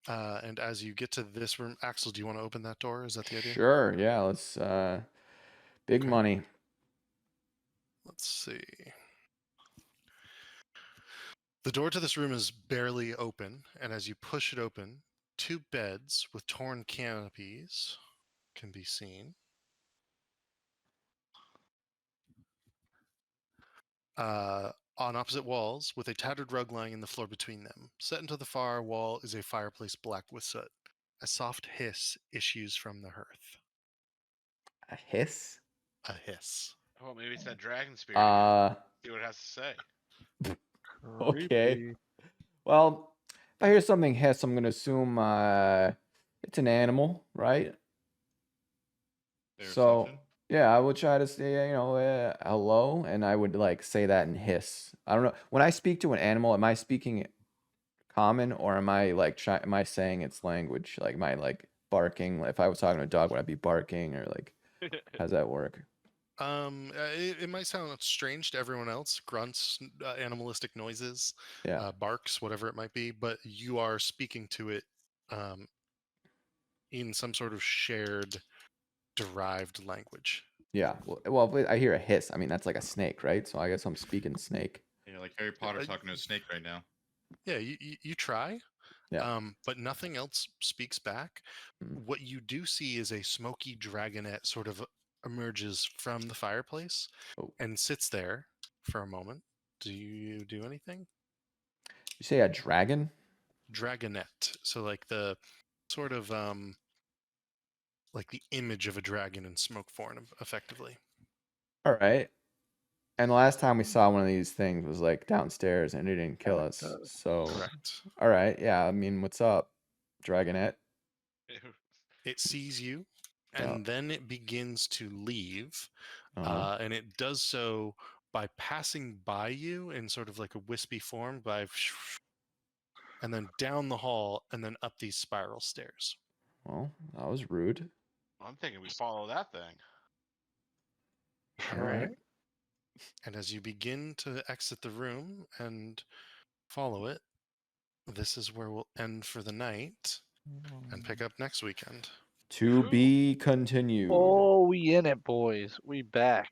up. And as you get to this room, Axel, do you want to open that door? Is that the idea? Sure. Yeah. Let's. Big Okay. money. Let's see. The door to this room is barely open, and as you push it open, two beds with torn canopies can be seen. On opposite walls, with a tattered rug lying in the floor between them. Set into the far wall is a fireplace black with soot. A soft hiss issues from the hearth. A hiss. A hiss. Oh, maybe it's that dragon spirit. Again. See what it has to say. Okay. Creepy. Well, if I hear something hiss, I'm gonna assume it's an animal, right? Fair So assumption. yeah, I would try to say, hello, and I would like say that in hiss. I don't know. When I speak to an animal, am I speaking common or am I like am I saying its language? Like am I like barking? If I was talking to a dog, would I be barking or like how's that work? It might sound strange to everyone else. Grunts, animalistic noises, Yeah. barks, whatever it might be, but you are speaking to it in some sort of shared derived language. Yeah. Well, if I hear a hiss, I mean that's like a snake, right? So I guess I'm speaking snake. Yeah, like Harry Potter talking to a snake right now. Yeah, you try, Yeah. but nothing else speaks back. Mm. What you do see is a smoky dragonette sort of emerges from the fireplace Oh. and sits there for a moment. Do you do anything? You say a dragon? Dragonette. So like the sort of like the image of a dragon in smoke form, effectively. All right. And the last time we saw one of these things was like downstairs and it didn't kill us. So, Correct. all right. Yeah. I mean, what's up, Dragonette? It sees you, Yeah. and then it begins to leave, Uh-huh. and it does so by passing by you in sort of like a wispy form, and then down the hall, and then up these spiral stairs. Well, that was rude. I'm thinking we follow that thing. All right. And as you begin to exit the room and follow it, this is where we'll end for the night and pick up next weekend. To be continued. Oh, we in it, boys. We back.